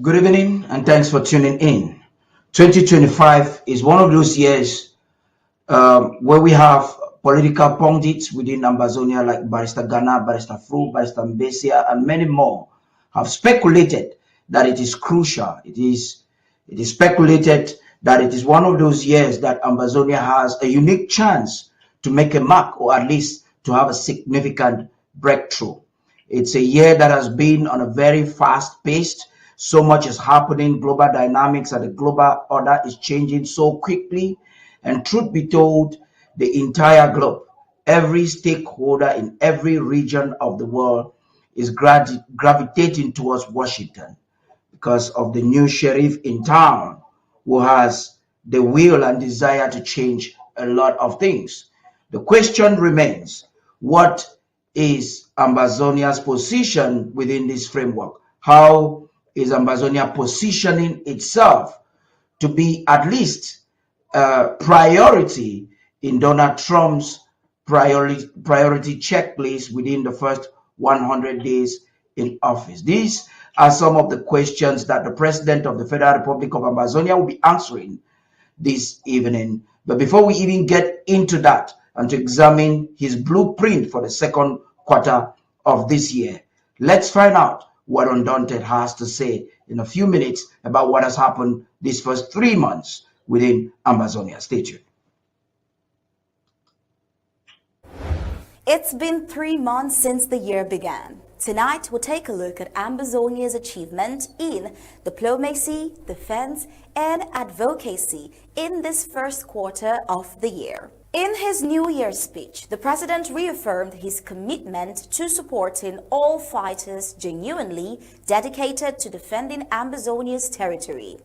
Good evening and thanks for tuning in. 2025 is one of those years where we have political pundits within Ambazonia like Barrister Ghana, Barrister Fru, Barrister Mbesia, and many more have speculated that it is crucial. It is speculated that it is one of those years that Ambazonia has a unique chance to make a mark or at least to have a significant breakthrough. It's a year that has been on a very fast pace. So much is happening. Global dynamics and the global order is changing so quickly. And truth be told, the entire globe, every stakeholder in every region of the world is gravitating towards Washington because of the new sheriff in town who has the will and desire to change a lot of things. The question remains, what is Ambazonia's position within this framework? How is Ambazonia positioning itself to be at least a priority in Donald Trump's priority checklist within the first 100 days in office? These are some of the questions that the President of the Federal Republic of Ambazonia will be answering this evening. But before we even get into that and to examine his blueprint for the second quarter of this year, let's find out what Undaunted has to say in a few minutes about what has happened these first 3 months within Ambazonia. Stay tuned. It's been 3 months since the year began. Tonight, we'll take a look at Ambazonia's achievement in diplomacy, defense, and advocacy in this first quarter of the year. In his New Year's speech, the president reaffirmed his commitment to supporting all fighters genuinely dedicated to defending Ambazonia's territory.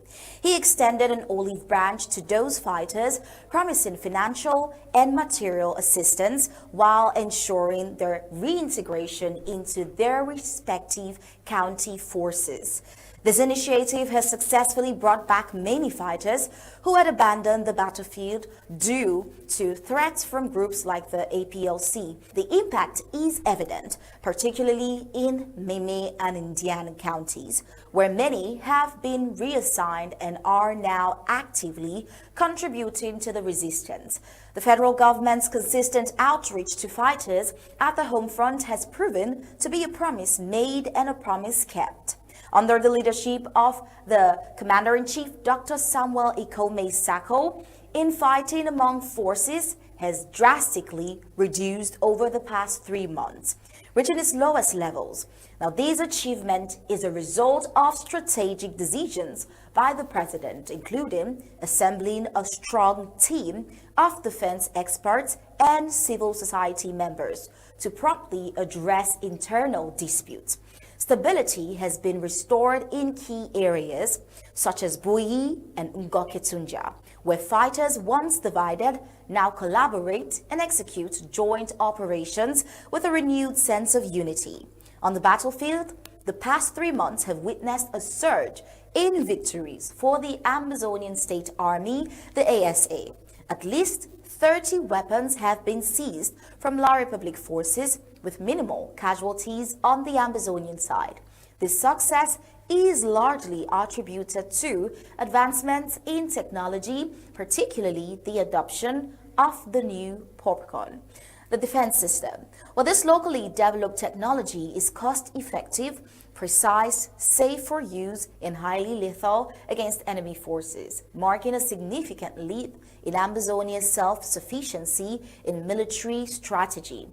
He extended an olive branch to those fighters, promising financial and material assistance while ensuring their reintegration into their respective county forces. This initiative has successfully brought back many fighters who had abandoned the battlefield due to threats from groups like the APLC. The impact is evident, particularly in Meme and Indian counties, where many have been reassigned and are now actively contributing to the resistance. The federal government's consistent outreach to fighters at the home front has proven to be a promise made and a promise kept. Under the leadership of the Commander-in-Chief, Dr. Samuel Ikome Sako, infighting among forces has drastically reduced over the past 3 months, reaching its lowest levels. Now, this achievement is a result of strategic decisions by the president, including assembling a strong team of defense experts and civil society members to promptly address internal disputes. Stability has been restored in key areas such as Buyi and Ngoketunja, where fighters once divided now collaborate and execute joint operations with a renewed sense of unity. On the battlefield, the past 3 months have witnessed a surge in victories for the Ambazonian State Army, the ASA. At least 30 weapons have been seized from La Republic forces, with minimal casualties on the Ambazonian side. This success is largely attributed to advancements in technology, particularly the adoption of the new popcorn. The defense system. Well, this locally developed technology is cost-effective, precise, safe for use, and highly lethal against enemy forces, marking a significant leap in Ambazonia's self-sufficiency in military strategy.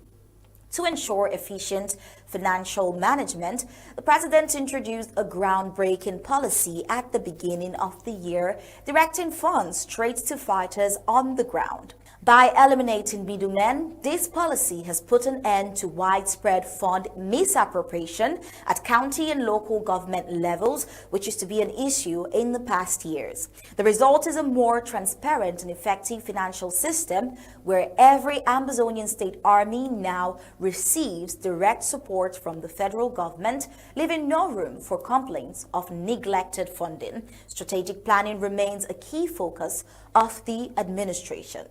To ensure efficient financial management, the president introduced a groundbreaking policy at the beginning of the year, directing funds straight to fighters on the ground. By eliminating middlemen, this policy has put an end to widespread fund misappropriation at county and local government levels, which used to be an issue in the past years. The result is a more transparent and effective financial system where every Ambazonian State Army now receives direct support from the federal government, leaving no room for complaints of neglected funding. Strategic planning remains a key focus of the administration.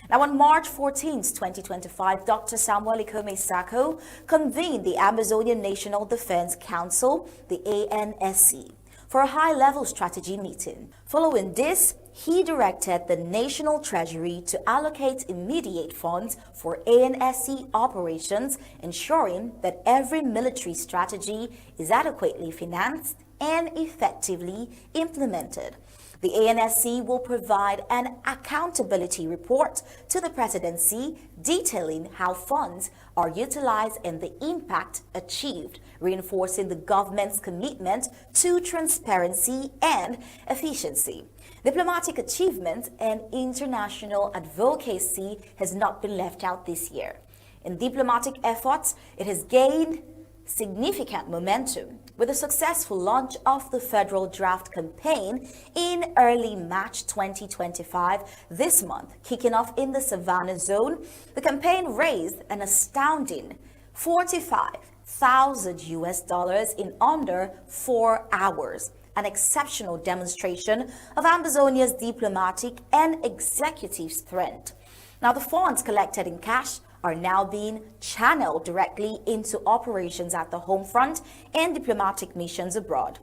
Now, on March 14, 2025, Dr. Samuel Ikome Sako convened the Ambazonian National Defense Council, the ANSC, for a high-level strategy meeting. Following this, he directed the National Treasury to allocate immediate funds for ANSC operations, ensuring that every military strategy is adequately financed and effectively implemented. The ANSC will provide an accountability report to the presidency detailing how funds are utilized and the impact achieved, reinforcing the government's commitment to transparency and efficiency. Diplomatic achievement and international advocacy has not been left out this year. In diplomatic efforts, it has gained significant momentum with the successful launch of the federal draft campaign in early March 2025. This month, kicking off in the Savannah zone, the campaign raised an astounding $45,000 in under 4 hours, an exceptional demonstration of Ambazonia's diplomatic and executive strength. Now, the funds collected in cash are now being channeled directly into operations at the home front and diplomatic missions abroad.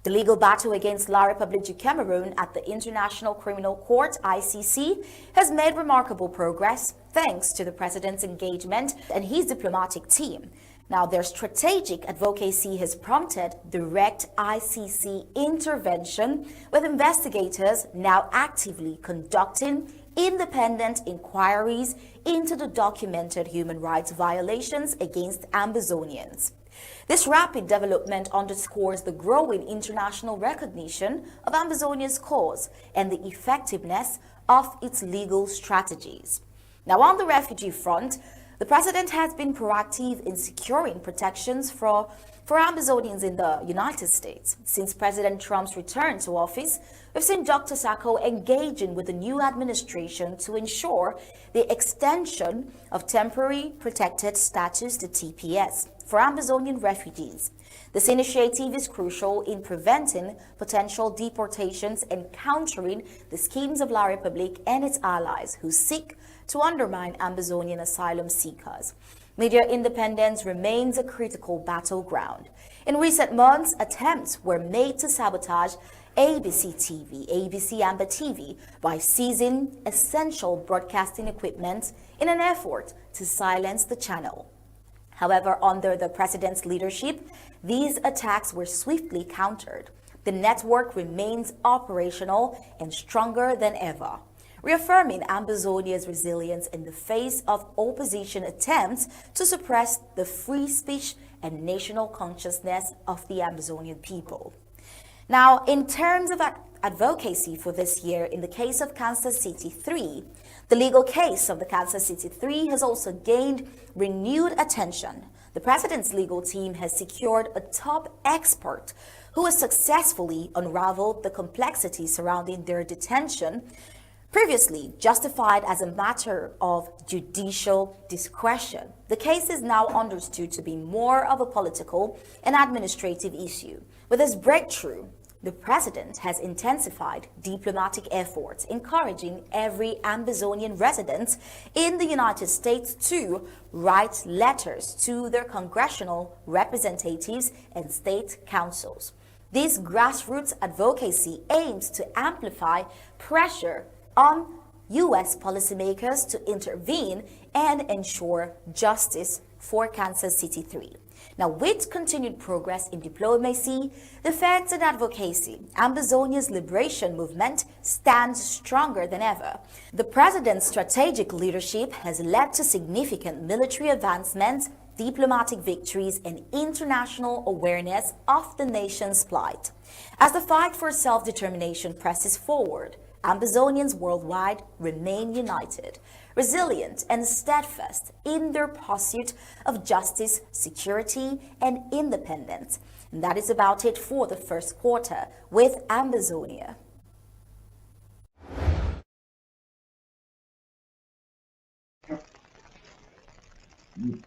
The legal battle against La République du Cameroun at the International Criminal Court, ICC, has made remarkable progress thanks to the president's engagement and his diplomatic team. Now, their strategic advocacy has prompted direct ICC intervention, with investigators now actively conducting independent inquiries into the documented human rights violations against Ambazonians. This rapid development underscores the growing international recognition of Ambazonia's cause and the effectiveness of its legal strategies. Now, on the refugee front, the president has been proactive in securing protections for Ambazonians in the United States. Since President Trump's return to office, we've seen Dr. Sako engaging with the new administration to ensure the extension of temporary protected status, the TPS, for Ambazonian refugees. This initiative is crucial in preventing potential deportations and countering the schemes of La République and its allies who seek to undermine Ambazonian asylum seekers. Media independence remains a critical battleground. In recent months, attempts were made to sabotage ABC TV, ABC Amba TV, by seizing essential broadcasting equipment in an effort to silence the channel. However, under the president's leadership, these attacks were swiftly countered. The network remains operational and stronger than ever, reaffirming Ambazonia's resilience in the face of opposition attempts to suppress the free speech and national consciousness of the Ambazonian people. Now, in terms of advocacy for this year, in the case of Kansas City 3, the legal case of the Kansas City 3 has also gained renewed attention. The president's legal team has secured a top expert who has successfully unraveled the complexities surrounding their detention, previously justified as a matter of judicial discretion. The case is now understood to be more of a political and administrative issue. With this breakthrough, the president has intensified diplomatic efforts, encouraging every Ambazonian resident in the United States to write letters to their congressional representatives and state councils. This grassroots advocacy aims to amplify pressure on U.S. policymakers to intervene and ensure justice for Kansas City 3. Now, with continued progress in diplomacy, defense, and advocacy, Ambazonia's liberation movement stands stronger than ever. The president's strategic leadership has led to significant military advancements, diplomatic victories, and international awareness of the nation's plight. As the fight for self-determination presses forward, Ambazonians worldwide remain united, resilient, and steadfast in their pursuit of justice, security, and independence. And that is about it for the first quarter with Ambazonia.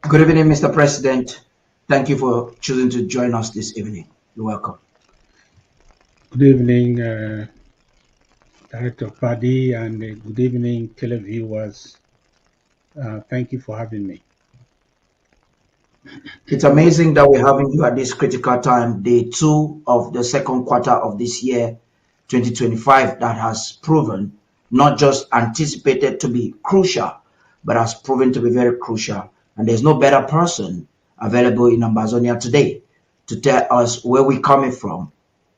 Good evening, Mr. President. Thank you for choosing to join us this evening. You're welcome. Good evening, Director Paddy, and good evening, televiewers. Thank you for having me. It's amazing that we're having you at this critical time, day two of the second quarter of this year, 2025, that has proven not just anticipated to be crucial, but has proven to be very crucial. And there's no better person available in Ambazonia today to tell us where we're coming from,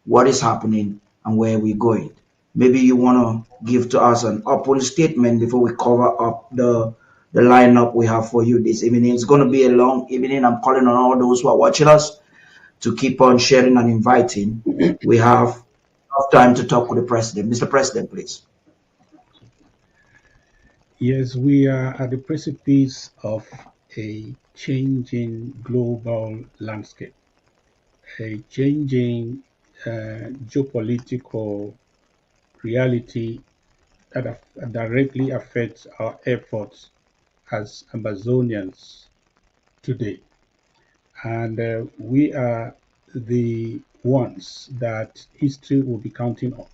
what is happening, and where we're going. Maybe you want to give to us an open statement before we cover up the lineup we have for you this evening. It's going to be a long evening. I'm calling on all those who are watching us to keep on sharing and inviting. We have enough time to talk with the president. Mr. President, please. Yes, we are at the precipice of a changing global landscape, a changing geopolitical reality that directly affects our efforts as Ambazonians today. And we are the ones that history will be counting on.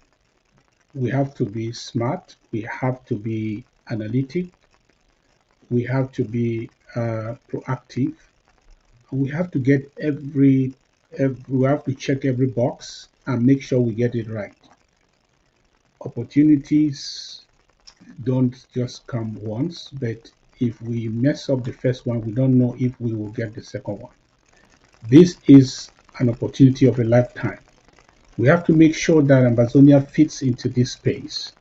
We have to be smart, we have to be analytic, we have to be proactive, we have to get we have to check every box and make sure we get it right. Opportunities don't just come once, but if we mess up the first one, we don't know if we will get the second one. This is an opportunity of a lifetime. We have to make sure that Ambazonia fits into this space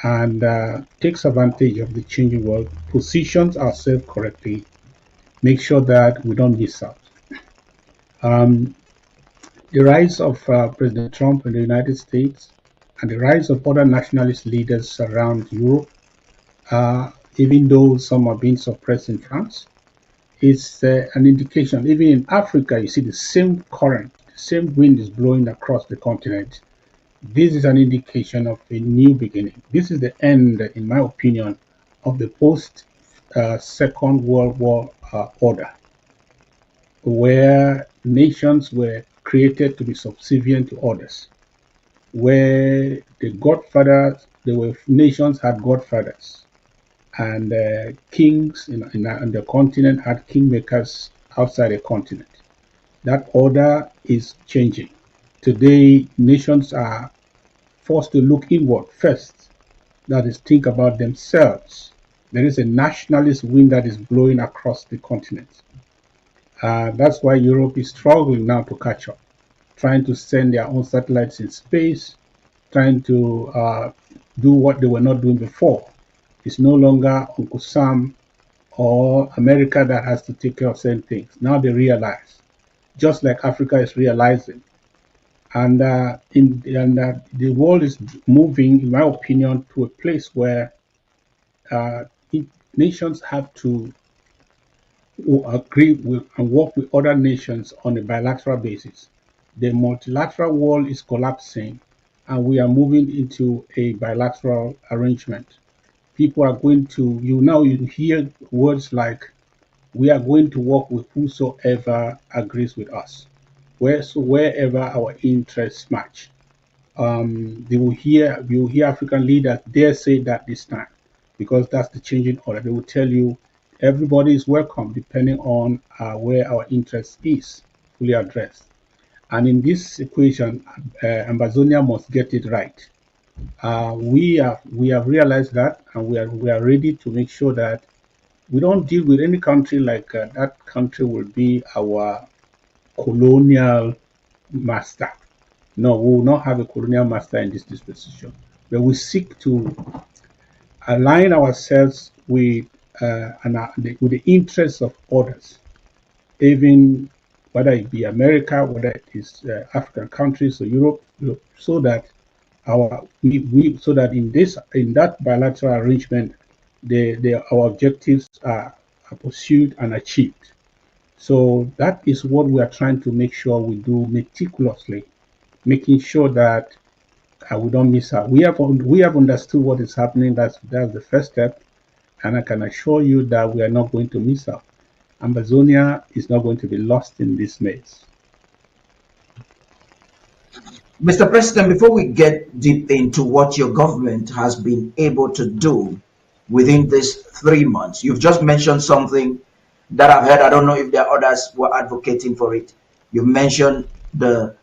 and takes advantage of the changing world, positions ourselves correctly, make sure that we don't miss out. The rise of President Trump in the United States and the rise of other nationalist leaders around Europe, even though some are being suppressed in France, is an indication. Even in Africa, you see the same current, the same wind is blowing across the continent. This is an indication of a new beginning. This is the end, in my opinion, of the post-Second World War order, where nations were created to be subservient to others, where nations had godfathers, and kings in the continent had kingmakers outside the continent. That order is changing. Today, nations are forced to look inward first, that is, think about themselves. There is a nationalist wind that is blowing across the continent. That's why Europe is struggling now to catch up, trying to send their own satellites in space, trying to do what they were not doing before. It's no longer Uncle Sam or America that has to take care of certain things. Now they realize, just like Africa is realizing. And the world is moving, in my opinion, to a place where nations have to agree with and work with other nations on a bilateral basis. The multilateral world is collapsing, and we are moving into a bilateral arrangement. People are going to, you hear words like, we are going to work with whosoever agrees with us, wherever our interests match. You will hear African leaders dare say that this time, because that's the changing order. They will tell you everybody is welcome depending on where our interest is fully addressed. And in this equation, Ambazonia must get it right. We have realized that, and we are ready to make sure that we don't deal with any country like that country will be our colonial master. No, we will not have a colonial master in this dispensation, but we seek to align ourselves with the interests of others, even whether it be America, whether it is African countries or Europe, so that in that bilateral arrangement, our objectives are pursued and achieved. So that is what we are trying to make sure we do meticulously, making sure that we don't miss out. We have understood what is happening. That's the first step, and I can assure you that we are not going to miss out. Ambazonia is not going to be lost in this maze. Mr. President, before we get deep into what your government has been able to do within these 3 months, you've just mentioned something that I've heard. I don't know if there are others who are advocating for it. You mentioned the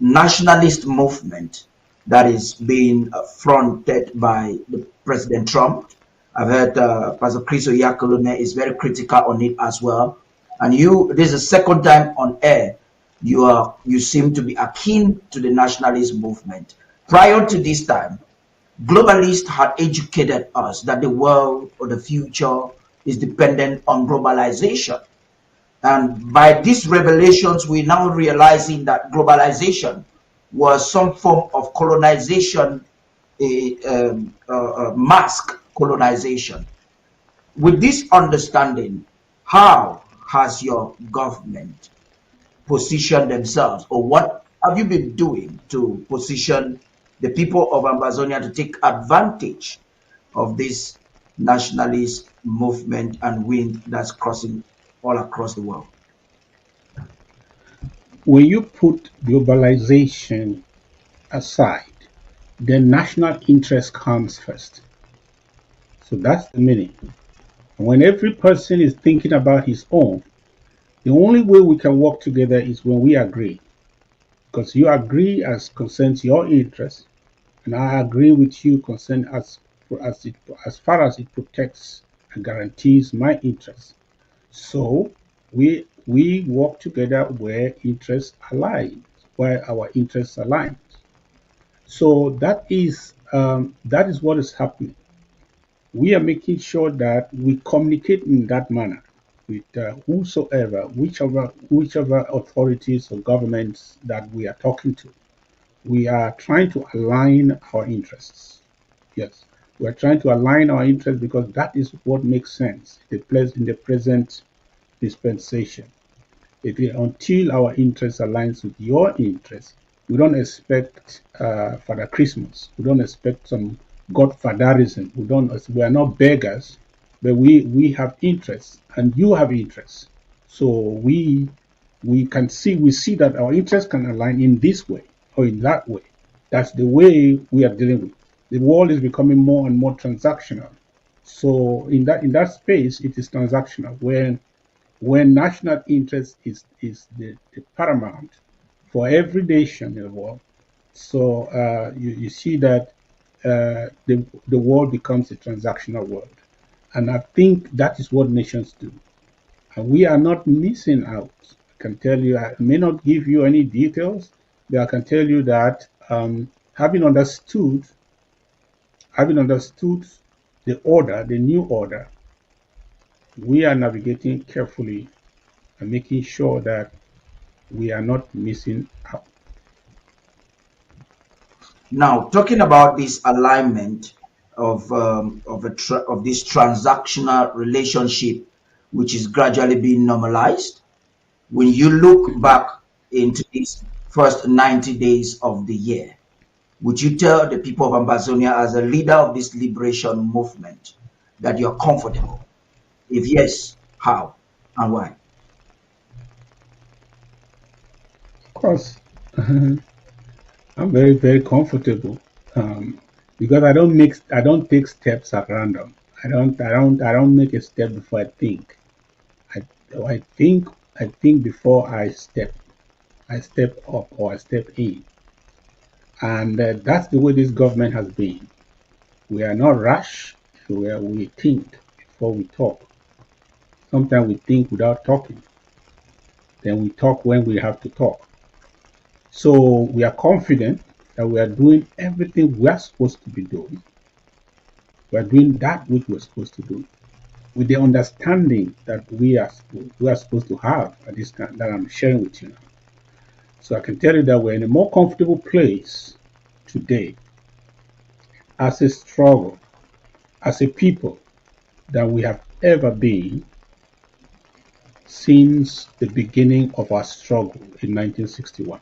nationalist movement that is being fronted by the President Trump. I've heard Pastor Chris Oyakhilome is very critical on it as well. And you, this is the second time on air you seem to be akin to the nationalist movement. Prior to this time, globalists had educated us that the world or the future is dependent on globalization. And by these revelations, we're now realizing that globalization was some form of colonization, mask colonization. With this understanding, how has your government positioned themselves, or what have you been doing to position the people of Ambazonia to take advantage of this nationalist movement and wind that's crossing all across the world? When you put globalization aside, then national interest comes first. So that's the meaning. When every person is thinking about his own, the only way we can work together is when we agree. Because you agree as concerns your interest, and I agree with you concern as far as it protects and guarantees my interests. So we work together where interests align, where our interests align. So that is what is happening. We are making sure that we communicate in that manner with whichever authorities or governments that we are talking to. We are trying to align our interests. Yes, we are trying to align our interests because that is what makes sense in the present dispensation. Until our interests aligns with your interests, we don't expect Father Christmas. We don't expect some godfatherism. We are not beggars, but we have interests, and you have interests. So we see that our interests can align in this way or in that way. That's the way we are dealing with. The world is becoming more and more transactional. So in that space, it is transactional. When national interest is the paramount for every nation in the world, so you see that the world becomes a transactional world, and I think that is what nations do, and we are not missing out. I can tell you, I may not give you any details, but I can tell you that having understood the new order, we are navigating carefully and making sure that we are not missing out. Now, talking about this alignment of this transactional relationship, which is gradually being normalized, when you look back into these first 90 days of the year, would you tell the people of Ambazonia, as a leader of this liberation movement, that you're comfortable? If yes, how and why? Of course, I'm very very comfortable because I don't take steps at random. I don't make a step before I think. I I think I think before I step up or I step in, and that's the way this government has been. We are not rash. We think before we talk. Sometimes we think without talking. Then we talk when we have to talk. So we are confident that we are doing everything we are supposed to be doing. We are doing that which we're supposed to do with the understanding that we are supposed to have at this time that I'm sharing with you now. So I can tell you that we're in a more comfortable place today as a struggle, as a people, than we have ever been since the beginning of our struggle in 1961.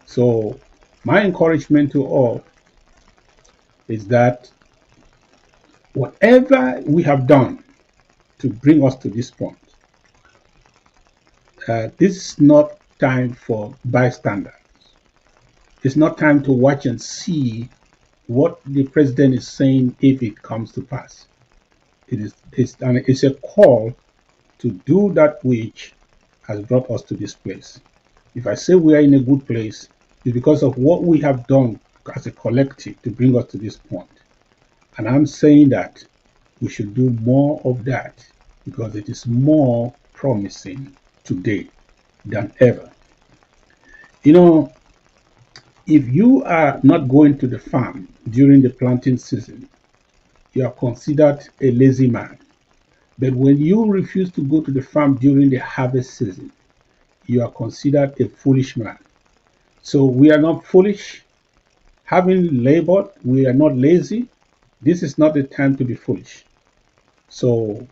So my encouragement to all is that whatever we have done to bring us to this point, this is not time for bystanders. It's not time to watch and see what the president is saying if it comes to pass. it's a call to do that which has brought us to this place. If I say we are in a good place, it's because of what we have done as a collective to bring us to this point. And I'm saying that we should do more of that because it is more promising today than ever. You know, if you are not going to the farm during the planting season, you are considered a lazy man. But when you refuse to go to the farm during the harvest season, you are considered a foolish man. So we are not foolish. Having labored, we are not lazy. This is not the time to be foolish. So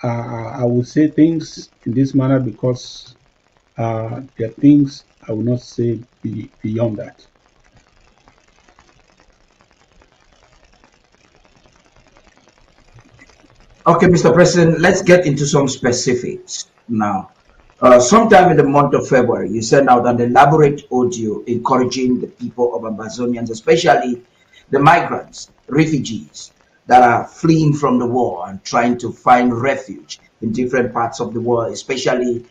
I will say things in this manner because there are things I will not say beyond that. Okay, Mr. President, let's get into some specifics now. Sometime in the month of February, you sent out an elaborate audio encouraging the people of Ambazonians, especially the migrants, refugees that are fleeing from the war and trying to find refuge in different parts of the world, especially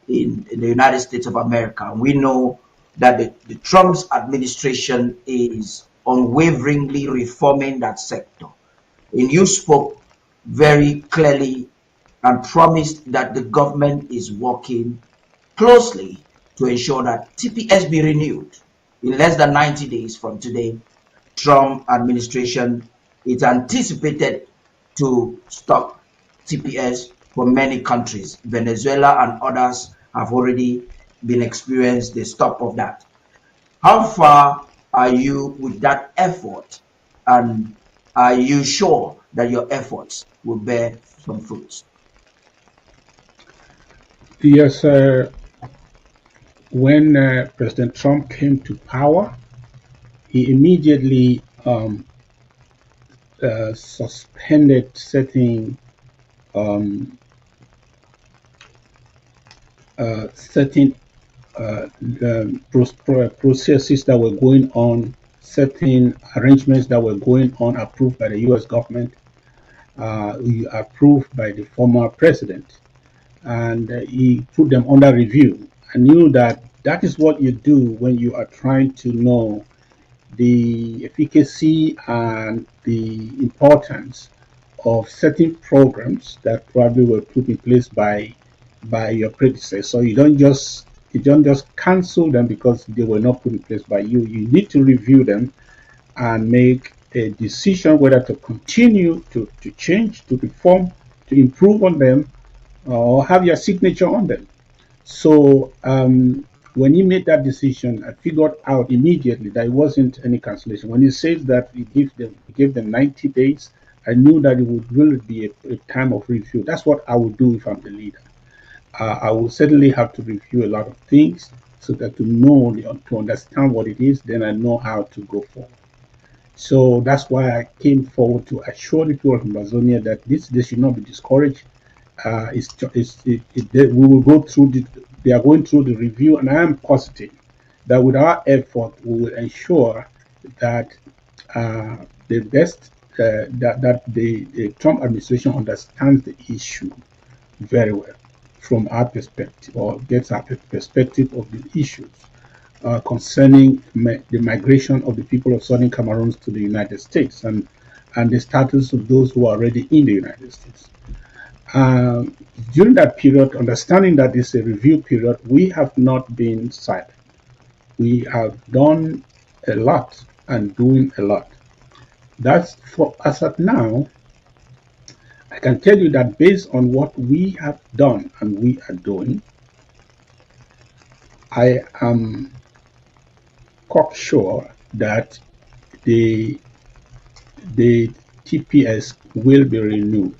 in the United States of America. We know that the Trump's administration is unwaveringly reforming that sector. And you spoke very clearly and promised that the government is working closely to ensure that TPS be renewed. In less than 90 days from today, Trump administration is anticipated to stop TPS for many countries. Venezuela and others have already been experienced the stop of that. How far are you with that effort? And are you sure that your efforts will bear some fruits? Yes, when President Trump came to power, he immediately suspended um, certain processes that were going on, certain arrangements that were going on approved by the U.S. government, approved by the former president, and he put them under review. I knew that that is what you do when you are trying to know the efficacy and the importance of certain programs that probably were put in place by your predecessor. So you don't just cancel them because they were not put in place by you. You need to review them and make a decision whether to continue to change, to reform, to improve on them, or have your signature on them. So when he made that decision, I figured out immediately that it wasn't any cancellation. When he says that he gave them 90 days, I knew that it would really be a time of review. That's what I would do if I'm the leader. I will certainly have to review a lot of things so that to understand what it is, then I know how to go forward. So that's why I came forward to assure the people of Ambazonia that this should not be discouraged. We will go through they are going through the review, and I am positive that with our effort we will ensure that the best that the Trump administration understands the issue very well from our perspective, or gets our perspective of the issues concerning the migration of the people of Southern Cameroon to the United States, and the status of those who are already in the United States. Um, During that period, understanding that it's a review period, we have not been silent. We have done a lot and doing a lot. That's for us at now. I can tell you that based on what we have done and we are doing, I am cocksure that the the TPS will be renewed.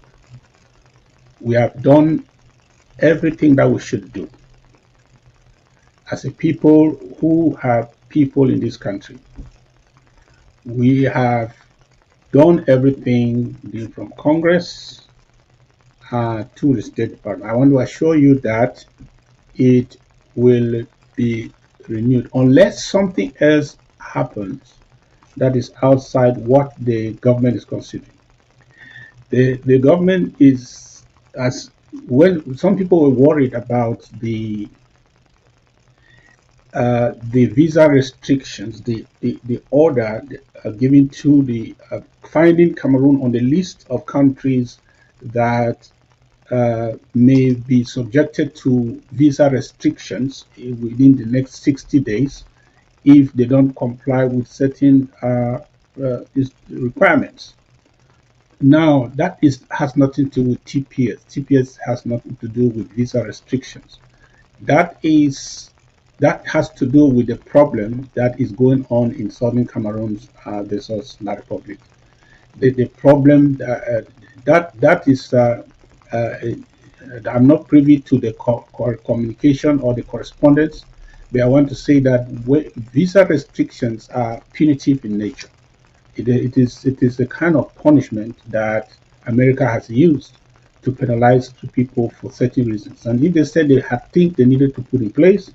We have done everything that we should do as a people who have people in this country. We have done everything from Congress to the State Department. I want to assure you that it will be renewed unless something else happens that is outside what the government is considering. The government is, as when some people were worried about the visa restrictions, the order given to the finding Cameroon on the list of countries that may be subjected to visa restrictions within the next 60 days if they don't comply with certain requirements. Now, has nothing to do with TPS. TPS has nothing to do with visa restrictions. That has to do with the problem that is going on in southern Cameroon versus La Republic. The problem that is I'm not privy to the communication or the correspondence, but I want to say that visa restrictions are punitive in nature. It is a kind of punishment that America has used to penalize people for certain reasons. And if they said they had things they needed to put in place,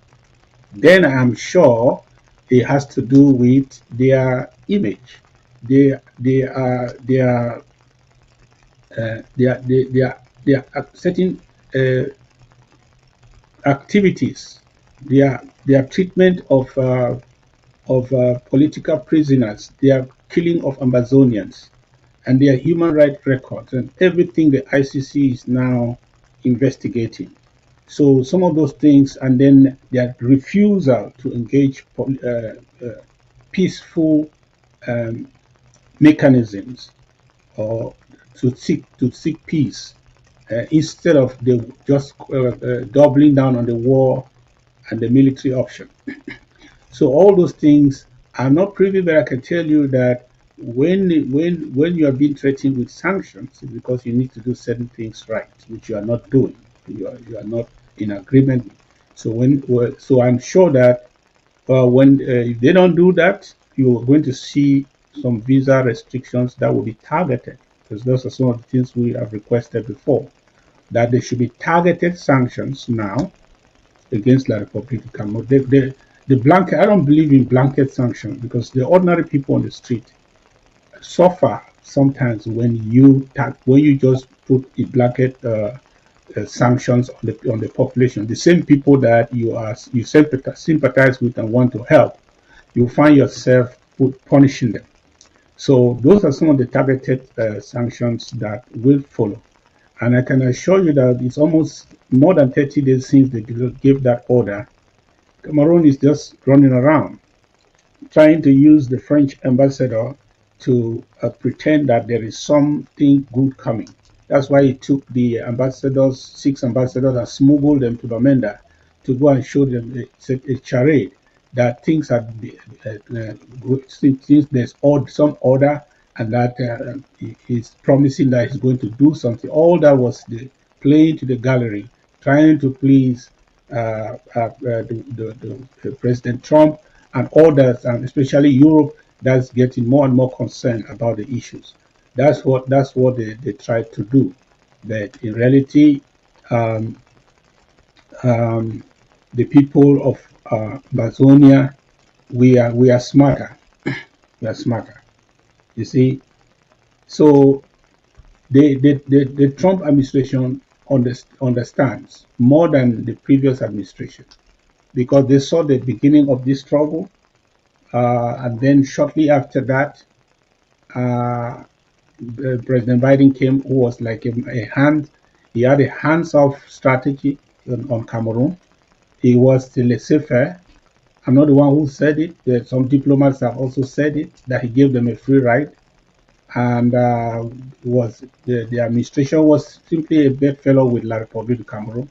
then I'm sure it has to do with their image. They are certain activities, their treatment of political prisoners, their killing of Ambazonians, and their human rights records, and everything the ICC is now investigating. So some of those things, and then their refusal to engage peaceful mechanisms or to seek peace instead of just doubling down on the war and the military option. So all those things are not privy, but I can tell you that when you are being threatened with sanctions, it's because you need to do certain things right, which you are not doing. You are not in agreement. So I'm sure that when if they don't do that, you're going to see some visa restrictions that will be targeted, because those are some of the things we have requested before, that there should be targeted sanctions now against La Republic Cameroon. The blanket, I don't believe in blanket sanctions, because the ordinary people on the street suffer sometimes when you just put a blanket sanctions on the population. The same people that you sympathize with and want to help, you find yourself punishing them. So those are some of the targeted sanctions that will follow. And I can assure you that it's almost more than 30 days since they gave that order. Cameroon is just running around trying to use the French ambassador to pretend that there is something good coming. That's why he took the ambassadors, 6 ambassadors, and smuggled them to Bamenda to go and show them a charade that things are since there's some order, and that he's promising that he's going to do something. All that was the playing to the gallery, trying to please President Trump and others, and especially Europe, that's getting more and more concerned about the issues. That's what they tried to do. But in reality, the people of Ambazonia, we are smarter. We are smarter. You see, so the Trump administration understands more than the previous administration, because they saw the beginning of this struggle, and then shortly after that, President Biden came, who was like he had a hands-off strategy on Cameroon. He was the laissez-faire. I'm not the one who said it. Some diplomats have also said it, that he gave them a free ride. And the administration was simply a bedfellow with La Republic of Cameroon.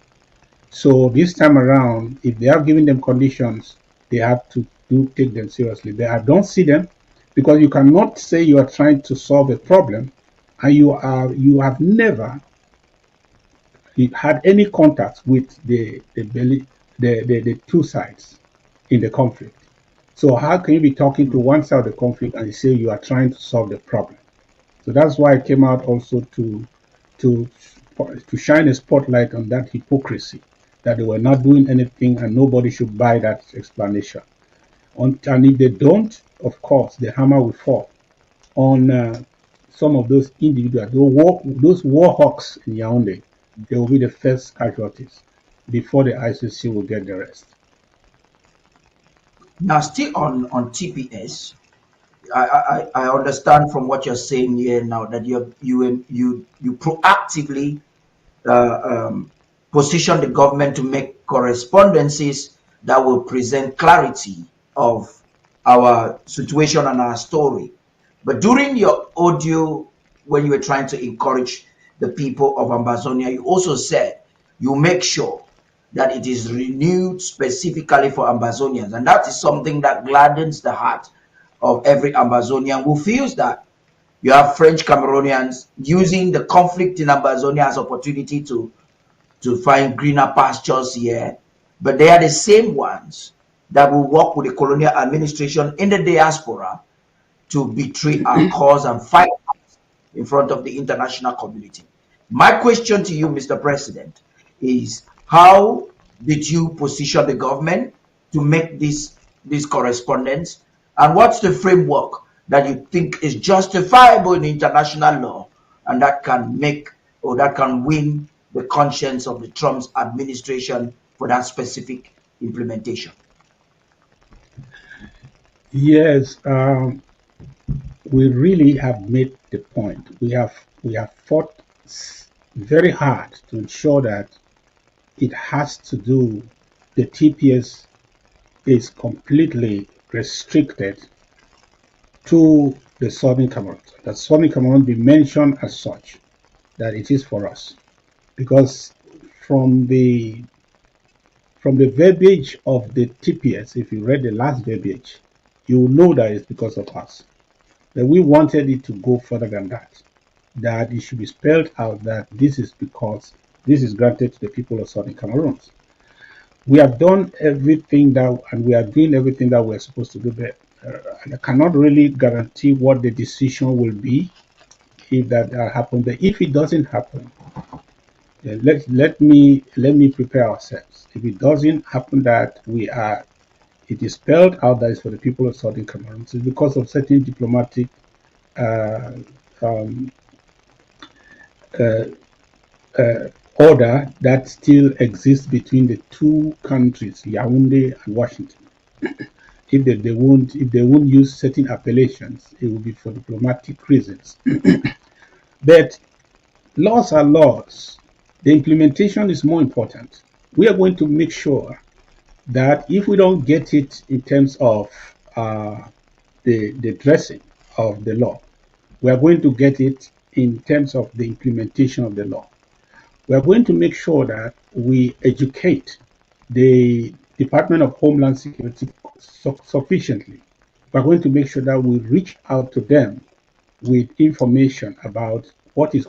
So this time around, if they have given them conditions, they have to take them seriously. But I don't see them, because you cannot say you are trying to solve a problem and you have never had any contact with the two sides in the conflict. So how can you be talking to one side of the conflict and say you are trying to solve the problem? So that's why I came out also to shine a spotlight on that hypocrisy, that they were not doing anything and nobody should buy that explanation. And if they don't, of course, the hammer will fall on some of those individuals, those war hawks in Yaoundé, they will be the first casualties before the ICC will get the rest. Now, still on TPS, I understand from what you're saying here now that you proactively position the government to make correspondences that will present clarity of our situation and our story. But during your audio, when you were trying to encourage the people of Ambazonia, you also said you make sure that it is renewed specifically for Ambazonians. And that is something that gladdens the heart of every Ambazonian who feels that you have French Cameroonians using the conflict in Ambazonia as opportunity to find greener pastures here. But they are the same ones that will work with the colonial administration in the diaspora to betray our cause and fight in front of the international community. My question to you, Mr. President, is how did you position the government to make this correspondence? And what's the framework that you think is justifiable in international law and that can make or that can win the conscience of the Trump's administration for that specific implementation? Yes, we really have made the point. We have fought very hard to ensure that it has to do, the TPS is completely restricted to the Southern Cameroon. That Southern Cameroon be mentioned as such, that it is for us. Because from the verbiage of the TPS, if you read the last verbiage, you will know that it's because of us. That we wanted it to go further than that. That it should be spelled out that this is because this is granted to the people of Southern Cameroon. We have done everything that, and we are doing everything that we're supposed to do, but I cannot really guarantee what the decision will be if that happens. But if it doesn't happen, let me prepare ourselves. If it doesn't happen that it is spelled out that it's for the people of Southern Cameroon, it's because of certain diplomatic order that still exists between the two countries, Yaoundé and Washington. If they won't use certain appellations, it will be for diplomatic reasons. But laws are laws. The implementation is more important. We are going to make sure that if we don't get it in terms of the dressing of the law, we are going to get it in terms of the implementation of the law. We are going to make sure that we educate the Department of Homeland Security sufficiently. We are going to make sure that we reach out to them with information about what is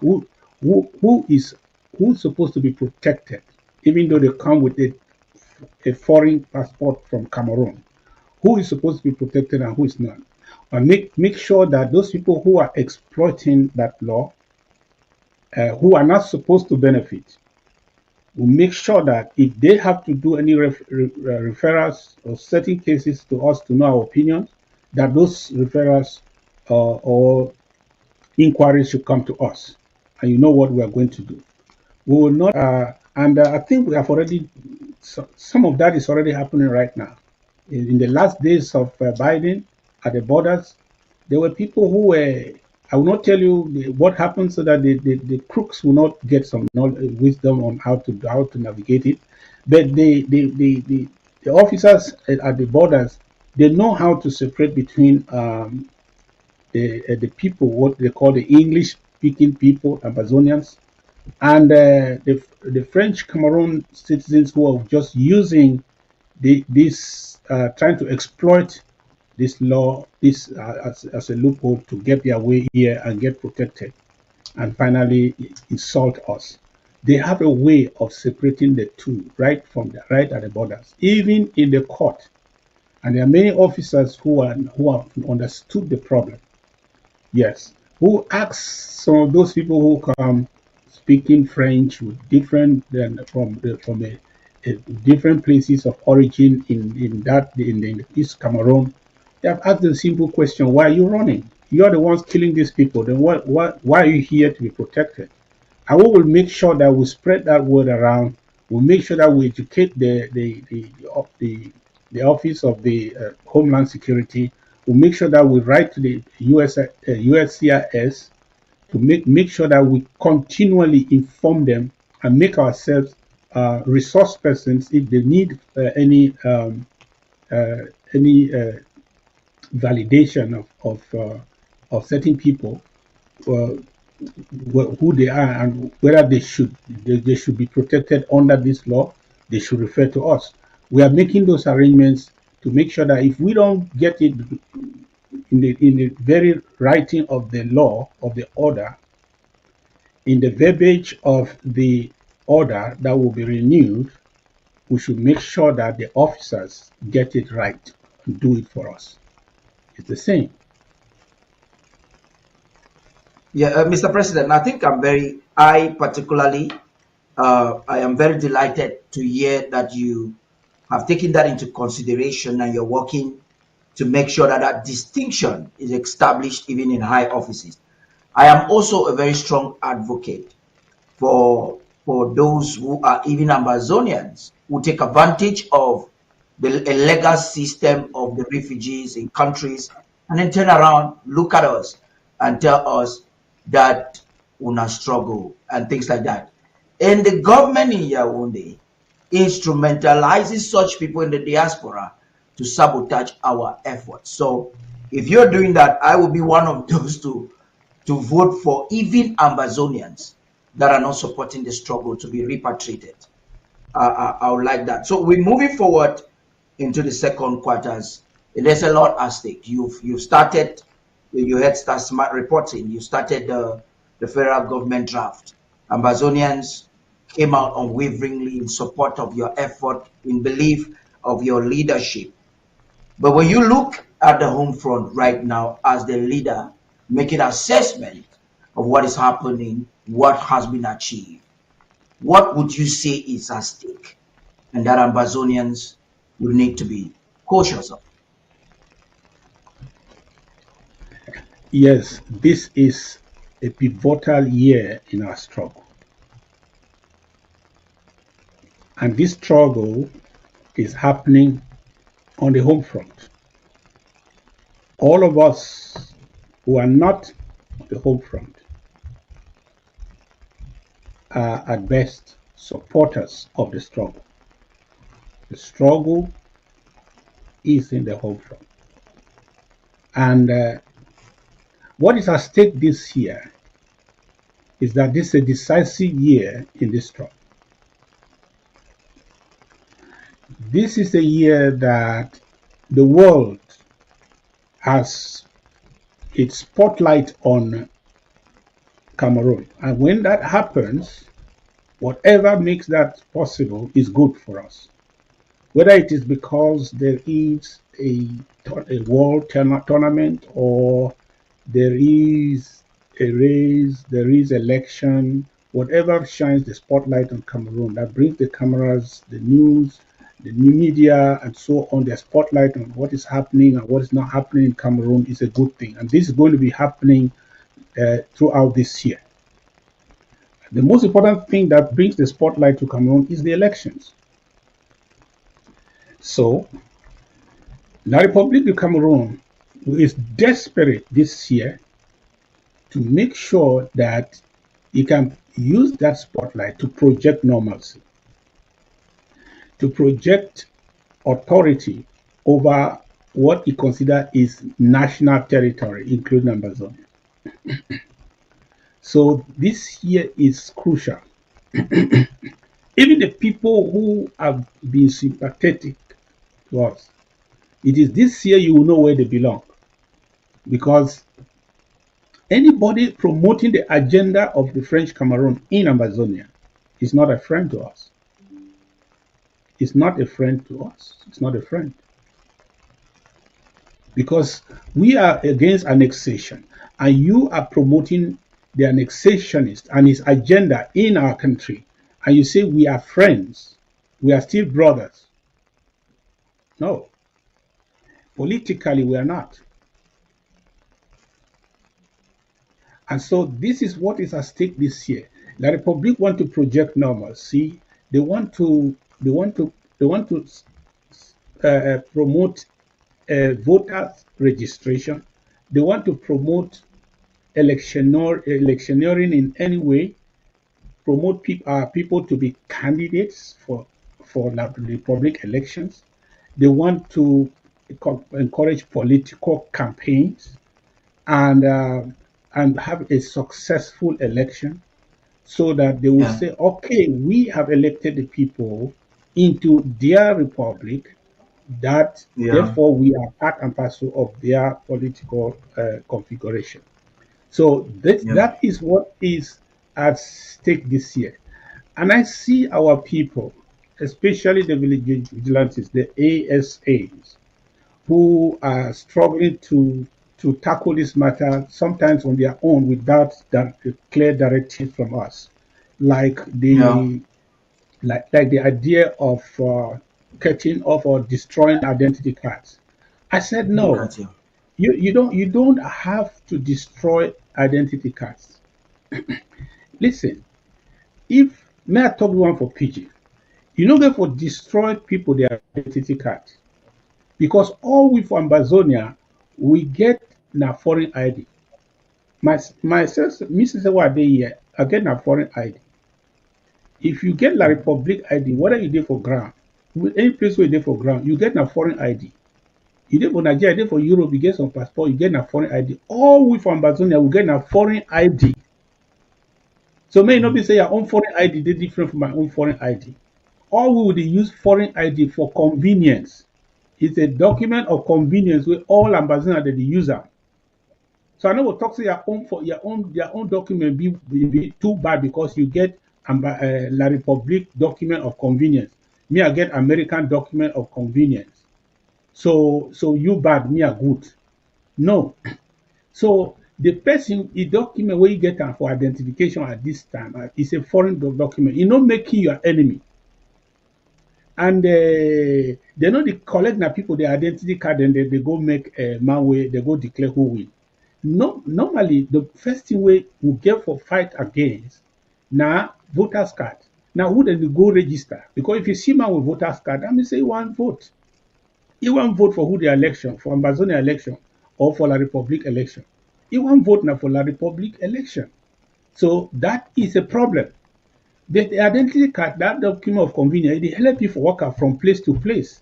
who's supposed to be protected, even though they come with a foreign passport from Cameroon. Who is supposed to be protected and who is not? And make sure that those people who are exploiting that law, who are not supposed to benefit, will make sure that if they have to do any referrals or certain cases to us to know our opinions, that those referrals or inquiries should come to us. And you know what we are going to do. We will not, and I think we have already, some of that is already happening right now. In the last days of Biden at the borders, there were people who were, I will not tell you what happened so that the crooks will not get some wisdom on how to navigate it. But the officers at the borders, they know how to separate between the people, what they call the English-speaking people, Ambazonians, and the French Cameroon citizens who are just using this, trying to exploit this law, this as a loophole to get their way here and get protected, and finally insult us. They have a way of separating the two right at the borders, even in the court. And there are many officers who have understood the problem. Yes, who ask some of those people who come speaking French with different from different places of origin in East Cameroon. They have asked the simple question: why are you running? you're the ones killing these people, then why are you here to be protected? And we will make sure that we spread that word around. We'll make sure that we educate the Office of the Homeland Security. We'll make sure that we write to the USCIS to make sure that we continually inform them and make ourselves resource persons if they need any validation of certain people, uh, who they are and whether they should be protected under this law. They should refer to us. We are making those arrangements to make sure that if we don't get it in the very writing of the law, of the order, in the verbiage of the order that will be renewed, we should make sure that the officers get it right and do it for us. It's the same. Yeah, Mr. President, I particularly, I am very delighted to hear that you have taken that into consideration and you're working to make sure that that distinction is established even in high offices. I am also a very strong advocate for those who are even Ambazonians who take advantage of the legal system of the refugees in countries and then turn around, look at us, and tell us that una struggle and things like that. And the government in Yaoundé instrumentalizes such people in the diaspora to sabotage our efforts. So if you're doing that, I will be one of those to vote for even Ambazonians that are not supporting the struggle to be repatriated. I would like that. So we're moving forward into the second quarters. There's a lot at stake. You've started. You had start smart reporting. You started the federal government draft. Ambazonians came out unwaveringly in support of your effort, in belief of your leadership. But when you look at the home front right now as the leader, making assessment of what is happening, what has been achieved, what would you say is at stake and that Ambazonians will need to be cautious of? Yes, this is a pivotal year in our struggle. And this struggle is happening on the home front. All of us who are not on the home front are at best supporters of the struggle. The struggle is in the home front. And what is at stake this year is that this is a decisive year in this struggle. This is a year that the world has its spotlight on Cameroon. And when that happens, whatever makes that possible is good for us. Whether it is because there is a world tournament, or there is a race, there is election, whatever shines the spotlight on Cameroon, that brings the cameras, the news, the new media, and so on, their spotlight on what is happening and what is not happening in Cameroon is a good thing. And this is going to be happening throughout this year. The most important thing that brings the spotlight to Cameroon is the elections. So, La République du Cameroon is desperate this year to make sure that it can use that spotlight to project normalcy, to project authority over what it considers is national territory, including Ambazonia. So this year is crucial. Even the people who have been sympathetic to us, it is this year you will know where they belong. Because anybody promoting the agenda of the French Cameroon in Ambazonia is not a friend to us. It's not a friend to us. It's not a friend. Because we are against annexation, and you are promoting the annexationist and his agenda in our country, and you say we are friends, we are still brothers. No. Politically, we are not. And so this is what is at stake this year. The Republic want to project normalcy. They want to they want to they want to promote voters registration. They want to promote electioneering in any way, promote people to be candidates for the public elections. They want to encourage political campaigns and have a successful election, so that they will Yeah. say, okay, we have elected the people into their republic, that Yeah. therefore we are part and parcel of their political configuration. So Yeah. that is what is at stake this year. And I see our people, especially the village vigilantes, the ASAs, who are struggling to tackle this matter sometimes on their own without that clear directive from us, like Yeah. the idea of cutting off or destroying identity cards. I said Look no. at you. You don't have to destroy identity cards. Listen, if may I talk one for PG, you don't get for destroy people their identity cards, because all we for Ambazonia we get na foreign ID. Myself, Mrs. Wade here, I get na foreign ID. If you get La Republic ID, whether you did for ground, with any place where you did for ground, you get na foreign ID. You did for Nigeria, you did for Europe, you get some passport, you get na foreign ID. All we from Ambazonia, we get na foreign ID. So may not be say your own foreign ID they different from my own foreign ID. All we would use foreign ID for convenience. It's a document of convenience where all Ambazonia they use am. So I know what talk say your own for your own document be too bad because you get La Republic document of convenience. Me I get American document of convenience. So you bad, me are good. No. So the person, the document where you get am for identification at this time is a foreign document. You no make you your enemy. And they know they collect na people their identity card and they go make a man way, they go declare who win. No, normally the first thing we get for fight against now voters card. Now who then go register? Because if you see man with voters card, that means say you want vote. You want vote for who the election, for Ambazonia election or for La Republic election. You want vote now for La Republic election. So that is a problem. The identity card, that document of convenience, it help you for worker from place to place.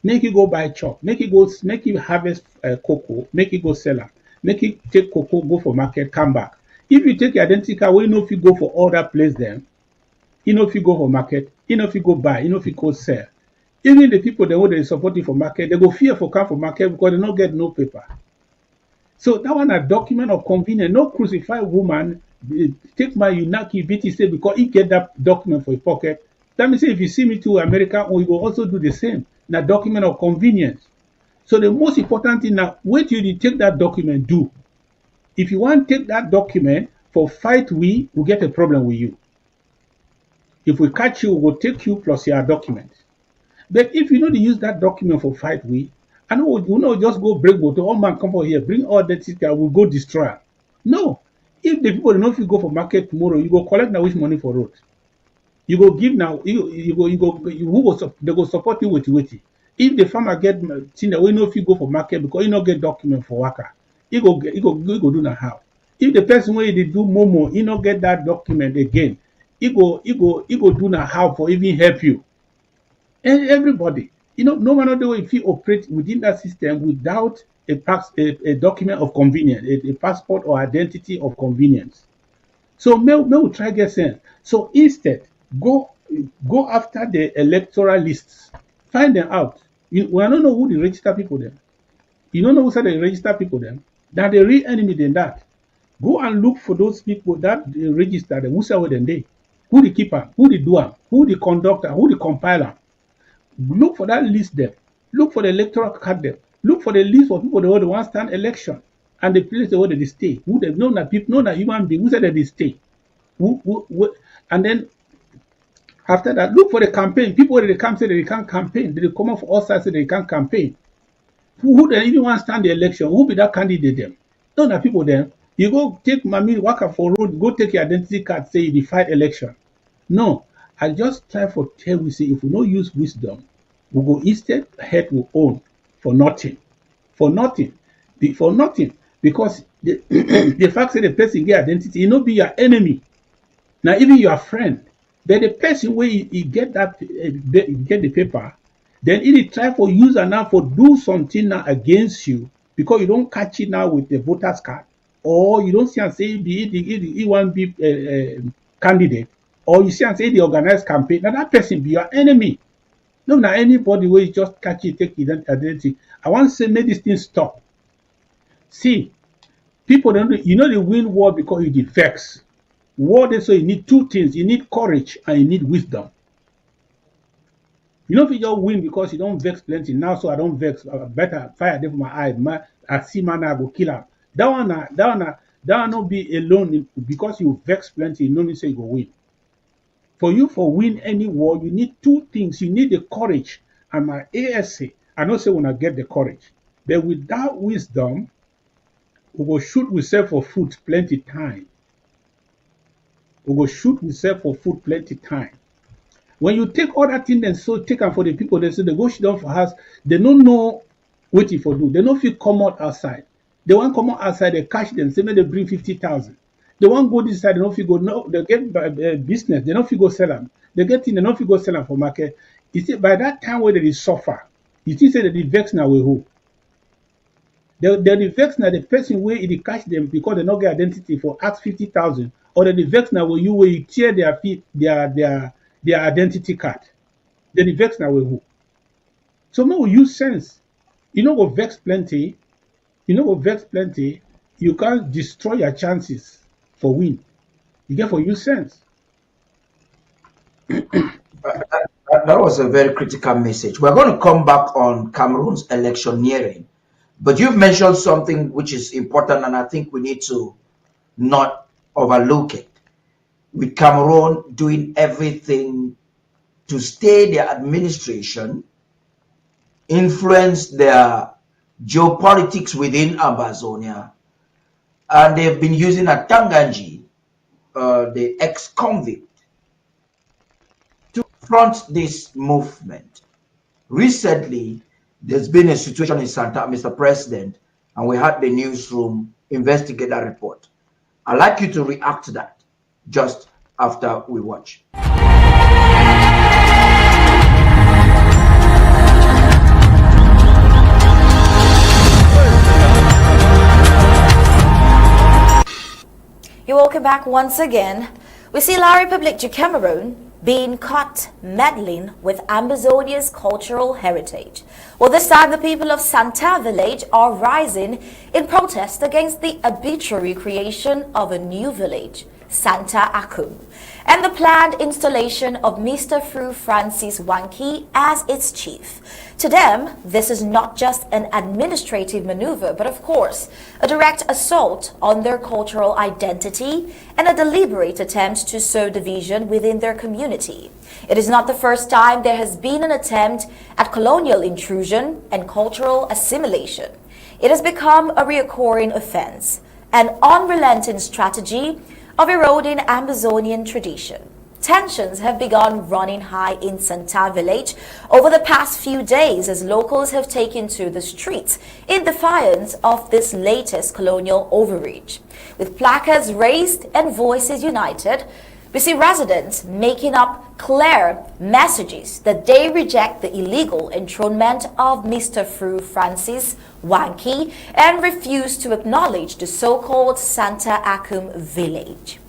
Make you go buy chop, make you harvest cocoa, make you go sell am, make you take cocoa, go for market, come back. If you take your identity card, we know if you go for other place then, you know if you go for market, you know if you go buy, you know if you go sell. Even the people that they support you for market, they go fear for come for market because they don't get no paper. So that one a document of convenience. No crucified woman take my Unaki BT say because he get that document for his pocket. That means say if you see me to America, we will also do the same. Now document of convenience. So the most important thing now, wait till you take that document do. If you want to take that document for fight, we will get a problem with you. If we catch you, we'll take you plus your document. But if you know to use that document for fight, I know we not just go break motor, all man come over here, bring all that ticket, we'll go destroy. No. If the people don't know if you go for market tomorrow, you go collect now which money for road. You go give now, they go support you with waiting. If the farmer get thing that we know if you go for market because you not get document for worker, he go do now how. If the person where they do momo, he not get that document again, he go do now how for even help you. And everybody, no matter the way if you operate within that system without a document of convenience, a passport or identity of convenience. So may we try get sense. So instead, go after the electoral lists, find them out. We don't know who the register people them. You don't know who said they register people them. That the real enemy than that. Go and look for those people that they register them. Who say what they? Who the keeper? Who the doer? Who the conductor? Who the compiler? Look for that list there. Look for the electoral card there. Look for the list of people that want stand election and the place where they stay. Who they know that people know that human being who said that they stay. And then after that, look for the campaign. People that they come say that they can't campaign. They come up for all sides say they can't campaign. Who they even want stand the election? Who be that candidate them? None of people them. You go take Mami Waka for road, go take your identity card, say you dey fight election. No, I just try for tell we say if we no use wisdom, we go instead head we own for nothing. For nothing. For nothing. Because the, the fact that the person get identity, e no be your enemy. Now even your friend. But the person where he get that get the paper, then he try for use and now for do something now against you because you don't catch it now with the voters card, or you don't see and say he want be candidate, or you see and say the organized campaign. Now that person be your enemy. No, now anybody where you just catch it, take identity. I want to say make this thing stop. See, people don't you know they win war because you dey vex. War dey so you need two things. You need courage and you need wisdom. You know if you just win because you don't vex plenty. Now so I don't vex. Better fire dey for my eye. I see man I go kill am. That one not be alone because you vex plenty. You no mean say you go win. For you for win any war, you need two things. You need the courage. And my ASA, I know say when I get the courage. But without wisdom, we go shoot ourselves for food plenty time. We go shoot ourselves for food plenty time. When you take all that thing and so take am for the people, they say they go sit down for house, they don't know what for do. They don't feel come out outside. They want come out outside, they catch them, say may they bring 50,000. They want go this side, they don't feel go no, they get business, they don't feel go sell them. They get in, they don't feel go sell them for market. You see, by that time where they suffer, you see say that the vex now we who. They vex now the person where it catch them because they not get identity for ask 50,000, or the vex now where you tear their feet their identity card. They vex now who. So now we use sense. You know what vex plenty. You know what vex plenty. You can't destroy your chances for win. You get for use sense. That was a very critical message. We're going to come back on Cameroon's electioneering, but you've mentioned something which is important, and I think we need to not overlook it. With Cameroon doing everything to stay their administration, influence their geopolitics within Ambazonia, and they've been using a Tanganji, the ex-convict, to front this movement. Recently, there's been a situation in Santa, Mr. President, and we had the newsroom investigate that report. I'd like you to react to that just after we watch. You're welcome back once again. We see La République du Cameroon being caught meddling with Ambazonia's cultural heritage. Well, this time the people of Santa village are rising in protest against the arbitrary creation of a new village, Santa Akum, and the planned installation of Mr. Fru Francis Wanki as its chief. To them, this is not just an administrative maneuver, but of course, a direct assault on their cultural identity and a deliberate attempt to sow division within their community. It is not the first time there has been an attempt at colonial intrusion and cultural assimilation. It has become a recurring offense, an unrelenting strategy of eroding Ambazonian tradition. Tensions have begun running high in Santa village over the past few days as locals have taken to the streets in defiance of this latest colonial overreach. With placards raised and voices united, we see residents making up clear messages that they reject the illegal enthronement of Mr. Fru Francis Wanki and refuse to acknowledge the so-called Santa Akum village.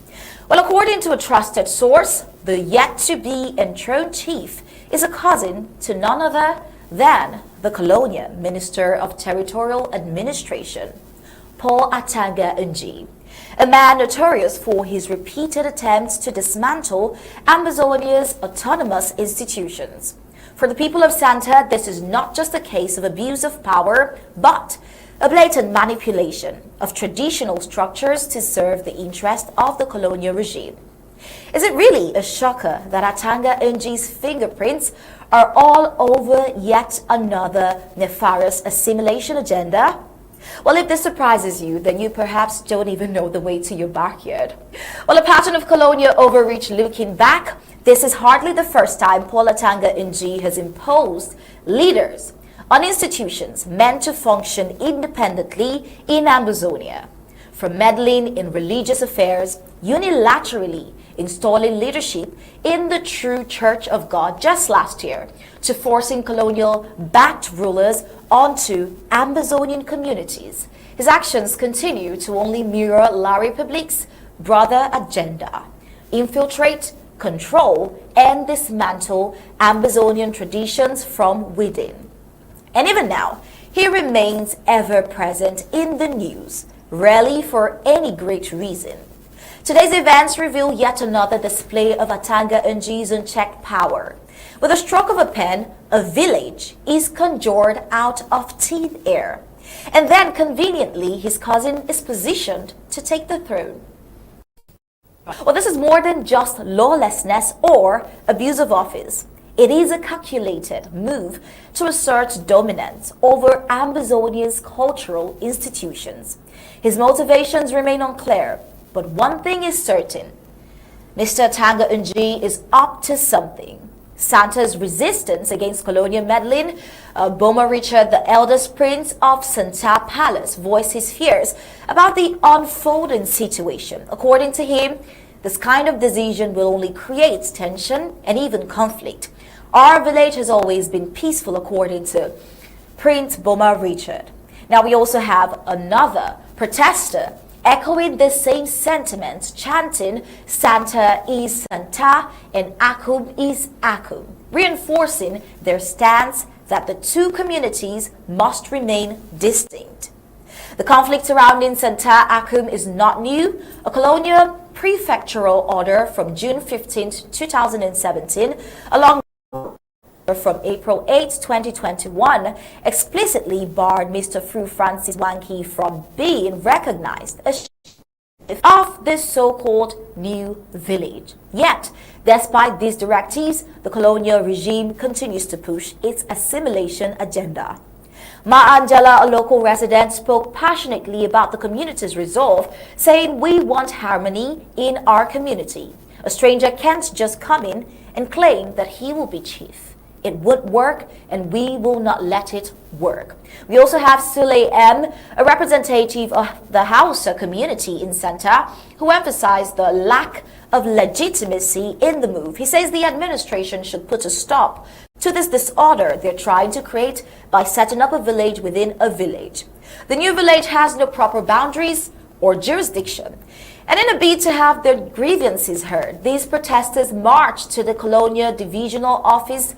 Well, according to a trusted source, the yet-to-be enthroned chief is a cousin to none other than the Colonial Minister of Territorial Administration, Paul Atanga Nji, a man notorious for his repeated attempts to dismantle Ambazonia's autonomous institutions. For the people of Santa, this is not just a case of abuse of power, but a blatant manipulation of traditional structures to serve the interest of the colonial regime. Is it really a shocker that Atanga Nji's fingerprints are all over yet another nefarious assimilation agenda? Well, if this surprises you, then you perhaps don't even know the way to your backyard. Well, a pattern of colonial overreach looking back, this is hardly the first time Paul Atanga Ng has imposed leaders on institutions meant to function independently in Ambazonia. From meddling in religious affairs, unilaterally installing leadership in the true Church of God just last year, to forcing colonial-backed rulers onto Ambazonian communities. His actions continue to only mirror La Republique's broader agenda: infiltrate, control, and dismantle Ambazonian traditions from within. And even now, he remains ever present in the news, rarely for any great reason. Today's events reveal yet another display of Atanga Ng's unchecked power. With a stroke of a pen, a village is conjured out of thin air. And then, conveniently, his cousin is positioned to take the throne. Well, this is more than just lawlessness or abuse of office. It is a calculated move to assert dominance over Ambazonia's cultural institutions. His motivations remain unclear, but one thing is certain: Mr. Atanga Ng is up to something. Santa's resistance against colonial meddling, Boma Richard, the eldest prince of Santa Palace, voiced his fears about the unfolding situation. According to him, this kind of decision will only create tension and even conflict. Our village has always been peaceful, according to Prince Boma Richard. Now we also have another protester echoing the same sentiments, chanting Santa is Santa and Akum is Akum, reinforcing their stance that the two communities must remain distinct. The conflict surrounding Santa Akum is not new. A colonial prefectural order from June 15, 2017, along from April 8, 2021, explicitly barred Mr. Fru Francis Wanki from being recognized as chief of this so-called new village. Yet, despite these directives, the colonial regime continues to push its assimilation agenda. Ma Angela, a local resident, spoke passionately about the community's resolve, saying, "We want harmony in our community. A stranger can't just come in and claim that he will be chief. It would work, and we will not let it work." We also have Sule M., a representative of the Hausa community in Santa, who emphasized the lack of legitimacy in the move. He says the administration should put a stop to this disorder they're trying to create by setting up a village within a village. The new village has no proper boundaries or jurisdiction. And in a bid to have their grievances heard, these protesters marched to the Colonial Divisional Office,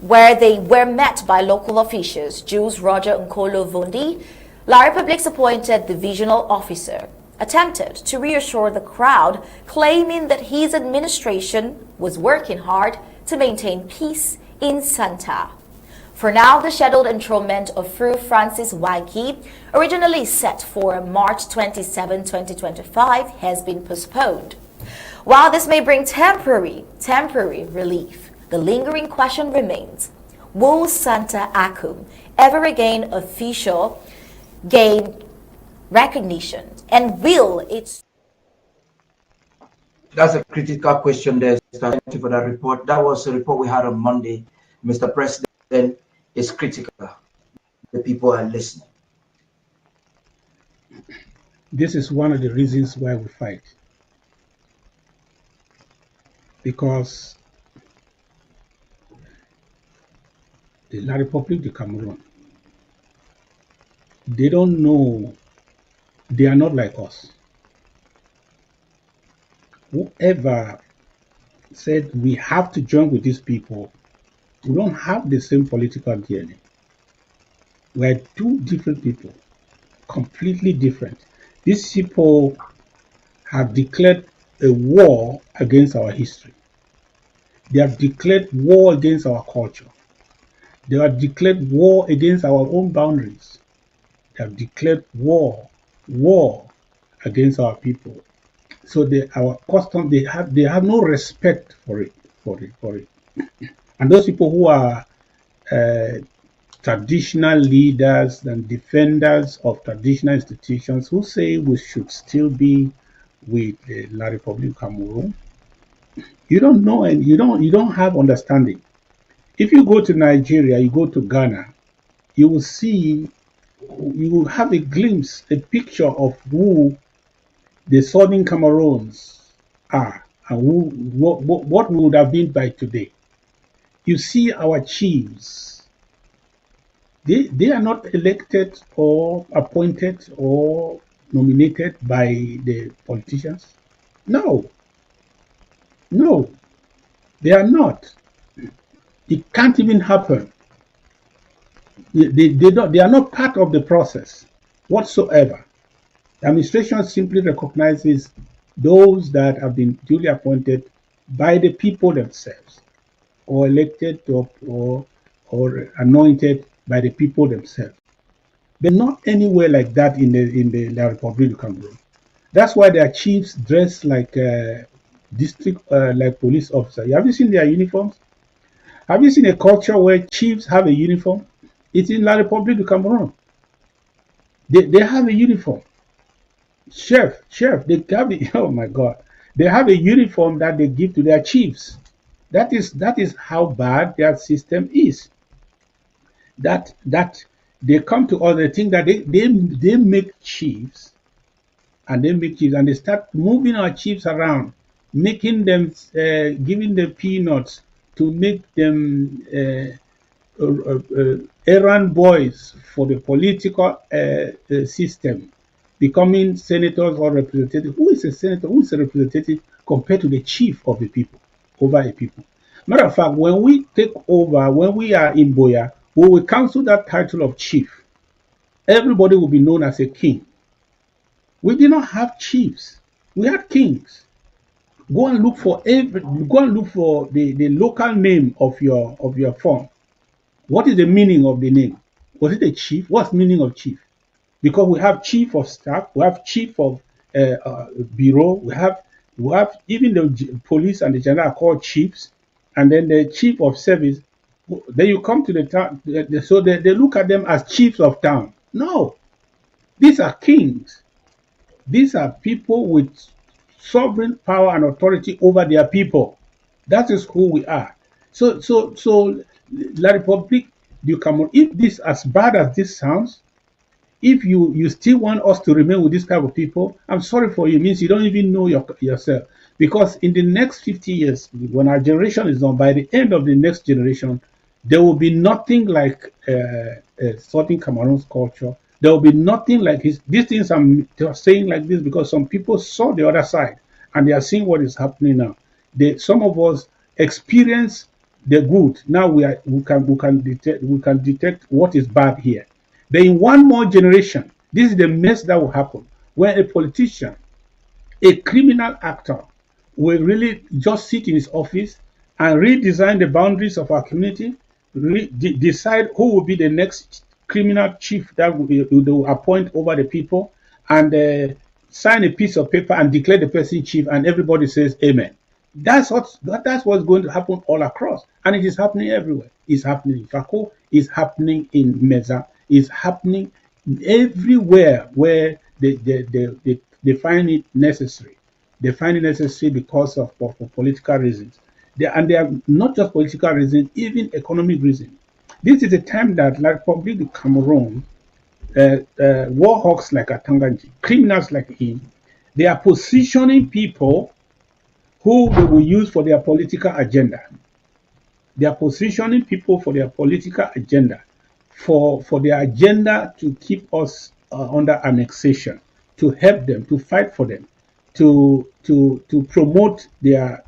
where they were met by local officials. Jules Roger Nkolo Vundi, La Republique's appointed divisional officer, attempted to reassure the crowd, claiming that his administration was working hard to maintain peace in Santa. For now, the scheduled enthronement of Fru Francis Wanki, originally set for March 27, 2025, has been postponed. While this may bring temporary relief, the lingering question remains: will Santa Akum ever again gain recognition, and will its... That's a critical question there. Thank you for that report. That was a report we had on Monday. Mr. President is critical. The people are listening. This is one of the reasons why we fight. Because the La République de Cameroon, they don't know, they are not like us. Whoever said we have to join with these people, we don't have the same political DNA. We're two different people, completely different. These people have declared a war against our history. They have declared war against our culture. They have declared war against our own boundaries. They have declared war against our people. So our custom, they have no respect for it. And those people who are traditional leaders and defenders of traditional institutions who say we should still be with La République Cameroon. You don't know, and you don't have understanding. If you go to Nigeria, you go to Ghana, you will see, you will have a glimpse, a picture of who the Southern Cameroons are and what we would have been by today. You see our chiefs. They are not elected or appointed or nominated by the politicians. No, no, they are not. It can't even happen. They are not part of the process whatsoever. The administration simply recognizes those that have been duly appointed by the people themselves, or elected or anointed by the people themselves. But not anywhere like that in the La République du Cameroon. That's why their chiefs dress like district like police officers. Have you seen their uniforms? Have you seen a culture where chiefs have a uniform? It's in La République du Cameroon. They have a uniform. Chef, they have oh my God, they have a uniform that they give to their chiefs. That is how bad their system is. That they come to us, they think that they make chiefs, and they start moving our chiefs around, making them giving them peanuts to make them errand boys for the political system, becoming senators or representatives. Who is a senator? Who is a representative compared to the chief of the people, over a people? Matter of fact, when we take over, when we are in Boya, we will cancel that title of chief. Everybody will be known as a king. We did not have chiefs. We had kings. Go and look for the local name of your farm. What is the meaning of the name? Was it a chief? What's the meaning of chief? Because we have chief of staff, we have chief of bureau, we have even the police and the general are called chiefs, and then the chief of service. Then you come to the town, so they look at them as chiefs of town. No, these are kings. These are people with sovereign power and authority over their people. That is who we are. So La République du Cameroon, if this, as bad as this sounds, if you still want us to remain with this type of people, I'm sorry for you. It means you don't even know yourself. Because in the next 50 years, when our generation is done, by the end of the next generation, there will be nothing like Southern Cameroon's culture. There will be nothing like his. These things I'm just saying like this because some people saw the other side and they are seeing what is happening now. Some of us experience the good. Now we can detect what is bad here. Then in one more generation, this is the mess that will happen when a politician, a criminal actor, will really just sit in his office and redesign the boundaries of our community, decide who will be the next criminal chief that they will appoint over the people, and sign a piece of paper and declare the person chief, and everybody says amen. That's what's going to happen all across, and it is happening everywhere. It's happening in Sako, it's happening in Meza, it's happening everywhere where they find it necessary. They find it necessary because of political reasons. They are not just political reasons, even economic reasons. This is a time that, like Republic of Cameroon, war hawks like Atanganji, criminals like him, they are positioning people who they will use for their political agenda. They are positioning people for their political agenda, for their agenda to keep us under annexation, to help them, to fight for them, to promote their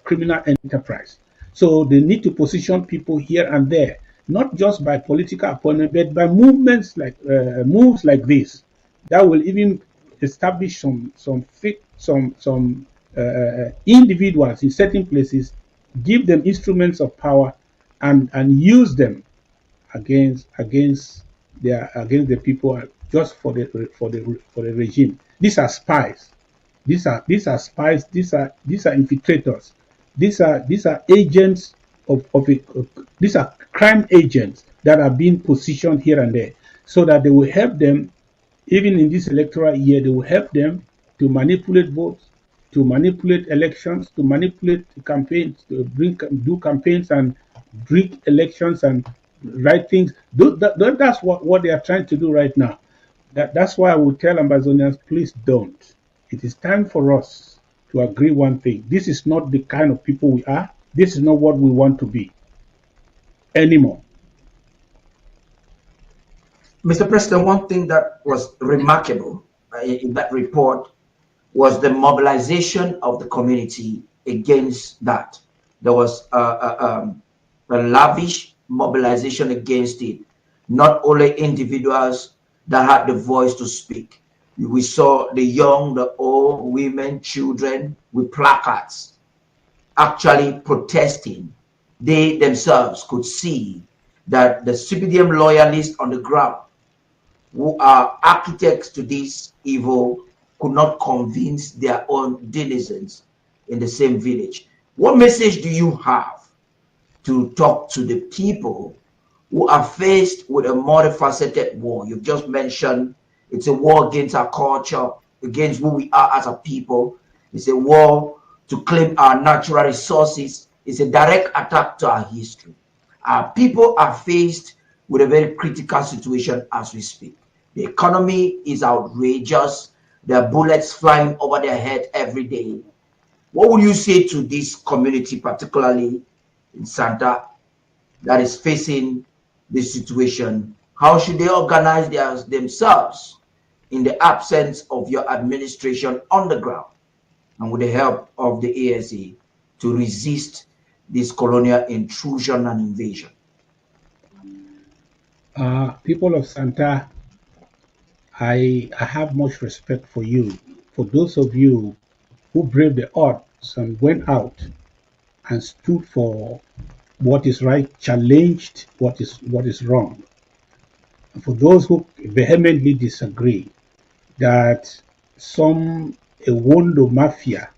criminal enterprise. So they need to position people here and there, not just by political appointment, but by movements like moves like this that will even establish some individuals in certain places, give them instruments of power, and use them against the people, just for the regime. These are spies. These are spies. These are infiltrators. These are agents these are crime agents that are being positioned here and there, so that they will help them, even in this electoral year, they will help them to manipulate votes, to manipulate elections, to manipulate campaigns, to do campaigns and rig elections and write things. That's what they are trying to do right now. That's why I would tell Ambazonians, please don't. It is time for us to agree one thing. This is not the kind of people we are. This is not what we want to be anymore. Mr. President, one thing that was remarkable in that report was the mobilization of the community against that. There was a lavish mobilization against it. Not only individuals that had the voice to speak. We saw the young, the old, women, children with placards actually protesting. They themselves could see that the CPDM loyalists on the ground, who are architects to this evil, could not convince their own denizens in the same village. What message do you have to talk to the people who are faced with a multifaceted war? You've just mentioned it's a war against our culture, against who we are as a people. It's a war to claim our natural resources. It's a direct attack to our history. Our people are faced with a very critical situation as we speak. The economy is outrageous. There are bullets flying over their head every day. What would you say to this community, particularly in Santa, that is facing this situation? How should they organize themselves in the absence of your administration on the ground and with the help of the ASA to resist this colonial intrusion and invasion? People of Santa, I have much respect for you. For those of you who braved the odds and went out and stood for what is right, challenged what is wrong. And for those who vehemently disagree that some Ewondo mafia,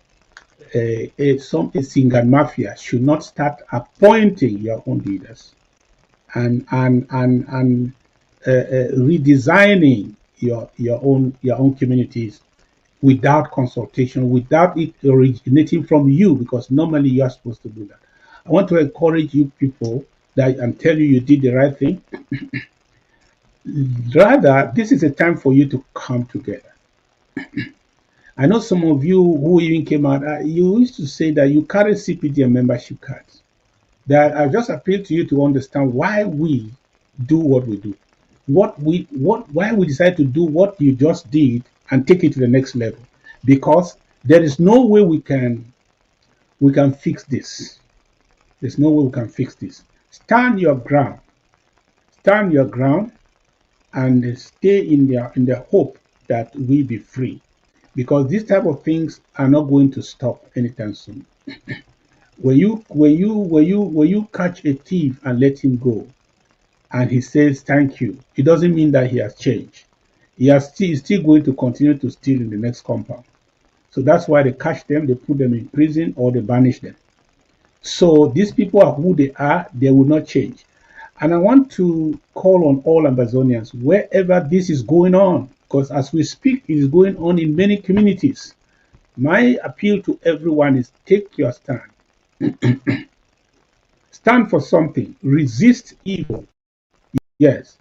some Singan mafia should not start appointing your own leaders and redesigning your own communities without consultation, without it originating from you, because normally you are supposed to do that. I want to encourage you people that and tell you you did the right thing. Rather, this is a time for you to come together. I know some of you who even came out, you used to say that you carry CPDM membership cards. That I just appeal to you to understand why we do what we do. Why we decide to do what you just did and take it to the next level. Because there is no way we can fix this. There's no way we can fix this. Stand your ground. Stand your ground and stay in the hope that we be free. Because these type of things are not going to stop anytime soon. When you catch a thief and let him go, and he says thank you, it doesn't mean that he has changed. He's still going to continue to steal in the next compound. So that's why they catch them, they put them in prison, or they banish them. So these people are who they are, they will not change. And I want to call on all Ambazonians, wherever this is going on, because as we speak, it is going on in many communities. My appeal to everyone is take your stand. Stand for something. Resist evil. Yes.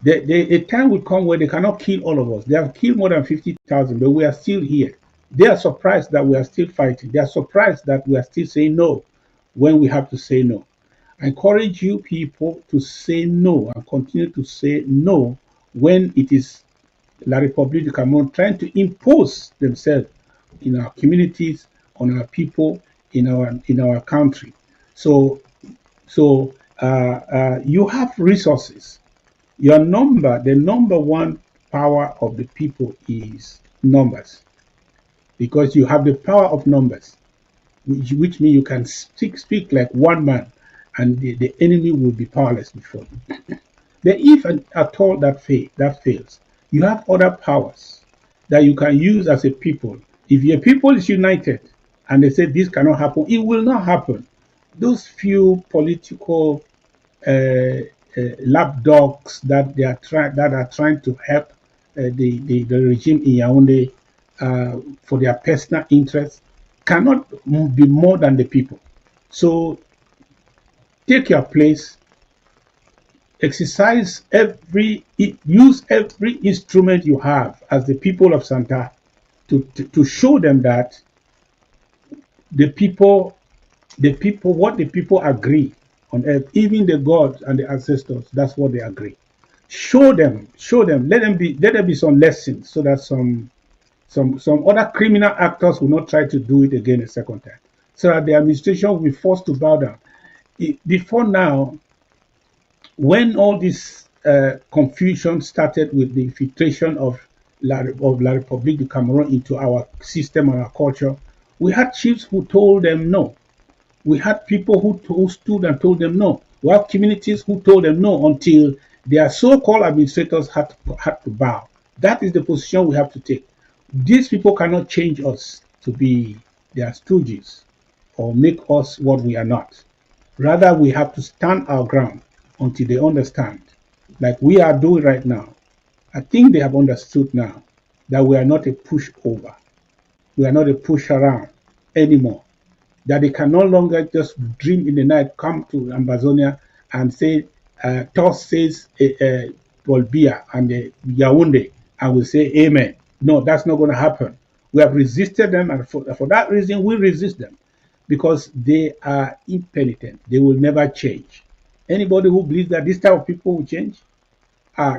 A time will come where they cannot kill all of us. They have killed more than 50,000, but we are still here. They are surprised that we are still fighting. They are surprised that we are still saying no when we have to say no. I encourage you people to say no and continue to say no when it is La République du Cameroon trying to impose themselves in our communities, on our people, in our country. So you have resources. The number one power of the people is numbers, because you have the power of numbers, which means you can speak like one man, and the enemy will be powerless before you. But if at all that fails, you have other powers that you can use as a people. If your people is united and they say this cannot happen, it will not happen. Those few political lapdogs that are trying to help the regime in Yaoundé for their personal interests cannot be more than the people. So take your place, use every instrument you have as the people of Santa to show them that what the people agree on earth, even the gods and the ancestors, that's what they agree. Show them, let there be some lessons so that some other criminal actors will not try to do it again a second time. So that the administration will be forced to bow down. Before now, when all this confusion started with the infiltration of La République du Cameroon into our system and our culture, we had chiefs who told them no. We had people who stood and told them no. We have communities who told them no until their so-called administrators had to bow. That is the position we have to take. These people cannot change us to be their stooges or make us what we are not. Rather, we have to stand our ground until they understand, like we are doing right now. I think they have understood now that we are not a pushover. We are not a push around anymore. That they can no longer just dream in the night, come to Ambazonia and say, Tarh says Bolbia and Yaoundé, and we say amen. No, that's not going to happen. We have resisted them, and for that reason, we resist them because they are impenitent. They will never change. Anybody who believes that this type of people will change,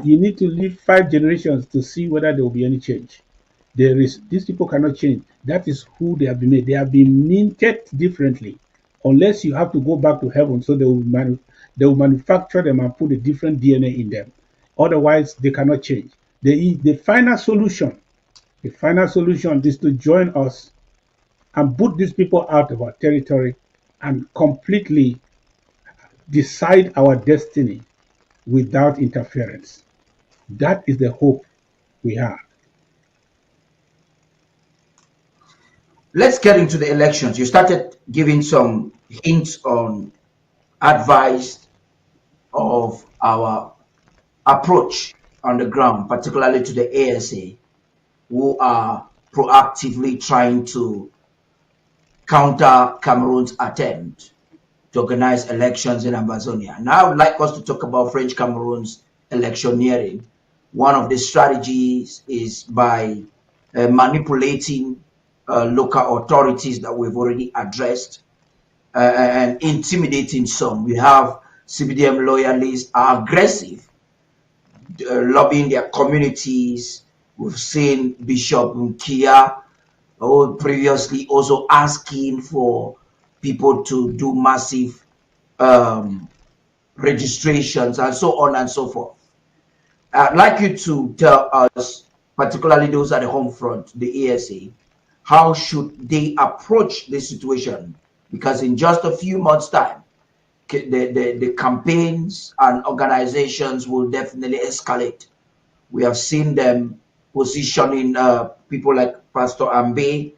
you need to live 5 generations to see whether there will be any change. These people cannot change. That is who they have been made. They have been minted differently, unless you have to go back to heaven. So they will manufacture them and put a different DNA in them. Otherwise, they cannot change. The final solution is to join us and put these people out of our territory and completely decide our destiny without interference. That is the hope we have. Let's get into the elections. You started giving some hints on advice of our approach on the ground, particularly to the ASA, who are proactively trying to counter Cameroon's attempt to organize elections in Ambazonia. Now, I would like us to talk about French Cameroon's electioneering. One of the strategies is by manipulating local authorities that we've already addressed and intimidating some. We have CBDM loyalists are aggressive, lobbying their communities. We've seen Bishop Nkia previously also asking for people to do massive registrations and so on and so forth. I'd like you to tell us, particularly those at the home front, the ASA, how should they approach this situation? Because in just a few months' time, the campaigns and organizations will definitely escalate. We have seen them positioning people like Pastor Ambe,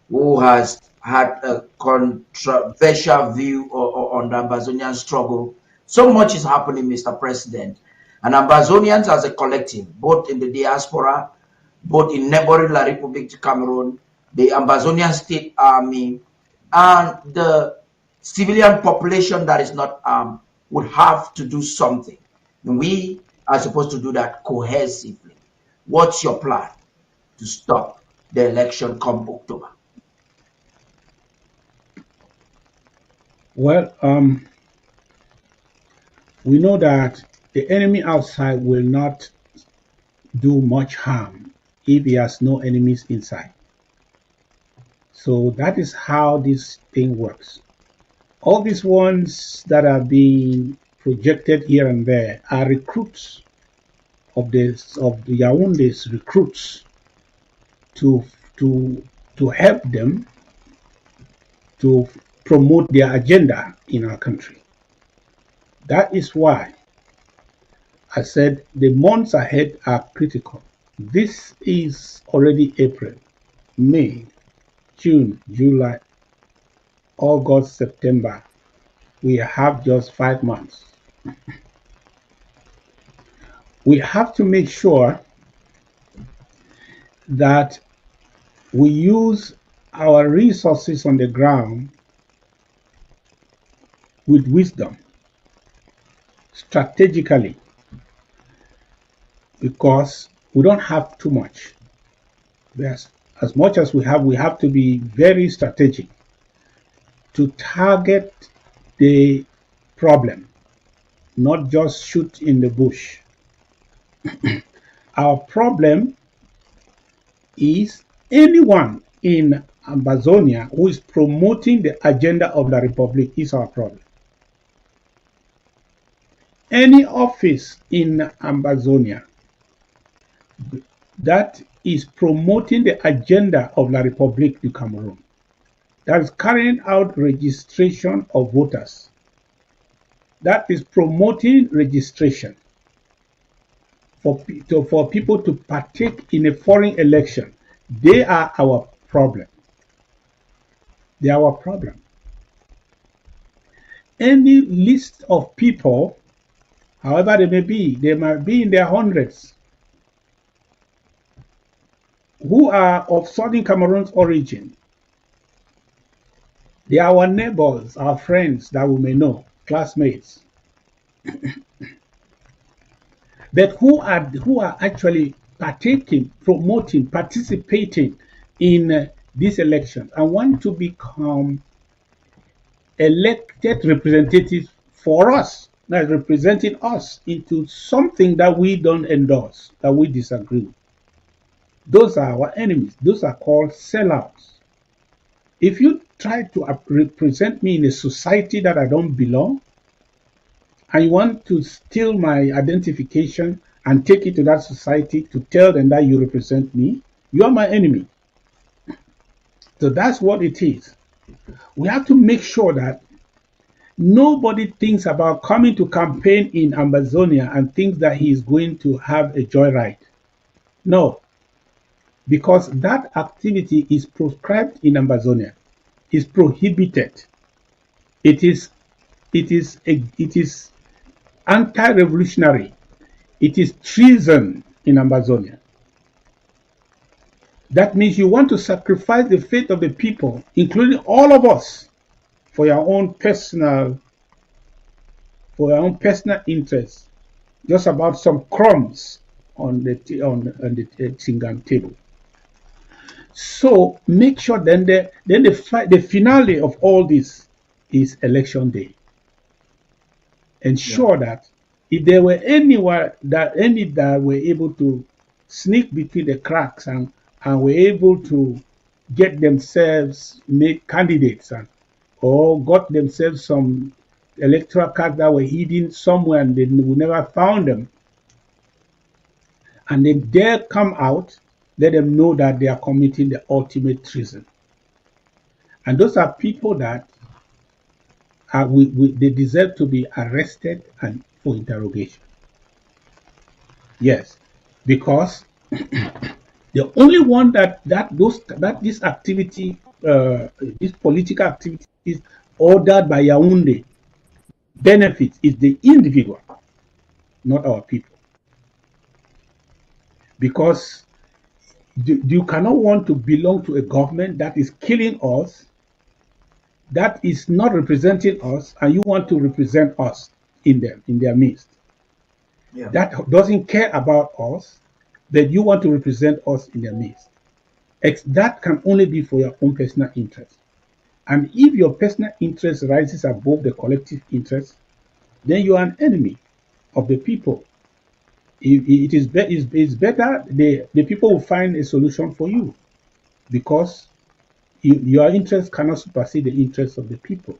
who has had a controversial view on the Ambazonian struggle. So much is happening, Mr. President. And Ambazonians as a collective, both in the diaspora, both in neighboring La République du Cameroon, the Ambazonian State Army, and the civilian population that is not armed would have to do something. And we are supposed to do that cohesively. What's your plan to stop the election come October? Well, we know that the enemy outside will not do much harm if he has no enemies inside. So that is how this thing works. All these ones that are being projected here and there are recruits of the Yaoundé's recruits to help them to promote their agenda in our country. That is why I said the months ahead are critical. This is already April, May, June, July, August, September. We have just 5 months. we have to make sure that we use our resources on the ground with wisdom, strategically, because we don't have too much. Yes, as much as we have to be very strategic to target the problem, not just shoot in the bush. Our problem is anyone in Ambazonia who is promoting the agenda of the Republic is our problem. Any office in Ambazonia that is promoting the agenda of La République du Cameroon, that is carrying out registration of voters, that is promoting registration for people to partake in a foreign election, they are our problem. They are our problem. Any list of people, however they might be in their hundreds, who are of Southern Cameroon's origin. They are our neighbors, our friends that we may know, classmates. But who are actually partaking, promoting, participating in this election and want to become elected representatives for us, that representing us into something that we don't endorse, that we disagree with. Those are our enemies. Those are called sellouts. If you try to represent me in a society that I don't belong, and you want to steal my identification and take it to that society to tell them that you represent me, you are my enemy. So that's what it is. We have to make sure that nobody thinks about coming to campaign in Ambazonia and thinks that he is going to have a joyride. No, because that activity is proscribed in Ambazonia, is prohibited. It is anti-revolutionary. It is treason in Ambazonia. That means you want to sacrifice the fate of the people, including all of us, for your own personal interests, just about some crumbs on the Tsingan table. So make sure then the finale of all this is election day. Ensure that if there were any that were able to sneak between the cracks and were able to get themselves made candidates or got themselves some electoral cards that were hidden somewhere and they we never found them, and they dare come out, let them know that they are committing the ultimate treason. And those are people that they deserve to be arrested and for interrogation. Yes, because the only one that this activity, this political activity is ordered by Yaoundé benefits is the individual, not our people. Because you cannot want to belong to a government that is killing us, that is not representing us, and you want to represent us in their midst. Yeah. That doesn't care about us, but you want to represent us in their midst. That can only be for your own personal interest. And if your personal interest rises above the collective interest, then you are an enemy of the people. It's better the people will find a solution for you, because your interest cannot supersede the interest of the people.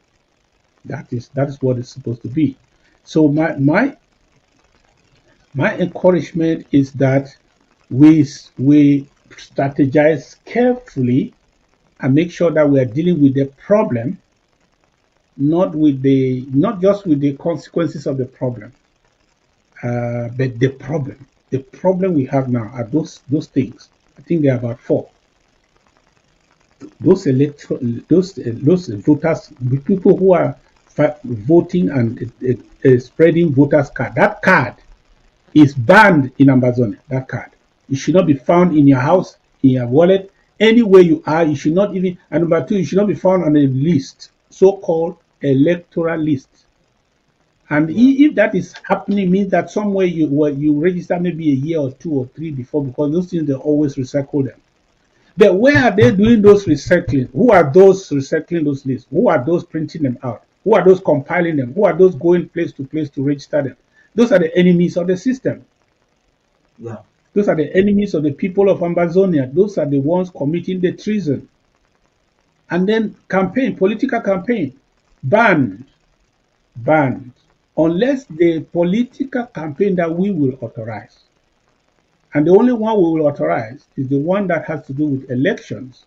That is what it's supposed to be. So my encouragement is that we strategize carefully and make sure that we are dealing with the problem, not just with the consequences of the problem, but the problem. The problem we have now are those things. I think there are about 4. Those voters, people who are voting and spreading voters card. That card is banned in Ambazonia, that card. It should not be found in your house, in your wallet, anywhere you are. You should not even, and number two, it should not be found on a list, so-called electoral list. And if that is happening, means that somewhere you register maybe a year or 2 or 3 before, because those things, they always recycle them. But where are they doing those recycling? Who are those recycling those lists? Who are those printing them out? Who are those compiling them? Who are those going place to register them? Those are the enemies of the system. Yeah. Those are the enemies of the people of Ambazonia. Those are the ones committing the treason. And then political campaign, banned. Unless the political campaign that we will authorize. And the only one we will authorize is the one that has to do with elections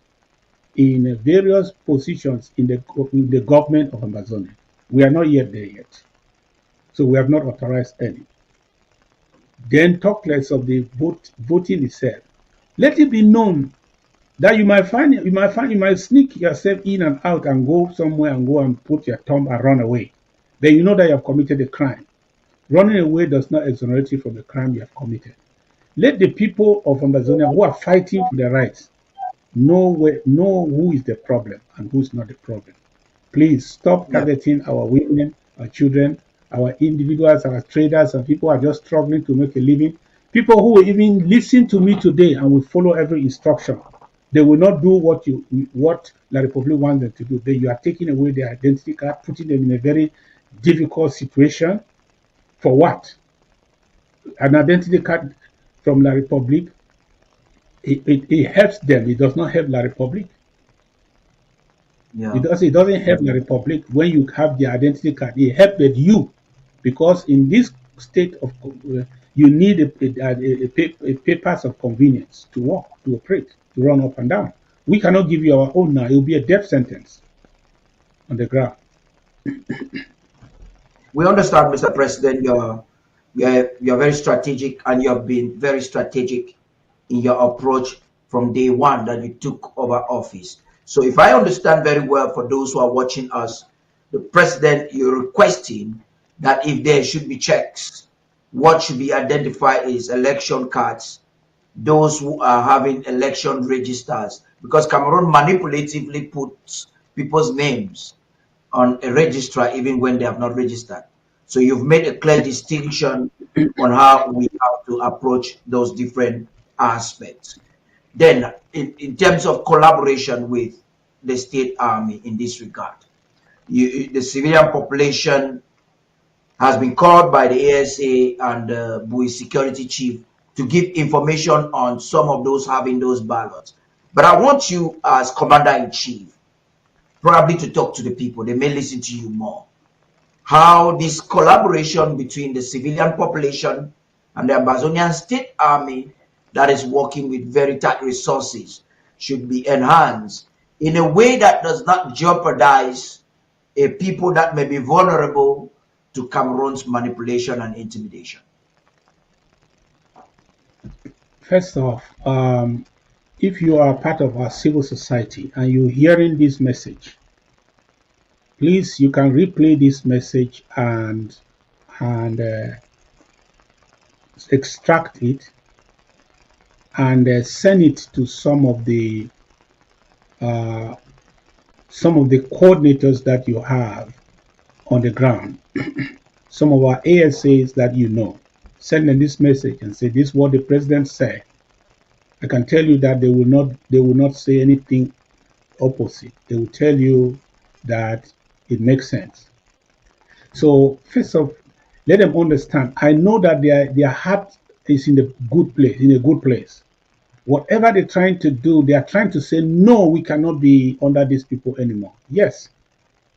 in various positions in the government of Ambazonia. We are not yet there yet. So we have not authorized any. Then talk less of the voting itself. Let it be known that you might sneak yourself in and out and go somewhere and go and put your thumb and run away. Then you know that you have committed a crime. Running away does not exonerate you from the crime you have committed. Let the people of Ambazonia who are fighting for their rights know who is the problem and who is not the problem. Please stop targeting our women, our children, our individuals, our traders, and people who are just struggling to make a living. People who will even listen to me today and will follow every instruction. They will not do what La Republic wants them to do. But you are taking away their identity card, putting them in a very difficult situation. For what? An identity card from La Republic, it helps them. It does not help La Republic. Yeah. It doesn't help La Republic when you have the identity card. It helps you, because in this state of you need a papers of convenience to walk, to operate, to run up and down. We cannot give you our own now. It will be a death sentence on the ground. We understand, Mr. President, you're very strategic, and you have been very strategic in your approach from day one that you took over office. So if I understand very well, for those who are watching us, the president, you're requesting that if there should be checks, what should be identified is election cards, those who are having election registers, because Cameroon manipulatively puts people's names on a registrar even when they have not registered. So you've made a clear distinction on how we have to approach those different aspects. Then, in terms of collaboration with the state army in this regard, the civilian population has been called by the ASA and the Bui security chief to give information on some of those having those ballots. But I want you, as commander-in-chief, probably to talk to the people. They may listen to you more. How this collaboration between the civilian population and the Ambazonian state army that is working with very tight resources should be enhanced in a way that does not jeopardize a people that may be vulnerable to Cameroon's manipulation and intimidation. First off, if you are part of our civil society and you're hearing this message, please, you can replay this message and extract it and send it to some of the coordinators that you have on the ground, some of our ASAs that you know. Send them this message and say, this is what the president said. I can tell you that they will not say anything opposite. They will tell you that it makes sense. So first off, let them understand. I know that their heart is in a good place. Whatever they're trying to do, they are trying to say, no, we cannot be under these people anymore. Yes,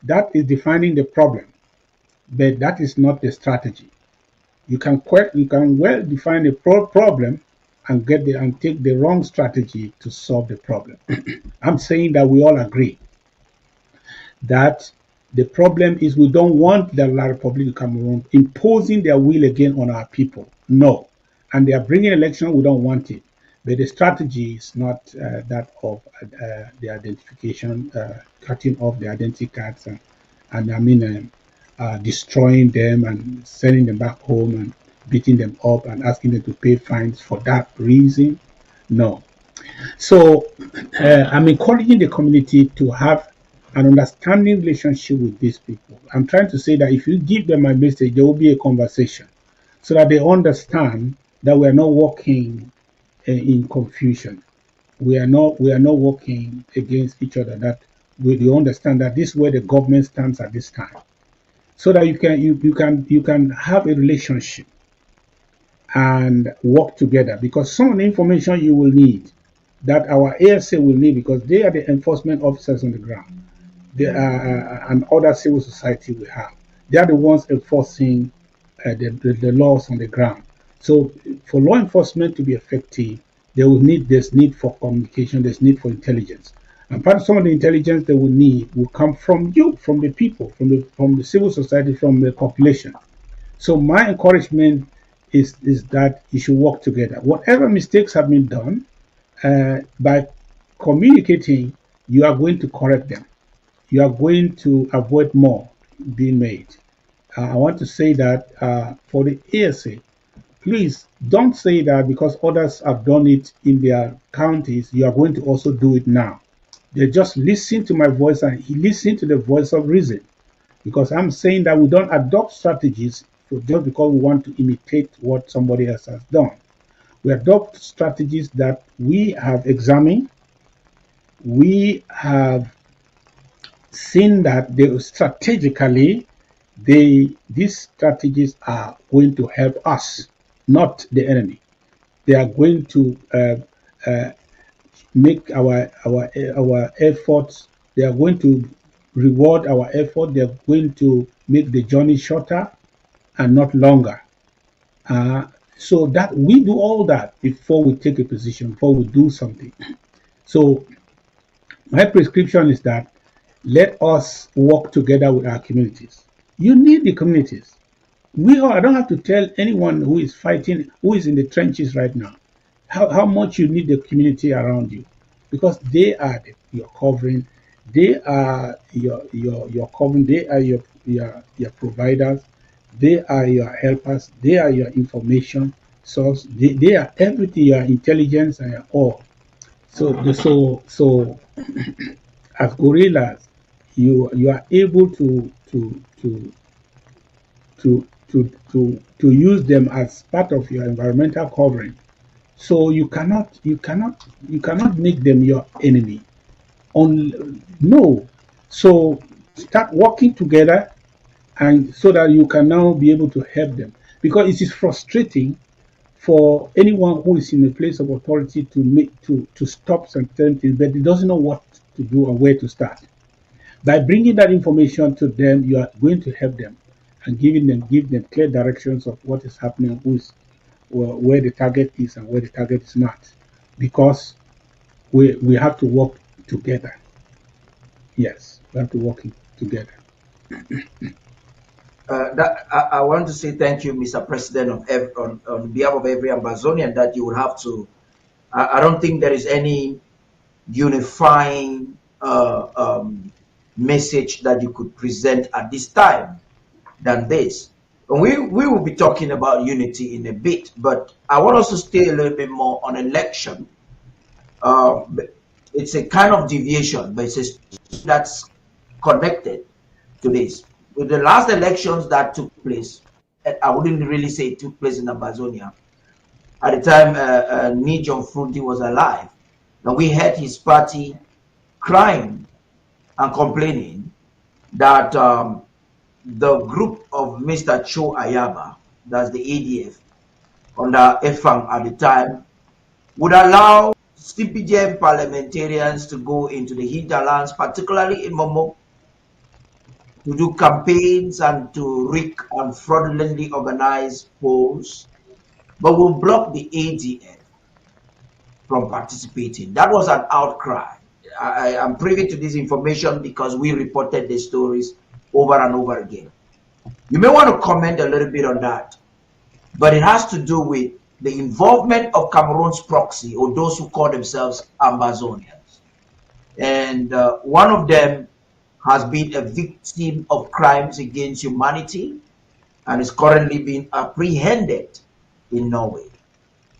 that is defining the problem, but that is not the strategy. You can well define a problem and take the wrong strategy to solve the problem. I'm saying that we all agree that the problem is we don't want the La Republic of Cameroon imposing their will again on our people. No. And they are bringing election, we don't want it. But the strategy is not that of the identification, cutting off the identity cards and destroying them and sending them back home and beating them up and asking them to pay fines for that reason. No. So I'm encouraging the community to have an understanding relationship with these people. I'm trying to say that if you give them my message, there will be a conversation so that they understand that we are not working in confusion. We are not working against each other. That they understand that this is where the government stands at this time, so that you can have a relationship and work together, because some of the information you will need, that our ASA will need, because they are the enforcement officers on the ground. They are, and other civil society we have. They are the ones enforcing the laws on the ground. So for law enforcement to be effective, there's need for communication, there's need for intelligence. And part of some of the intelligence they will need will come from you, from the people, from the civil society, from the population. So my encouragement is that you should work together. Whatever mistakes have been done, by communicating, you are going to correct them. You are going to avoid more being made. I want to say that for the ASA, please don't say that because others have done it in their counties, you are going to also do it now. They just listen to my voice and listen to the voice of reason. Because I'm saying that we don't adopt strategies just because we want to imitate what somebody else has done. We adopt strategies that we have examined. We have seen that strategically these strategies are going to help us, not the enemy. They are going to make our efforts. They are going to reward our effort. They are going to make the journey shorter and not longer. So that we do all that before we take a position, before we do something. So my prescription is that let us work together with our communities. You need the communities. I don't have to tell anyone who is fighting, who is in the trenches right now, how much you need the community around you, because they are your covering, they are your covering, they are your providers, they are your helpers, they are your information source, they are everything, your intelligence and your all. So as gorillas, you are able to use them as part of your environmental covering. So you cannot make them your enemy. No. So start working together, and so that you can now be able to help them, because it is frustrating for anyone who is in a place of authority to stop certain things, but he doesn't know what to do or where to start. By bringing that information to them, you are going to help them and give them clear directions of what is happening, where the target is and where the target is not, because we have to work together. Yes, we have to work together. I want to say thank you, Mr. President, on behalf of every Ambazonian, that you will have to. I don't think there is any unifying message that you could present at this time than this. And we will be talking about unity in a bit, but I want us to stay a little bit more on election. It's a kind of deviation, but that's connected to this. With the last elections that took place, I wouldn't really say it took place in Ambazonia. At the time, Nijon Fruti was alive. Now we had his party crying and complaining that the group of Mr. Cho Ayaba, that's the ADF, under EFAM at the time, would allow CPGM parliamentarians to go into the hinterlands, particularly in Momo, to do campaigns and to rig and fraudulently organize polls, but will block the ADF from participating. That was an outcry. I am privy to this information because we reported the stories over and over again. You may want to comment a little bit on that, but it has to do with the involvement of Cameroon's proxy, or those who call themselves Ambazonians. And one of them has been a victim of crimes against humanity, and is currently being apprehended in Norway.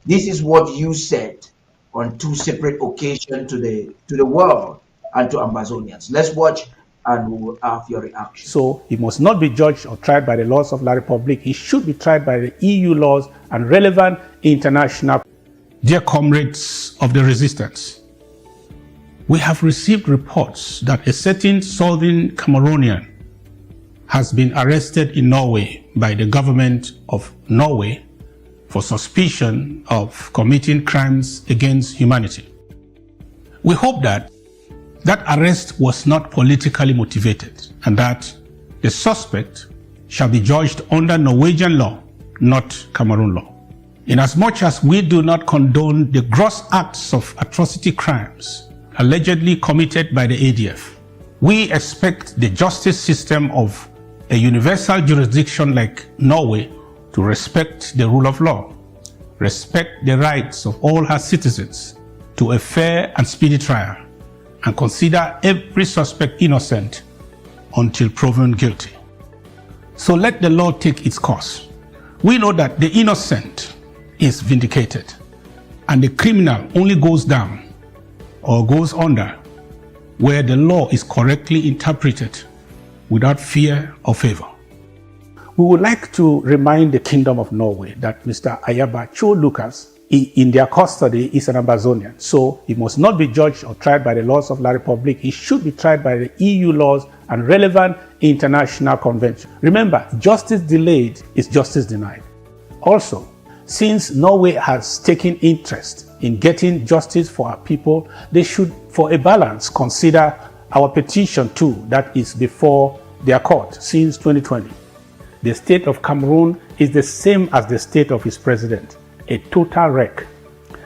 This is what you said on two separate occasions to the world and to Ambazonians. Let's watch and we will have your reaction. So he must not be judged or tried by the laws of La Republique. He should be tried by the EU laws and relevant international. Dear comrades of the resistance, we have received reports that a certain southern Cameroonian has been arrested in Norway by the government of Norway for suspicion of committing crimes against humanity. We hope that arrest was not politically motivated and that the suspect shall be judged under Norwegian law, not Cameroon law. Inasmuch as we do not condone the gross acts of atrocity crimes allegedly committed by the ADF, we expect the justice system of a universal jurisdiction like Norway to respect the rule of law, respect the rights of all her citizens to a fair and speedy trial, and consider every suspect innocent until proven guilty. So let the law take its course. We know that the innocent is vindicated, and the criminal only goes down or goes under where the law is correctly interpreted without fear or favor. We would like to remind the Kingdom of Norway that Mr. Ayaba Cho Lucas in their custody is an Ambazonian, so he must not be judged or tried by the laws of La Republique. He should be tried by the EU laws and relevant international conventions. Remember, justice delayed is justice denied. Also, since Norway has taken interest in getting justice for our people, they should, for a balance, consider our petition too, that is before their court since 2020. The state of Cameroon is the same as the state of its president, a total wreck.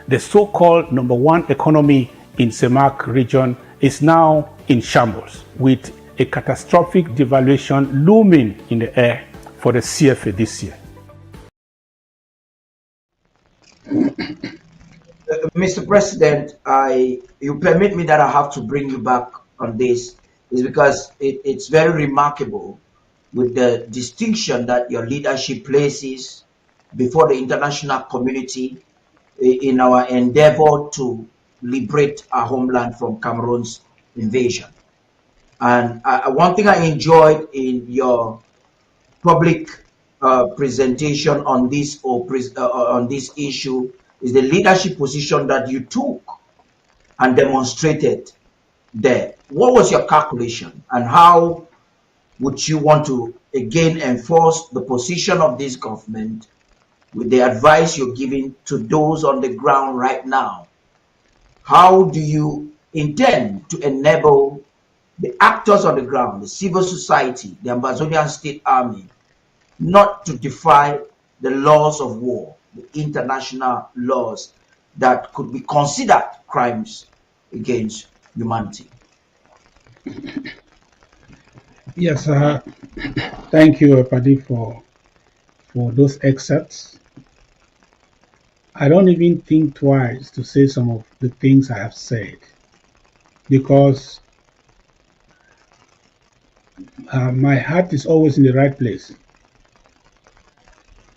The so-called number one economy in Semak region is now in shambles, with a catastrophic devaluation looming in the air for the CFA this year. Mr. President, you permit me that I have to bring you back on this, is because it's very remarkable with the distinction that your leadership places before the international community in our endeavor to liberate our homeland from Cameroon's invasion. And one thing I enjoyed in your public presentation on this on this issue is the leadership position that you took and demonstrated there. What was your calculation, and how would you want to again enforce the position of this government with the advice you're giving to those on the ground right now? How do you intend to enable the actors on the ground, the civil society, the Ambazonian State Army, not to defy the laws of war, the international laws that could be considered crimes against humanity? Yes, thank you, Paddy, for those excerpts. I don't even think twice to say some of the things I have said, because my heart is always in the right place,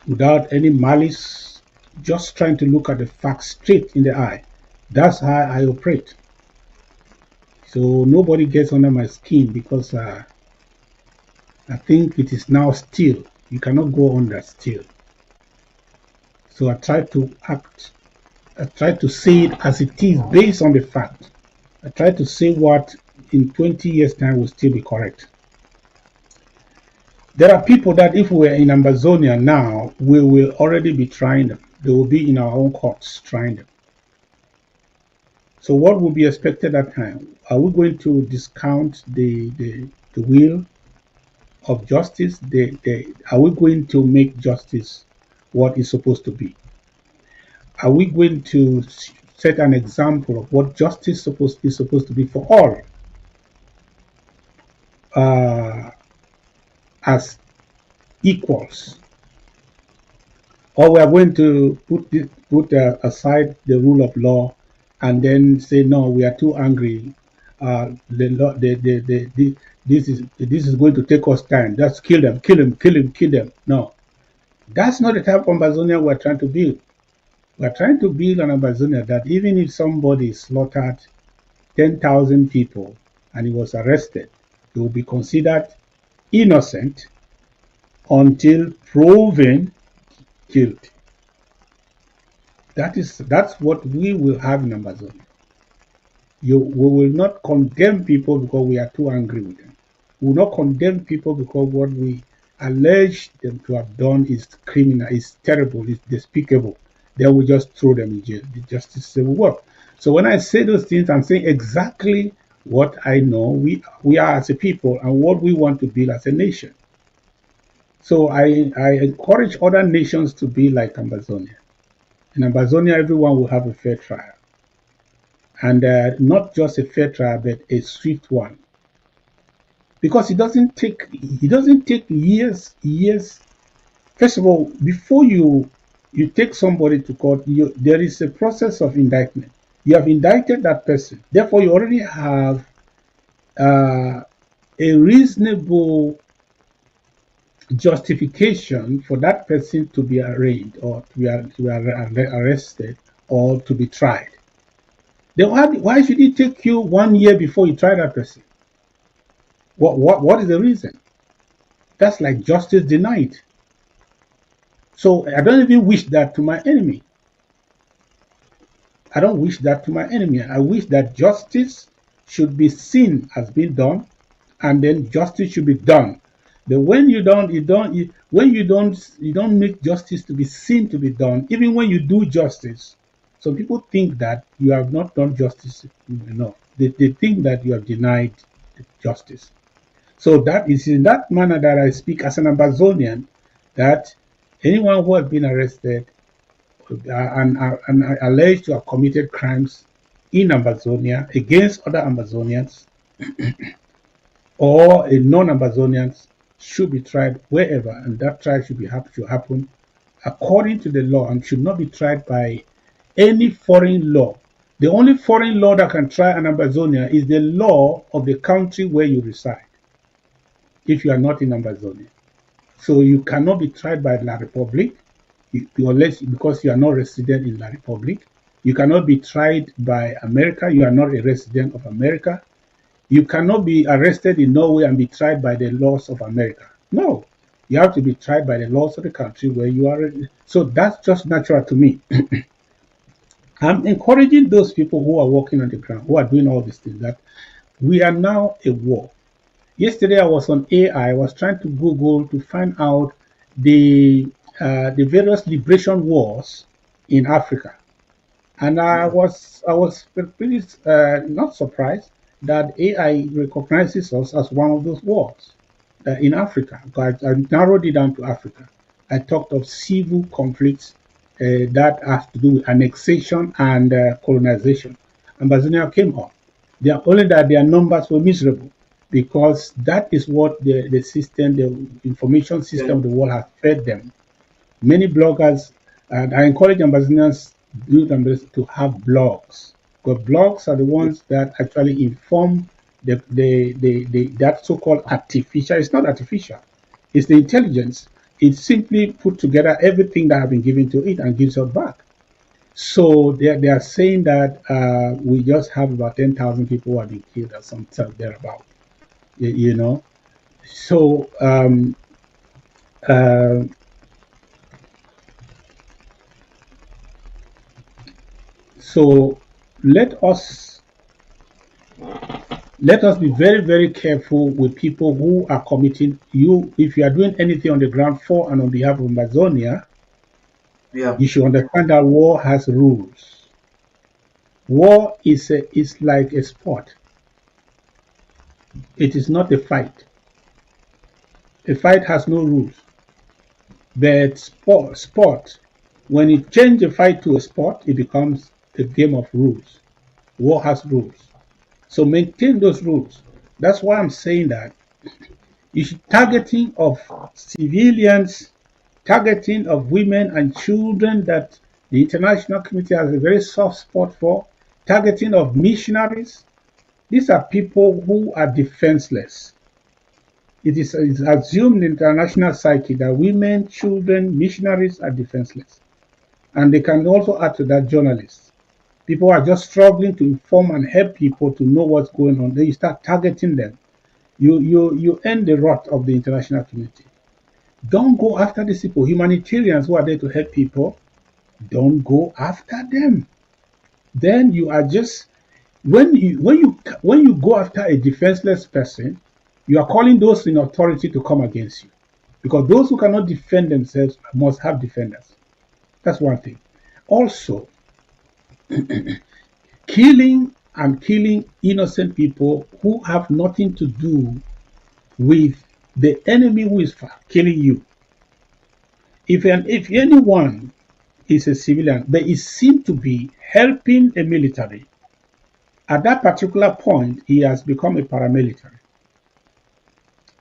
without any malice, just trying to look at the facts straight in the eye. That's how I operate. So nobody gets under my skin, because I think it is now still. You cannot go under still. So I try to act. I try to say it as it is, based on the fact. I try to say what in 20 years' time will still be correct. There are people that if we were in Ambazonia now, we will already be trying them. They will be in our own courts trying them. So what will be expected at that time? Are we going to discount the will of justice? Are we going to make justice what it's supposed to be? Are we going to set an example of what justice is supposed to be for all, as equals? Or we are going to put aside the rule of law and then say, no, we are too angry. The this is going to take us time. Just kill them, kill them, kill them, kill them. No, that's not the type of Ambazonia we're trying to build. We're trying to build an Ambazonia that even if somebody slaughtered 10,000 people and he was arrested, he will be considered innocent until proven guilty. That's what we will have in Ambazonia. We will not condemn people because we are too angry with them. We will not condemn people because what we allege them to have done is criminal, is terrible, is despicable. Then we just throw them in jail. The justice system will work. So when I say those things, I'm saying exactly what I know we are as a people and what we want to build as a nation. So I encourage other nations to be like Ambazonia. In Ambazonia, everyone will have a fair trial. And not just a fair trial, but a swift one. Because it doesn't take years. First of all, before you take somebody to court, there is a process of indictment. You have indicted that person. Therefore, you already have a reasonable justification for that person to be arraigned or to be arrested or to be tried. Then why should it take you 1 year before you try that person? What is the reason? That's like justice denied. So I don't even wish that to my enemy. I don't wish that to my enemy. I wish that justice should be seen as being done, and then justice should be done. But when you don't make justice to be seen to be done, even when you do justice, some people think that you have not done justice enough. They think that you have denied justice. So that is in that manner that I speak as an Ambazonian, that anyone who has been arrested and alleged to have committed crimes in Ambazonia against other Ambazonians or non-Ambazonians should be tried wherever, and that trial should happen according to the law and should not be tried by any foreign law. The only foreign law that can try an Ambazonia is the law of the country where you reside, if you are not in Ambazonia. So you cannot be tried by La Republic because you are not resident in La Republic. You cannot be tried by America. You are not a resident of America. You cannot be arrested in Norway and be tried by the laws of America. No, you have to be tried by the laws of the country where you are. So that's just natural to me. I'm encouraging those people who are working on the ground, who are doing all these things, that we are now a war. Yesterday I was on AI. I was trying to Google to find out the various liberation wars in Africa, and I was pretty not surprised that AI recognizes us as one of those wars in Africa. I narrowed it down to Africa. I talked of civil conflicts that have to do with annexation and colonization. Ambazonia came up. Only that their numbers were miserable, because that is what the system, the information system of the world has fed them. Many bloggers, and I encourage Ambazonians to have blogs, because blogs are the ones that actually inform that so-called artificial. It's not artificial. It's the intelligence. It simply put together everything that has been given to it and gives it back. So they are saying that we just have about 10,000 people who have been killed or something thereabout. You know, so so let us be very, very careful with people who are committing. If you are doing anything on the ground for and on behalf of Ambazonia, you should understand that war has rules. War is like a sport. It is not a fight. A fight has no rules. But sport, when you change a fight to a sport, it becomes a game of rules. War has rules. So maintain those rules. That's why I'm saying that targeting of civilians, targeting of women and children that the international community has a very soft spot for, targeting of missionaries. These are people who are defenseless. It's assumed in international psyche that women, children, missionaries are defenseless. And they can also add to that journalists. People are just struggling to inform and help people to know what's going on. Then you start targeting them. You end the wrath of the international community. Don't go after these people. Humanitarians who are there to help people, don't go after them. Then you are just when you go after a defenseless person, you are calling those in authority to come against you. Because those who cannot defend themselves must have defenders. That's one thing. Also, killing innocent people who have nothing to do with the enemy who is killing you. If anyone is a civilian, but it seems to be helping a military, at that particular point, he has become a paramilitary.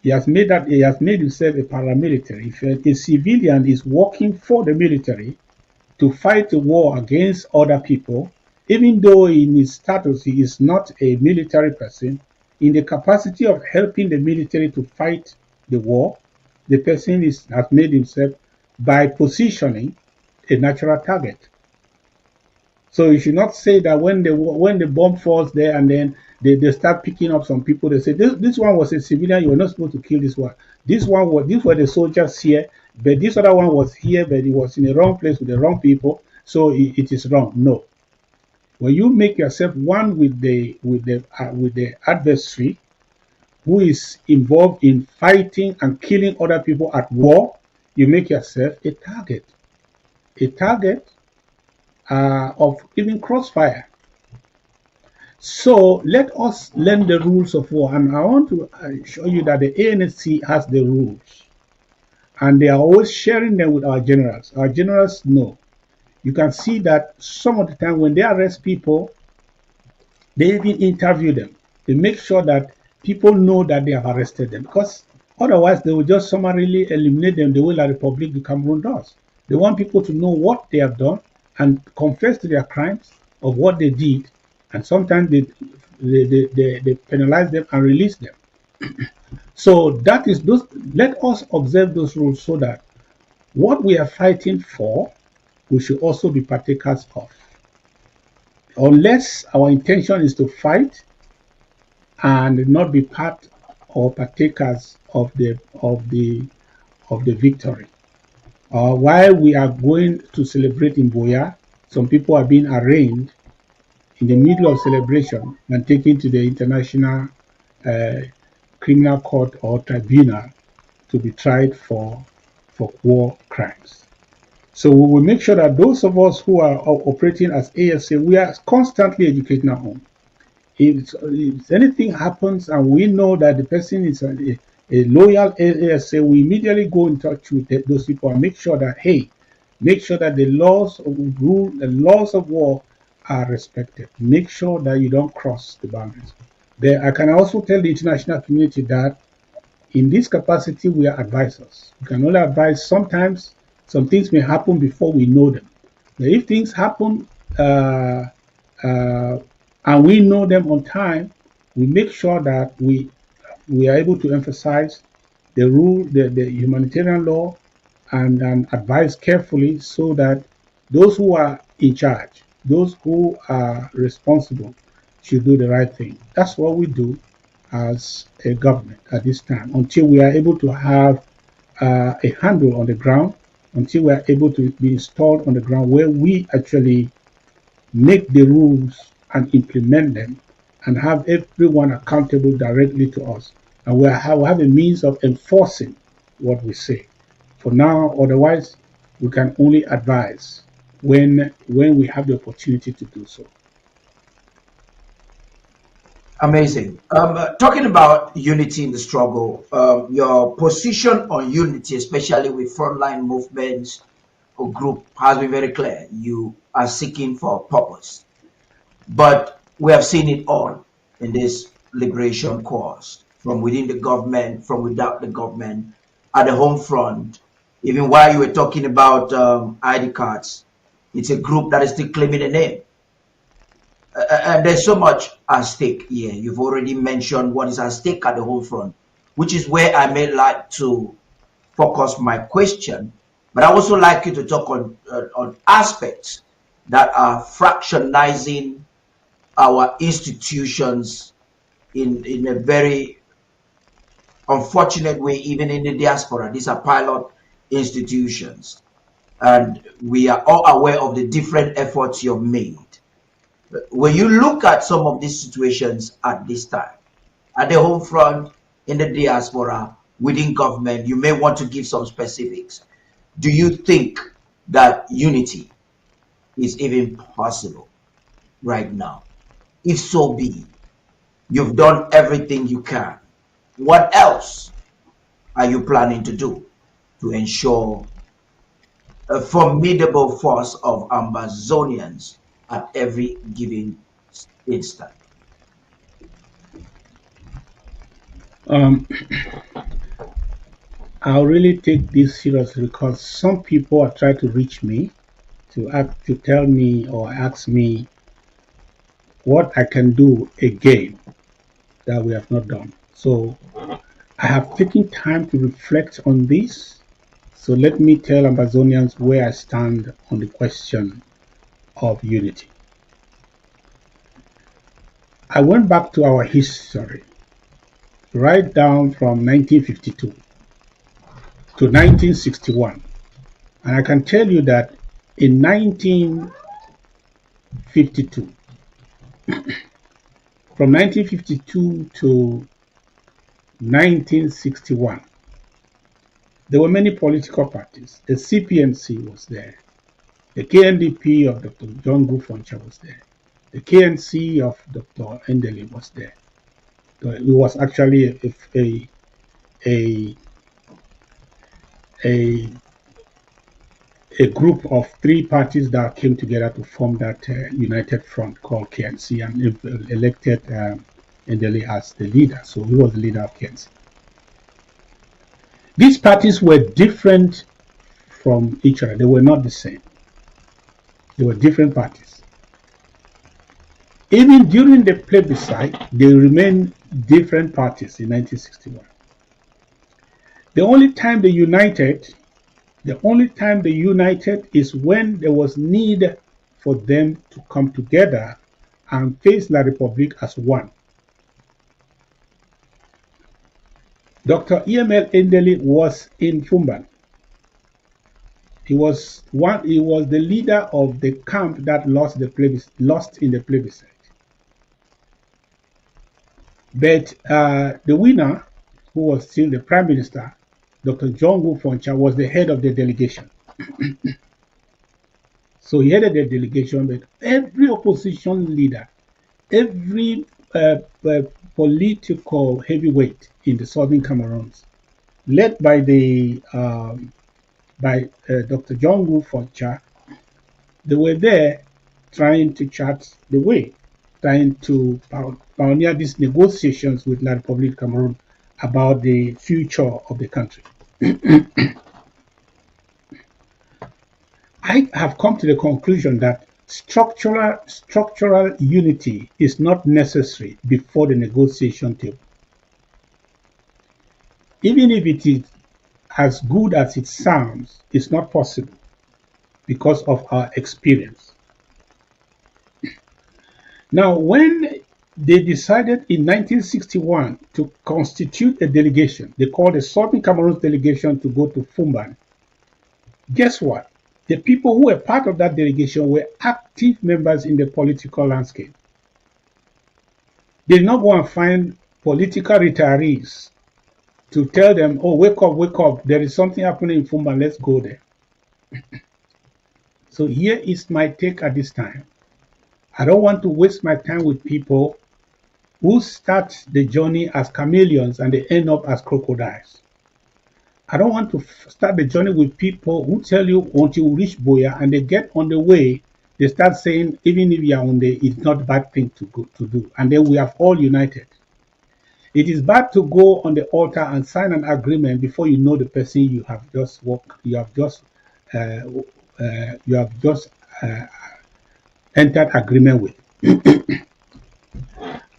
He has made himself a paramilitary. If a civilian is working for the military to fight a war against other people, even though in his status he is not a military person, in the capacity of helping the military to fight the war, the person has made himself, by positioning, a natural target. So you should not say that when the bomb falls there and then they start picking up some people, they say this one was a civilian, you were not supposed to kill this one. These were the soldiers here, but this other one was here, but he was in the wrong place with the wrong people, so it is wrong. No. When you make yourself one with the adversary who is involved in fighting and killing other people at war, you make yourself a target of even crossfire. So let us learn the rules of war, and I want to show you that the ANC has the rules, and they are always sharing them with our generals. Our generals know. You can see that some of the time when they arrest people, they even interview them. They make sure that people know that they have arrested them, because otherwise they will just summarily eliminate them the way La Republic du Cameroon does. They want people to know what they have done and confess to their crimes of what they did, and sometimes they penalize them and release them. So that is those. Let us observe those rules so that what we are fighting for, we should also be partakers of. Unless our intention is to fight and not be part or partakers of the victory. While we are going to celebrate in Boya, some people are being arraigned in the middle of celebration and taken to the International Criminal Court or Tribunal to be tried for war crimes. So we will make sure that those of us who are operating as ASA, we are constantly educating our own. If anything happens and we know that the person is a loyal ASA, we immediately go in touch with those people and make sure that the laws of war are respected. Make sure that you don't cross the boundaries. I can also tell the international community that in this capacity we are advisors. We can only advise. Sometimes some things may happen before we know them. But if things happen and we know them on time, we make sure that we are able to emphasize the rule, the humanitarian law, and advise carefully so that those who are in charge, those who are responsible, should do the right thing. That's what we do as a government at this time, until we are able to have a handle on the ground, until we are able to be installed on the ground where we actually make the rules and implement them and have everyone accountable directly to us. And we'll have a means of enforcing what we say. For now, otherwise, we can only advise when we have the opportunity to do so. Amazing. Talking about unity in the struggle, your position on unity, especially with frontline movements or group, has been very clear. You are seeking for a purpose. But we have seen it all in this liberation cause, from within the government, from without the government, at the home front. Even while you were talking about ID cards, it's a group that is still claiming a name. And there's so much at stake here. You've already mentioned what is at stake at the home front. which is where I may like to focus my question. But I also like you to talk on aspects that are fractionizing our institutions in a very unfortunate way, even in the diaspora. These are pilot institutions. And we are all aware of the different efforts you've made. When you look at some of these situations at this time, at the home front, in the diaspora, within government, you may want to give some specifics. Do you think that unity is even possible right now? If so be, you've done everything you can. What else are you planning to do to ensure a formidable force of Ambazonians at every given instant? I'll really take this seriously because some people are trying to reach me to tell me or ask me what I can do again that we have not done. So I have taken time to reflect on this. So let me tell Ambazonians where I stand on the question of unity. I went back to our history, right down from 1952 to 1961. And I can tell you that in 1952, from 1952 to 1961, there were many political parties. The CPNC was there. The KNDP of Dr. John Gufoncha was there. The KNC of Dr. Endeli was there. So it was actually a group of three parties that came together to form that united front called KNC and elected Endeli as the leader. So he was the leader of KNC. These parties were different from each other. They were not the same. They were different parties. Even during the plebiscite, they remained different parties in 1961. The only time they united is when there was need for them to come together and face La République as one. Dr. EML Endeli was in Fumban. He was the leader of the camp that lost in the plebiscite. But the winner, who was still the prime minister, Dr. John Gufoncha, was the head of the delegation. So he headed the delegation, but every opposition leader, every political heavyweight in the southern Cameroons, led by Dr. John Gufoncha, they were there trying to chart the way, trying to pioneer these negotiations with La République Cameroon about the future of the country. I have come to the conclusion that structural unity is not necessary before the negotiation table. Even if it is as good as it sounds, it's not possible because of our experience. Now, when they decided in 1961 to constitute a delegation, they called the Southern Cameroon delegation to go to Fumban. Guess what? The people who were part of that delegation were active members in the political landscape. They did not go and find political retirees to tell them, oh, wake up, there is something happening in Fumban, let's go there. So here is my take at this time. I don't want to waste my time with people who start the journey as chameleons and they end up as crocodiles. I don't want to start the journey with people who tell you until you reach Boya and they get on the way, they start saying, even if you are on the, it's not a bad thing to do. And then we have all united. It is bad to go on the altar and sign an agreement before you know the person you have just entered agreement with.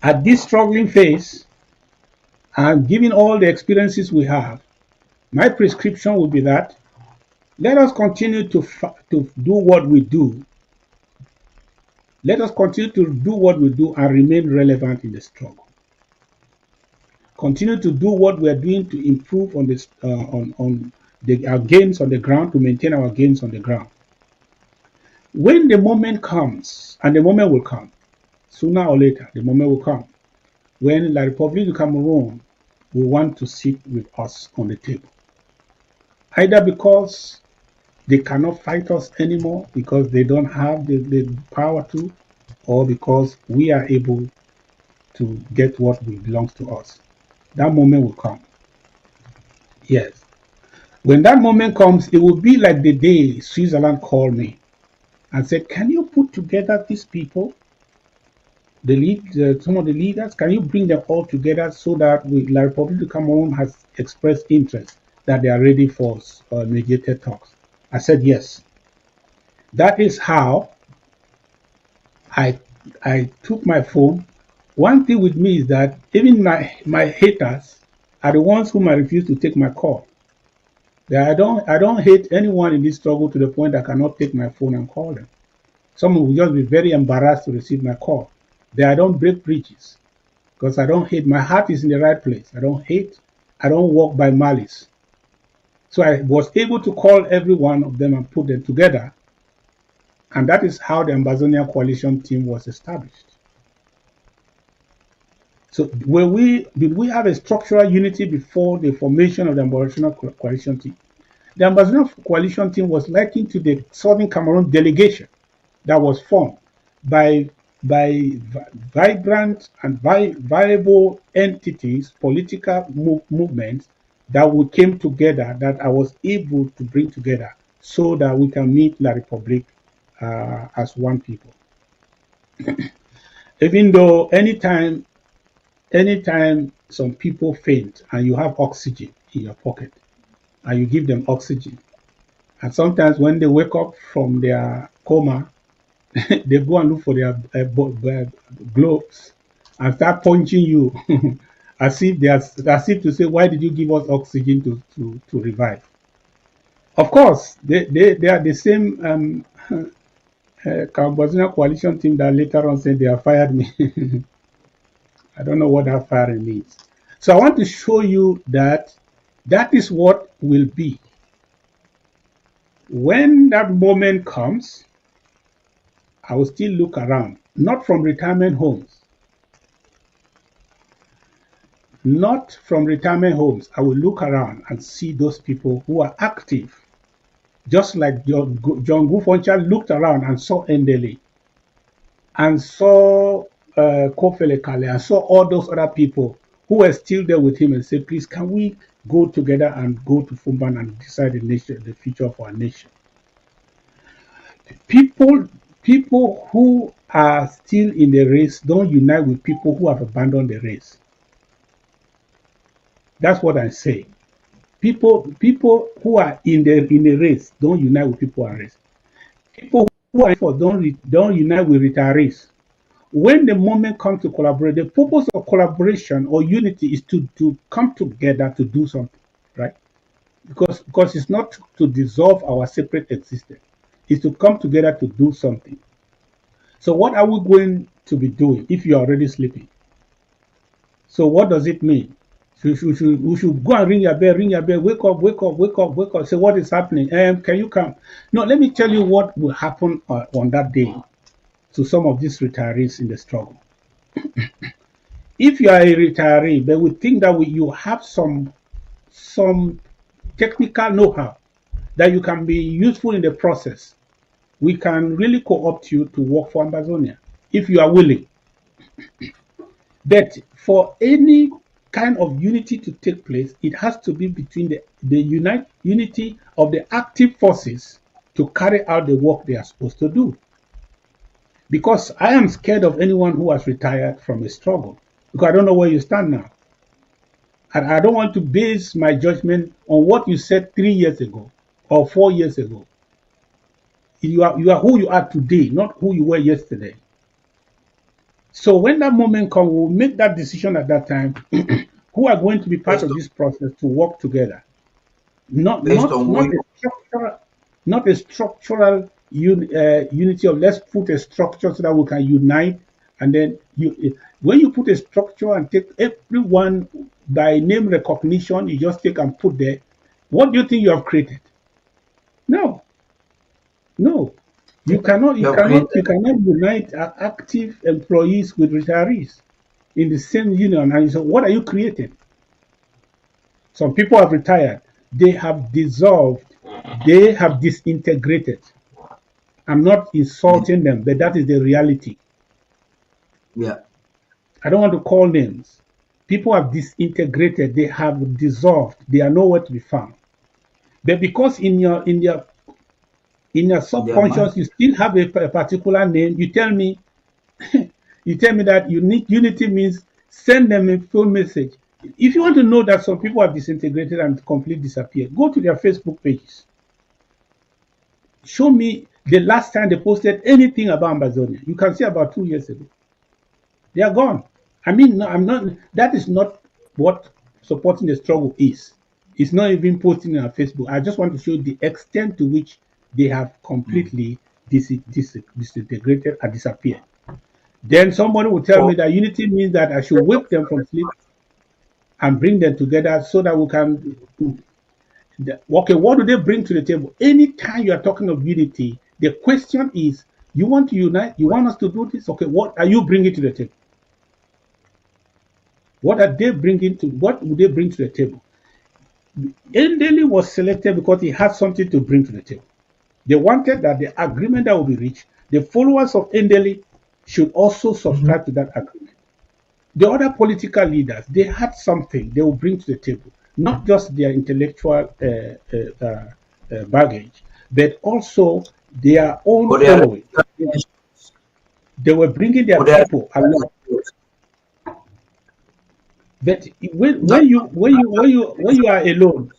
At this struggling phase, And given all the experiences we have, my prescription would be that let us continue to do what we do. Let us continue to do what we do and remain relevant in the struggle. Continue to do what we are doing to improve on this our gains on the ground, to maintain our gains on the ground. When the moment comes, and the moment will come, sooner or later, the moment will come, when La République du Cameroon will want to sit with us on the table. Either because they cannot fight us anymore, because they don't have the power to, or because we are able to get what belongs to us. That moment will come. Yes. When that moment comes, it will be like the day Switzerland called me and said, can you put together these people, some of the leaders, can you bring them all together so that La République du Cameroon has expressed interest that they are ready for mediated talks? I said yes. That is how I took my phone. One thing with me is that even my haters are the ones whom I refuse to take my call. I don't hate anyone in this struggle to the point I cannot take my phone and call them. Someone will just be very embarrassed to receive my call. I don't break bridges because I don't hate. My heart is in the right place. I don't hate. I don't walk by malice. So I was able to call every one of them and put them together. And that is how the Ambazonia coalition team was established. So did we have a structural unity before the formation of the Ambazonia coalition team? The Ambazonia coalition team was likened to the Southern Cameroon delegation that was formed by vibrant and viable entities, political movements that we came together, that I was able to bring together so that we can meet La République as one people. Even though anytime some people faint and you have oxygen in your pocket and you give them oxygen, and sometimes when they wake up from their coma, they go and look for their gloves and start punching you as if to say, why did you give us oxygen to revive? Of course, they are the same Ambazonia coalition team that later on said they have fired me. I don't know what that firing means. So I want to show you that is what will be. When that moment comes, I will still look around, not from retirement homes. Not from retirement homes. I will look around and see those people who are active. Just like John Gufoncha looked around and saw Endele, and saw Kofele Kale, and saw all those other people who were still there with him and said, please, can we go together and go to Fumban and decide the future of our nation? People who are still in the race don't unite with people who have abandoned the race. That's what I'm saying. People who are in the race don't unite with people who are race. People who are for don't unite with retirees. When the moment comes to collaborate, the purpose of collaboration or unity is to come together to do something, right? Because it's not to dissolve our separate existence. It's to come together to do something. So what are we going to be doing if you are already sleeping? So what does it mean? We should go and ring your bell, wake up. Say, what is happening? Can you come? No, let me tell you what will happen on that day to some of these retirees in the struggle. If you are a retiree, they will think that you have some technical know-how that you can be useful in the process. We can really co-opt you to work for Ambazonia if you are willing. But for any kind of unity to take place, it has to be between the unity of the active forces to carry out the work they are supposed to do. Because I am scared of anyone who has retired from a struggle, because I don't know where you stand now. And I don't want to base my judgment on what you said 3 years ago or 4 years ago. You are who you are today, not who you were yesterday. So when that moment comes, we'll make that decision at that time who are going to be part based of on this process to work together. Not based not on not who a structural, not a structural unity of let's put a structure so that we can unite, and then when you put a structure and take everyone by name recognition, you just take and put there. What do you think you have created? No, no. You cannot, you have created. you cannot unite active employees with retirees in the same union. And so, what are you creating? Some people have retired. They have dissolved. They have disintegrated. I'm not insulting them, but that is the reality. Yeah. I don't want to call names. People have disintegrated. They have dissolved. They are nowhere to be found. But because in your Their mind. subconscious you still have a particular name, you tell me that unity means send them a phone message. If you want to know that some people have disintegrated and completely disappeared, go to their Facebook pages. Show me the last time they posted anything about Ambazonia. You can see about 2 years ago. They are gone. I mean, no, I'm not. That is not what supporting the struggle is. It's not even posting on Facebook. I just want to show the extent to which they have completely disintegrated and disappeared. Then somebody will tell me For that unity means that I should wake them from sleep and bring them together so that we can. Okay, what do they bring to the table? Anytime you are talking of unity, the question is, you want to unite? You want us to do this? Okay, what are you bringing to the table? What are they bringing to? What would they bring to the table? Ndeli was selected because he had something to bring to the table. They wanted that the agreement that will be reached, the followers of Ndeli should also subscribe to that agreement. The other political leaders, they had something they will bring to the table, not just their intellectual baggage, but also their own for their following. They were bringing their for their people along. But no, when you are alone,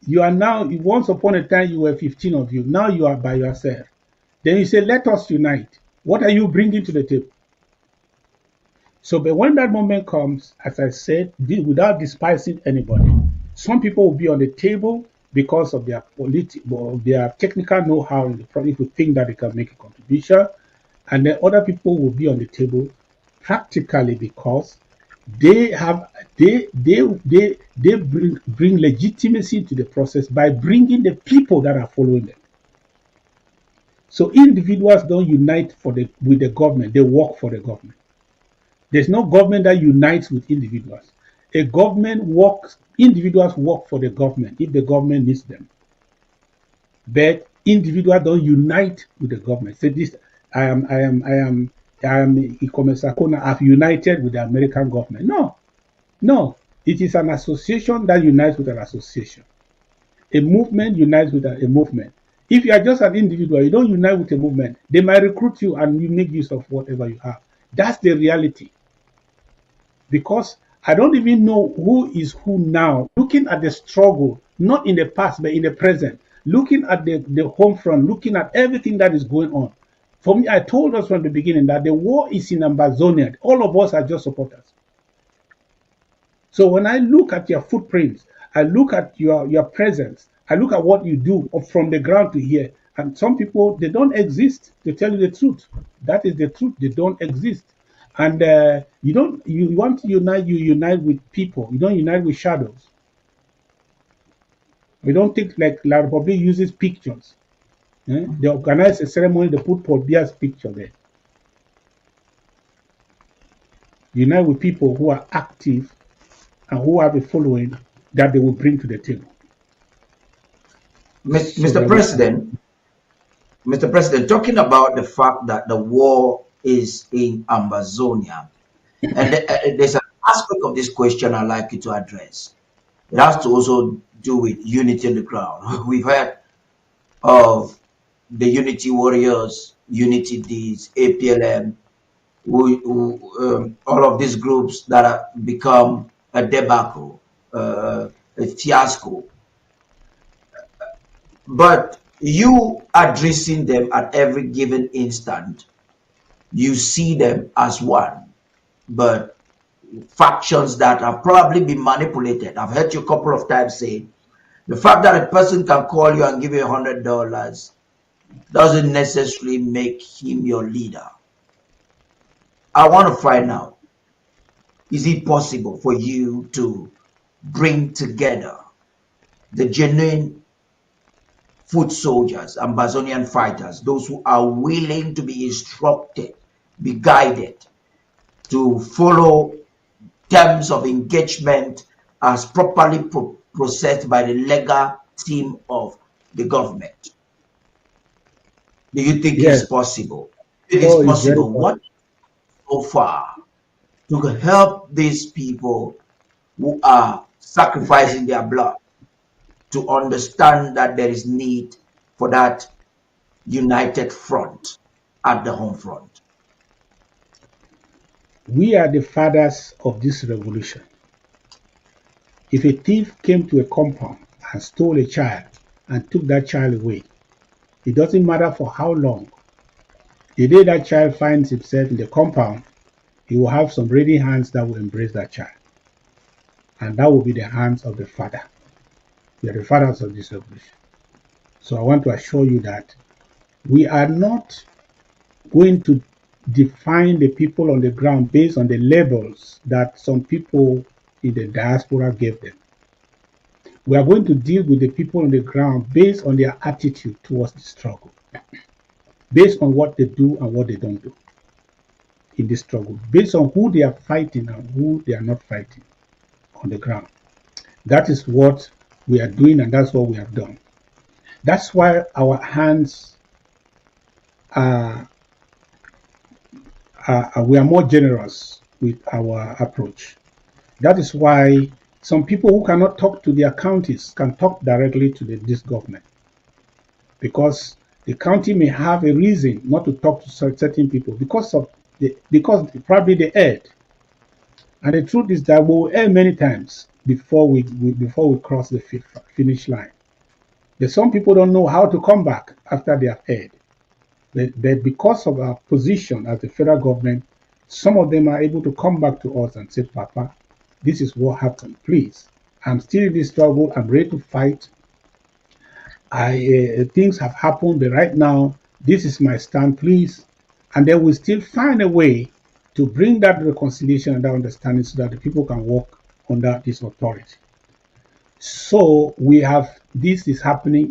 you are now. Once upon a time, you were 15 of you. Now you are by yourself. Then you say, "Let us unite." What are you bringing to the table? So, but when that moment comes, as I said, without despising anybody, some people will be on the table because of their their technical know-how in the project to think that they can make a contribution, and then other people will be on the table practically because they have they bring legitimacy to the process by bringing the people that are following them. So individuals don't unite with the government; they work for the government. There's no government that unites with individuals. Individuals work for the government if the government needs them. But individuals don't unite with the government. Say this, I am Sako. I've united with the American government. No, no. It is an association that unites with an association. A movement unites with a movement. If you are just an individual, you don't unite with a movement. They might recruit you and you make use of whatever you have. That's the reality. Because I don't even know who is who now. Looking at the struggle, not in the past, but in the present, looking at the home front, looking at everything that is going on. For me, I told us from the beginning that the war is in Ambazonia. All of us are just supporters. So when I look at your footprints, I look at your presence, I look at what you do from the ground to here. And some people, they don't exist, to tell you the truth. That is the truth. They don't exist. And you want to unite, you unite with people. You don't unite with shadows. We don't think like La Republic uses pictures. They organize a ceremony, they put Paul Bia's picture there. Unite with people who are active and who have a following that they will bring to the table. Mr. President, Mr. President, talking about the fact that the war is in Ambazonia, and there's an aspect of this question I'd like you to address. It has to also do with unity on the ground. We've heard of the Unity Warriors, Unity Deeds, APLM, all of these groups that have become a debacle, a fiasco. But you addressing them at every given instant, you see them as one, but factions that have probably been manipulated. I've heard you a couple of times say the fact that a person can call you and give you $100 doesn't necessarily make him your leader. I want to find out, is it possible for you to bring together the genuine foot soldiers, Ambazonian fighters, those who are willing to be instructed, be guided, to follow terms of engagement as properly processed by the legal team of the government? Do you think Yes. it's possible? If Oh, it's it's very possible, what so far to help these people who are sacrificing their blood to understand that there is need for that united front at the home front? We are the fathers of this revolution. If a thief came to a compound and stole a child and took that child away, it doesn't matter for how long. The day that child finds himself in the compound, he will have some ready hands that will embrace that child. And that will be the hands of the father. We are the fathers of this revolution. So I want to assure you that we are not going to define the people on the ground based on the labels that some people in the diaspora gave them. We are going to deal with the people on the ground based on their attitude towards the struggle, based on what they do and what they don't do in this struggle, based on who they are fighting and who they are not fighting on the ground. That is what we are doing, and that's what we have done. That's why our hands are, we are more generous with our approach. That is why some people who cannot talk to their counties can talk directly to this government, because the county may have a reason not to talk to certain people because probably they erred. And the truth is that we will err many times before we cross the finish line. But some people don't know how to come back after they have erred. But because of our position as the federal government, some of them are able to come back to us and say, Papa, this is what happened. Please, I'm still in this struggle. I'm ready to fight. Things have happened, but right now, this is my stand, please. And then we still find a way to bring that reconciliation and that understanding so that the people can work under this authority. So we have, this is happening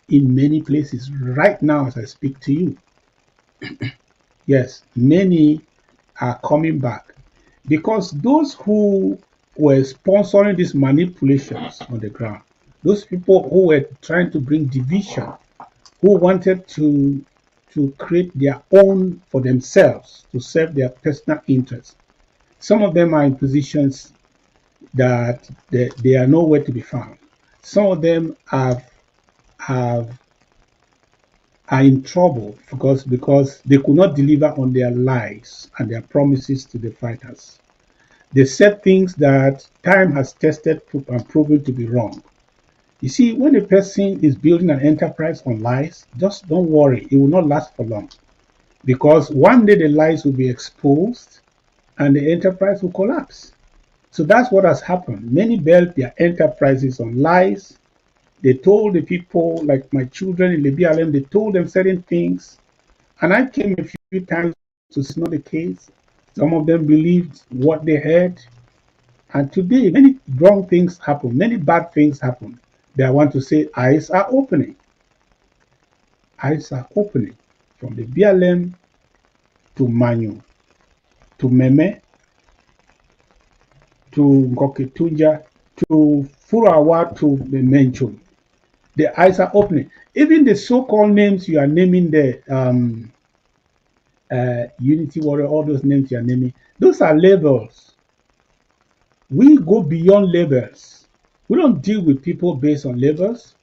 in many places right now as I speak to you. Yes, many are coming back because those who were sponsoring these manipulations on the ground, those people who were trying to bring division, who wanted to create their own for themselves, to serve their personal interests. Some of them are in positions that they are nowhere to be found. Some of them are in trouble because they could not deliver on their lies and their promises to the fighters. They said things that time has tested and proven to be wrong. You see, when a person is building an enterprise on lies, just don't worry, it will not last for long. Because one day the lies will be exposed and the enterprise will collapse. So that's what has happened. Many built their enterprises on lies. They told the people, like my children in the BLM, they told them certain things. And I came a few times to see it's not the case. Some of them believed what they heard. And today, many wrong things happen, many bad things happen. But I want to say eyes are opening. Eyes are opening from the BLM to Manyu, to Meme, to Ngoketunja, to Furawa, to the Menchun. The eyes are opening. Even the so-called names you are naming there, Unity Warrior, all those names you are naming, those are labels. We go beyond labels. We don't deal with people based on labels.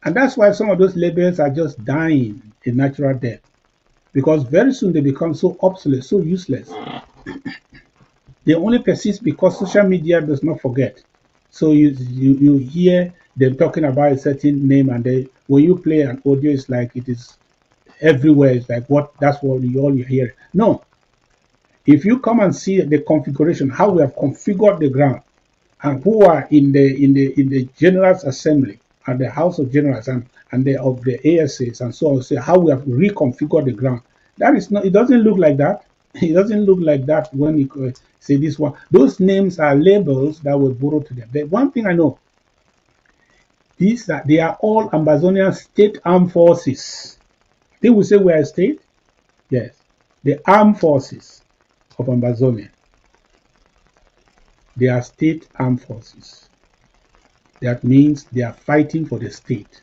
And that's why some of those labels are just dying a natural death. Because very soon they become so obsolete, so useless. They only persist because social media does not forget. So you hear them talking about a certain name, and when you play an audio, it's like it is everywhere. It's like that's all you hear. No. If you come and see the configuration, how we have configured the ground, and who are in the Generals Assembly and the House of Generals and the of the ASAs and so on, say how we have reconfigured the ground. That is not. It doesn't look like that. It doesn't look like that when you say this one. Those names are labels that were borrowed to them. The one thing I know is that they are all Ambazonian state armed forces. They will say we are a state. Yes, the armed forces of Ambazonia. They are state armed forces. That means they are fighting for the state.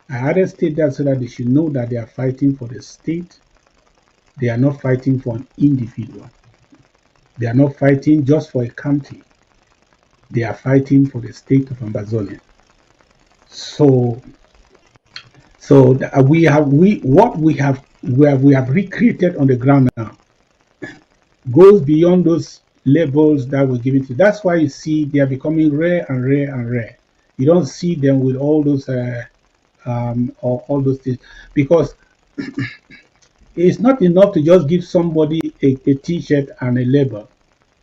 I added state that so that they should know that they are fighting for the state. They are not fighting for an individual. They are not fighting just for a county. They are fighting for the state of Ambazonia. So we have recreated on the ground now goes beyond those labels that were given to you. That's why you see they are becoming rare and rare and rare. You don't see them with all those all those things, because it's not enough to just give somebody a t-shirt and a label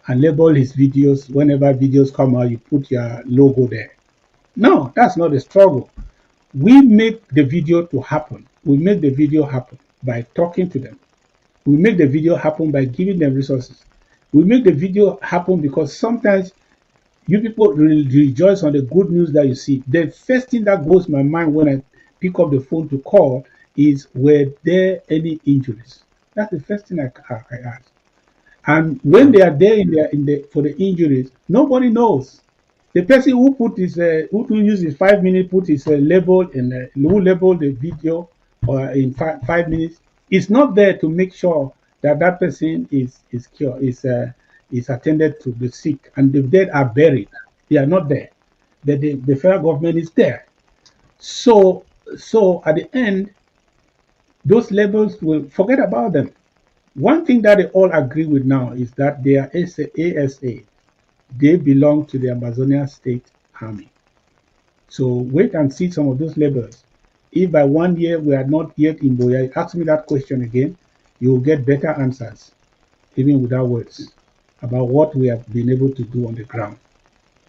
and label his videos. Whenever videos come out, you put your logo there. No, that's not the struggle. We make the video to happen. We make the video happen by talking to them. We make the video happen by giving them resources. We make the video happen because sometimes you people rejoice on the good news that you see. The first thing that goes my mind when I pick up the phone to call is, were there any injuries? That's the first thing I ask. And when they are there for the injuries, nobody knows. The person who put his who use his 5 minutes, put his label and who labeled the video in 5 minutes, is not there to make sure that that person is cured, is attended to, the sick, and the dead are buried. They are not there. The federal government is there. So at the end, those labels will forget about them. One thing that they all agree with now is that they are ASA. They belong to the Ambazonia State Army. So wait and see some of those labels. If by 1 year we are not yet in Boya, ask me that question again, you will get better answers, even without words, about what we have been able to do on the ground.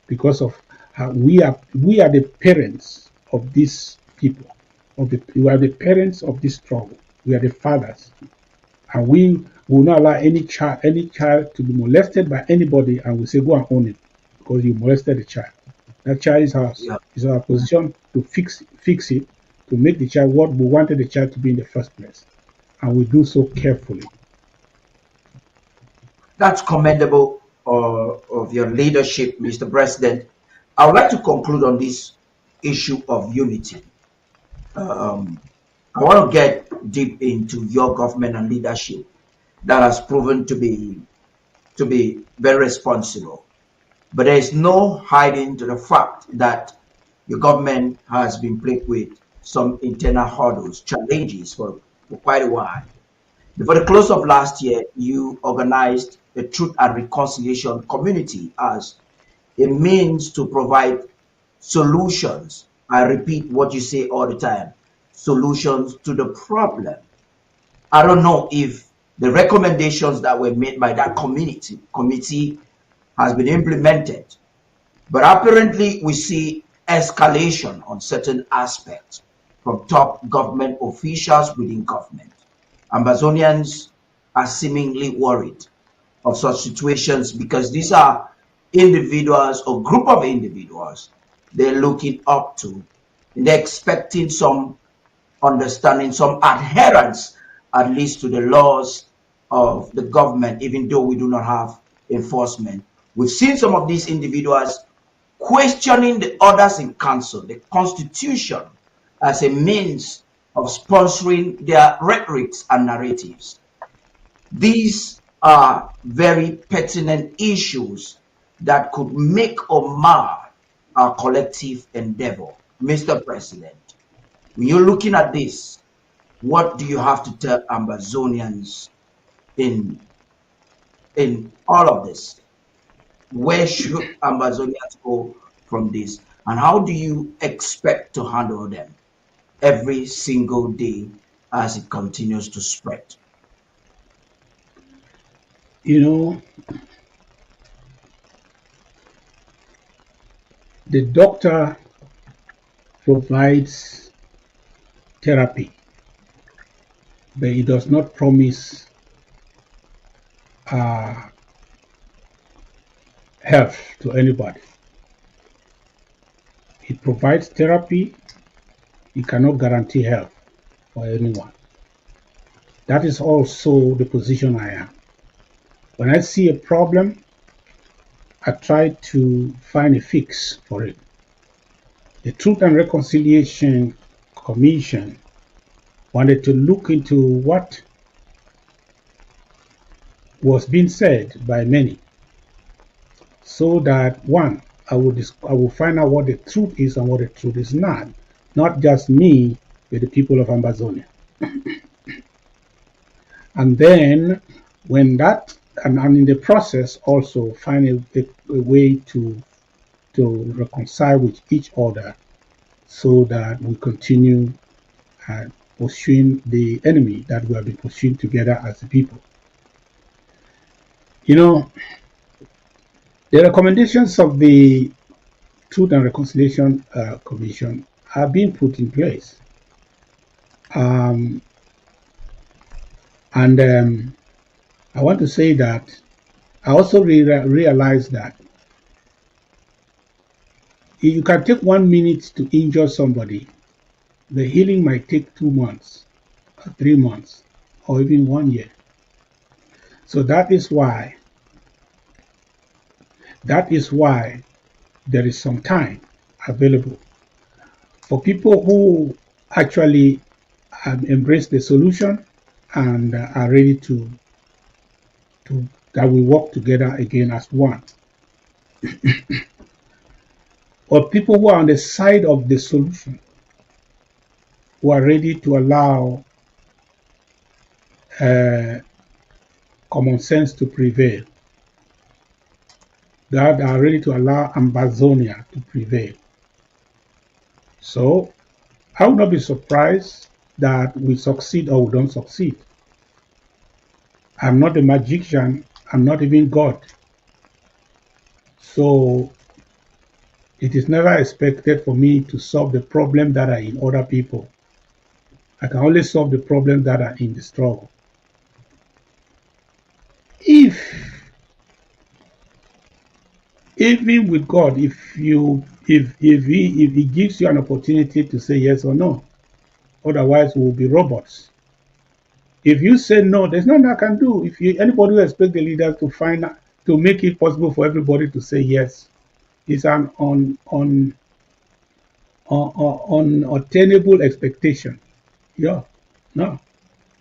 Because of how we are the parents of these people. We are the parents of this struggle. We are the fathers. And we will not allow any child to be molested by anybody, and we say go and own it because you molested the child. That child is ours. Yeah. It's our position to fix it, to make the child what we wanted the child to be in the first place. And we do so carefully. That's commendable of your leadership, Mr. President. I would like to conclude on this issue of unity. I want to get deep into your government and leadership that has proven to be very responsible. But there is no hiding to the fact that your government has been plagued with some internal hurdles, challenges for quite a while. Before the close of last year, you organized the Truth and Reconciliation Community as a means to provide solutions. I repeat what you say all the time, solutions to the problem. I don't know if the recommendations that were made by that committee has been implemented, but apparently we see escalation on certain aspects from top government officials within government. Ambazonians are seemingly worried of such situations because these are individuals or group of individuals they're looking up to, and they're expecting some understanding, some adherence at least to the laws of the government, even though we do not have enforcement. We've seen some of these individuals questioning the orders in council, the constitution, as a means of sponsoring their rhetorics and narratives. These are very pertinent issues that could make or mar our collective endeavor. Mr. President, when you're looking at this, what do you have to tell Ambazonians in all of this? Where should Ambazonians go from this? And how do you expect to handle them every single day as it continues to spread? You know, the doctor provides therapy, but he does not promise uh, health to anybody. He provides therapy, he cannot guarantee health for anyone. That is also the position I am. When I see a problem, I try to find a fix for it. The Truth and Reconciliation Commission wanted to look into what was being said by many, so that one, I will find out what the truth is and what the truth is not just me, but the people of Ambazonia. And then when that, and in the process also find a way to reconcile with each other, so that we continue pursuing the enemy that we have been pursuing together as a people. You know, the recommendations of the Truth and Reconciliation Commission are being put in place. I want to say that I also realize that you can take 1 minute to injure somebody. The healing might take 2 months, or 3 months, or even 1 year. So that is why there is some time available for people who actually embrace the solution and are ready to that we work together again as one. Or people who are on the side of the solution, who are ready to allow common sense to prevail, that are ready to allow Ambazonia to prevail. So I would not be surprised that we succeed or we don't succeed. I'm not a magician, I'm not even God. So it is never expected for me to solve the problem that are in other people. I can only solve the problems that are in the struggle. Even with God, if he gives you an opportunity to say yes or no, otherwise we will be robots. If you say no, there's nothing I can do. Anybody who expects the leaders to make it possible for everybody to say yes, it's an unattainable expectation. Yeah, no,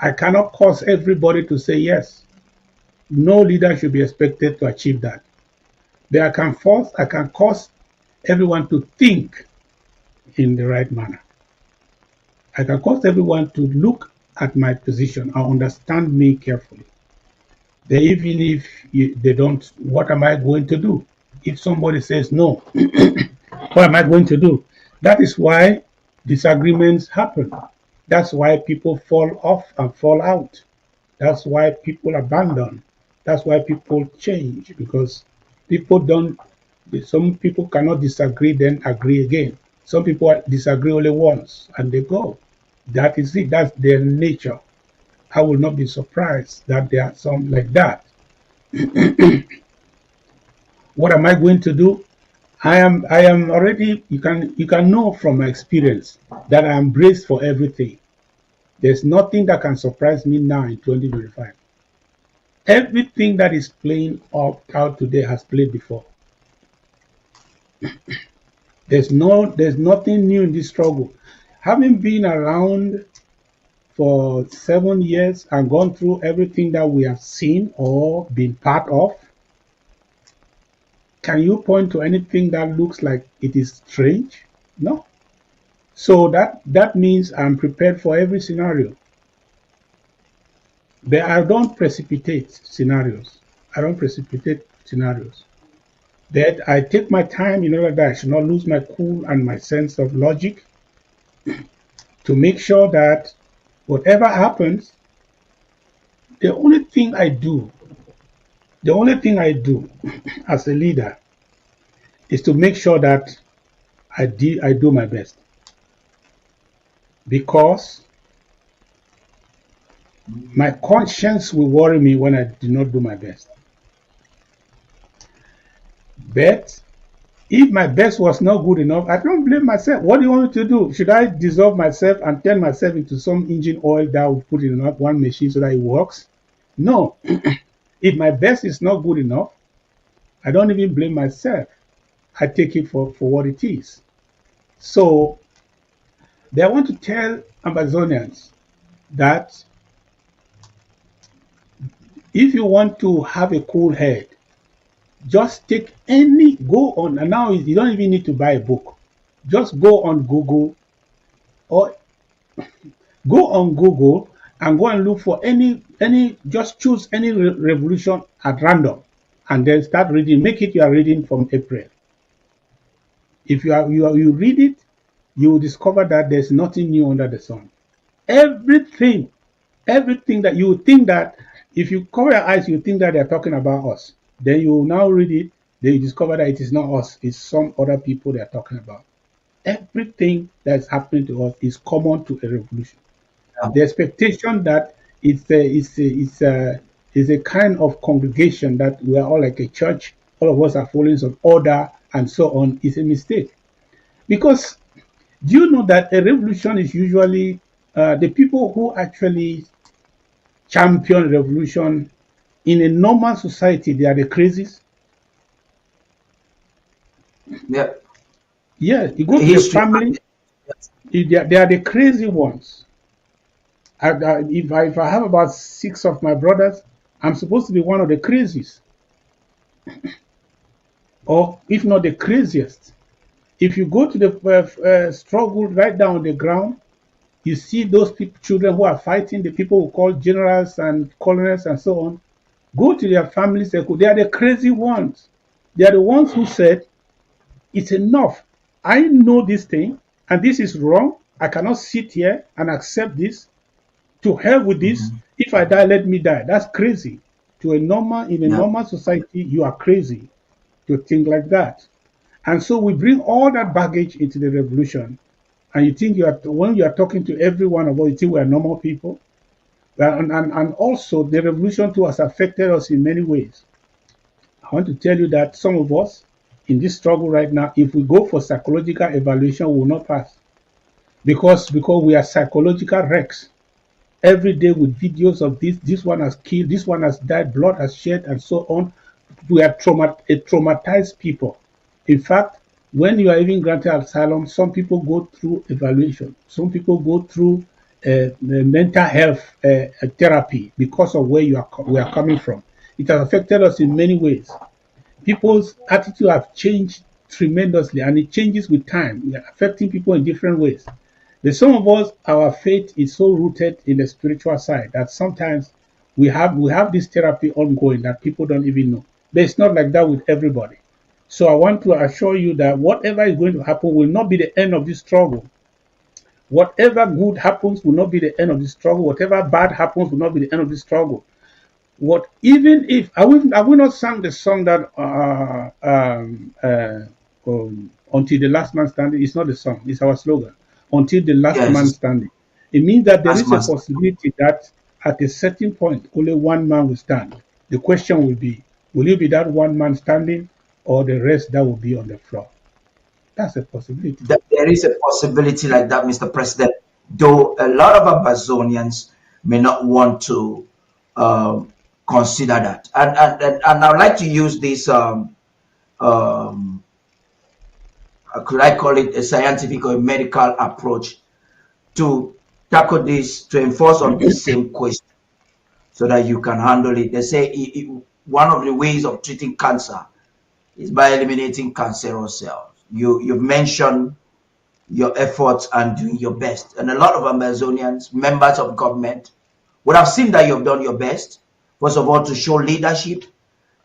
I cannot cause everybody to say yes. No leader should be expected to achieve that. But I can cause everyone to think in the right manner. I can cause everyone to look at my position and understand me carefully. Then even if they don't, what am I going to do? If somebody says no, what am I going to do? That is why disagreements happen. That's why people fall off and fall out. That's why people abandon. That's why people change, because some people cannot disagree, then agree again. Some people disagree only once and they go. That is it. That's their nature. I will not be surprised that there are some like that. What am I going to do? I am already, you can know from my experience that I am braced for everything. There's nothing that can surprise me now in 2025. Everything that is playing out today has played before. There's nothing new in this struggle. Having been around for 7 years and gone through everything that we have seen or been part of, can you point to anything that looks like it is strange? No. So that means I'm prepared for every scenario. But I don't precipitate scenarios. That I take my time in order that I should not lose my cool and my sense of logic, to make sure that whatever happens, the only thing I do The only thing I do as a leader is to make sure that I do my best, because my conscience will worry me when I do not do my best. But if my best was not good enough, I don't blame myself. What do you want me to do? Should I dissolve myself and turn myself into some engine oil that I will put in one machine so that it works? No. If my best is not good enough, I don't even blame myself. I take it for what it is. So I want to tell Ambazonians that if you want to have a cool head, just go on, and now you don't even need to buy a book. Just go on Google, or go on Google and go and look for just choose any revolution at random, and then start reading. Make it you are reading from April. If you read it, you will discover that there's nothing new under the sun. Everything that you would think that if you cover your eyes, you think that they're talking about us. Then you will now read it, then you discover that it is not us, it's some other people they're talking about. Everything that's happening to us is common to a revolution. The expectation that it's a kind of congregation that we are all like a church, all of us are following some order and so on is a mistake. Because do you know that a revolution is usually the people who actually champion revolution in a normal society, they are the crazies. Yeah. Yeah, you go to the family, they are the crazy ones. If I have about 6 of my brothers, I'm supposed to be one of the crazies, or if not the craziest. If you go to the struggle right down on the ground, you see those children who are fighting, the people who call generals and colonels and so on. Go to their family circle. They are the crazy ones. They are the ones who said, it's enough. I know this thing, and this is wrong. I cannot sit here and accept this. To hell with this. If I die, let me die. That's crazy. In a normal society, you are crazy to think like that. And so we bring all that baggage into the revolution. And you think when you are talking to every one of us, you think we are normal people. And also the revolution too has affected us in many ways. I want to tell you that some of us in this struggle right now, if we go for psychological evaluation, we will not pass. Because we are psychological wrecks. Every day with videos of this one has killed, this one has died, blood has shed, and so on. We are traumatized people. In fact, when you are even granted asylum, some people go through evaluation. Some people go through mental health therapy because of where we are coming from. It has affected us in many ways. People's attitude have changed tremendously, and it changes with time. We are affecting people in different ways. But some of us, our faith is so rooted in the spiritual side that sometimes we have this therapy ongoing that people don't even know. But it's not like that with everybody. So I want to assure you that whatever is going to happen will not be the end of this struggle. Whatever good happens will not be the end of this struggle. Whatever bad happens will not be the end of this struggle. Even if I will not sing the song that until the last man standing. It's not the song. It's our slogan. Until the last man standing. It means that there is a possibility that at a certain point, only one man will stand. The question will be, will you be that one man standing or the rest that will be on the floor? That's a possibility. There is a possibility like that, Mr. President, though a lot of Ambazonians may not want to consider that. And I'd like to use this, could I call it a scientific or a medical approach to tackle this, to enforce on the same question so that you can handle it. They say one of the ways of treating cancer is by eliminating cancerous cells. You've mentioned your efforts and doing your best. And a lot of Ambazonians, members of government, would have seen that you've done your best. First of all, to show leadership,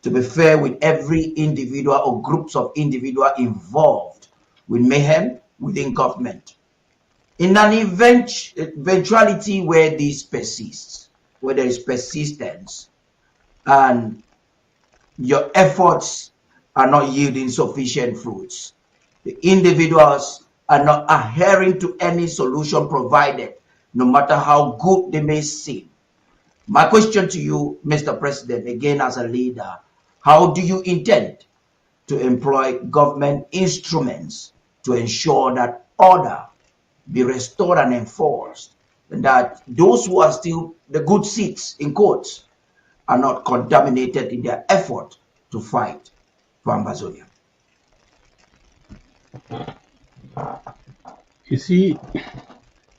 to be fair with every individual or groups of individuals involved with mayhem within government. In an eventuality where this persists, where there is persistence, and Your efforts are not yielding sufficient fruits. The individuals are not adhering to any solution provided, no matter how good they may seem. My question to you, Mr. President, again as a leader, how do you intend to employ government instruments to ensure that order be restored and enforced, and that those who are still the good seats in courts are not contaminated in their effort to fight for Ambazonia? You see,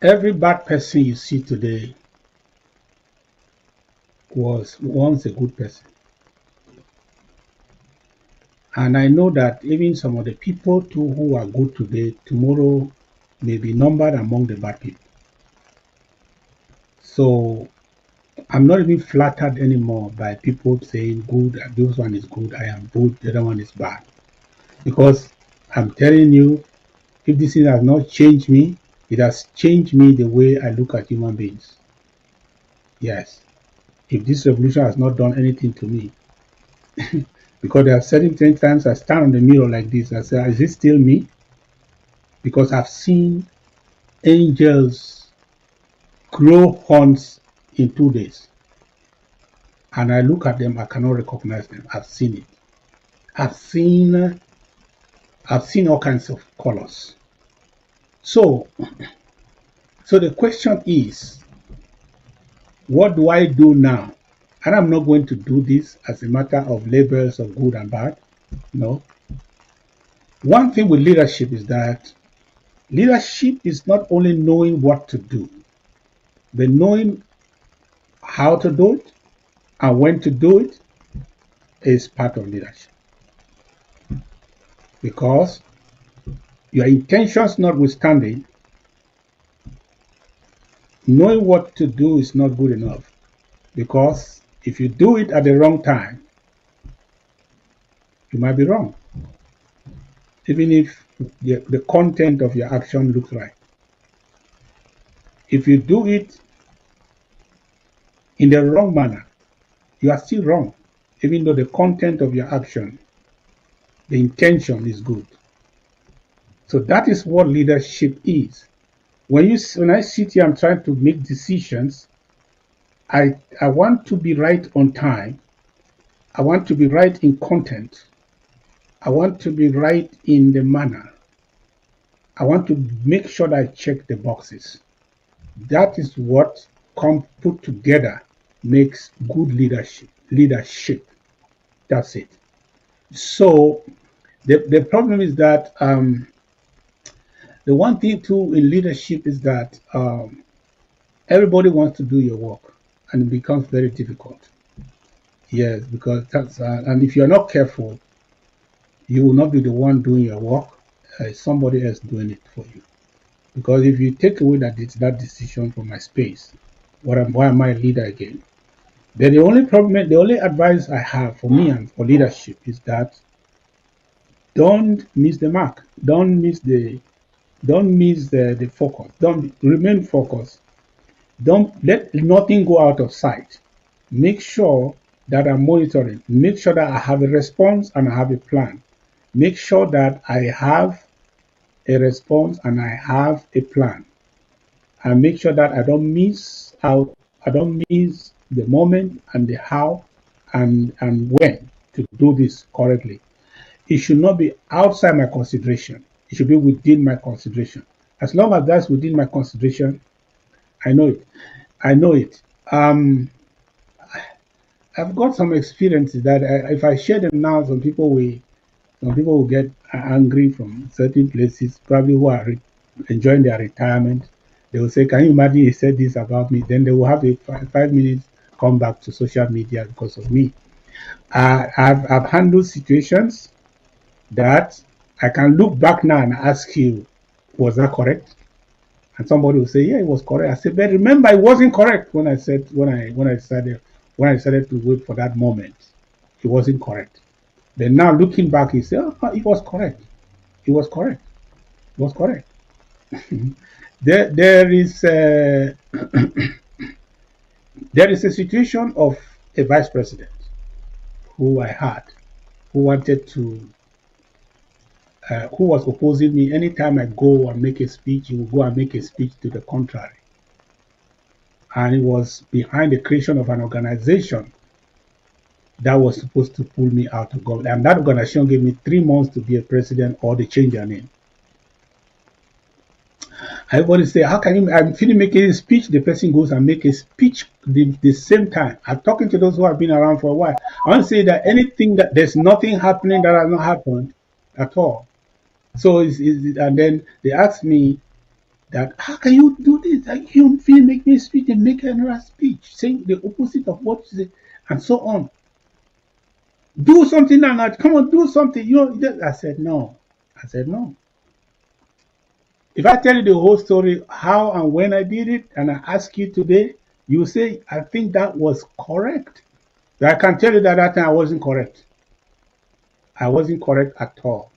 every bad person you see today was once a good person. And I know that even some of the people too who are good today, tomorrow may be numbered among the bad people. So I'm not even flattered anymore by people saying good, this one is good, I am good, the other one is bad. Because I'm telling you, if this thing has not changed me, it has changed me the way I look at human beings. Yes. If this revolution has not done anything to me, because there are certain times I stand on the mirror like this, I say, is it still me? Because I've seen angels grow horns in 2 days. And I look at them, I cannot recognize them. I've seen it. I've seen all kinds of colors. So the question is, what do I do now? And I'm not going to do this as a matter of labels of good and bad. No. One thing with leadership is that leadership is not only knowing what to do, but knowing how to do it and when to do it is part of leadership. Because your intentions notwithstanding, knowing what to do is not good enough. Because if you do it at the wrong time, you might be wrong. Even if the content of your action looks right. If you do it in the wrong manner, you are still wrong, even though the content of your action, the intention is good. So that is what leadership is. When I sit here, I'm trying to make decisions. I want to be right on time. I want to be right in content. I want to be right in the manner. I want to make sure that I check the boxes. That is what put together makes good leadership. That's it. So the problem is that the one thing too in leadership is that everybody wants to do your work, and it becomes very difficult. Yes, because that's and if you're not careful, you will not be the one doing your work. Somebody else doing it for you. Because if you take away that decision from my space, why am I a leader again? Then the only advice I have for me and for leadership is that don't miss the mark. Don't miss the focus. Don't remain focused. Don't let nothing go out of sight. Make sure that I'm monitoring. Make sure that I have a response and I have a plan. Make sure that I have a response and I have a plan. And make sure that I don't miss out. I don't miss the moment and the how and when to do this correctly. It should not be outside my consideration. It should be within my consideration. As long as that's within my consideration, I know it. I know it. I've got some experiences that if I share them now, some people will get angry from certain places, probably who are enjoying their retirement. They will say, "Can you imagine he said this about me?" Then they will have a 5 minutes come back to social media because of me. I've handled situations that I can look back now and ask you, was that correct? And somebody will say, yeah, it was correct. I said, but remember, it wasn't correct when I decided to wait for that moment. It wasn't correct. Then now looking back, you say, oh, it was correct. It was correct. It was correct. there is there is a situation of a vice president who I had, who wanted to, who was opposing me. Anytime I go and make a speech, he would go and make a speech to the contrary. And it was behind the creation of an organization that was supposed to pull me out of government. And that organization gave me 3 months to be a president or they change their name. Everybody say, how can you, I'm feeling making a speech, the person goes and make a speech the same time. I'm talking to those who have been around for a while. I want to say that anything that, there's nothing happening that has not happened at all. So, and then they asked me that, how can you do this? Like, you feel make me a speech and make another speech, saying the opposite of what you say, and so on. Do something and not, come on, do something. You know, I said, no. I said, no. If I tell you the whole story, how and when I did it, and I ask you today, you say, I think that was correct. But I can tell you that that time I wasn't correct. I wasn't correct at all.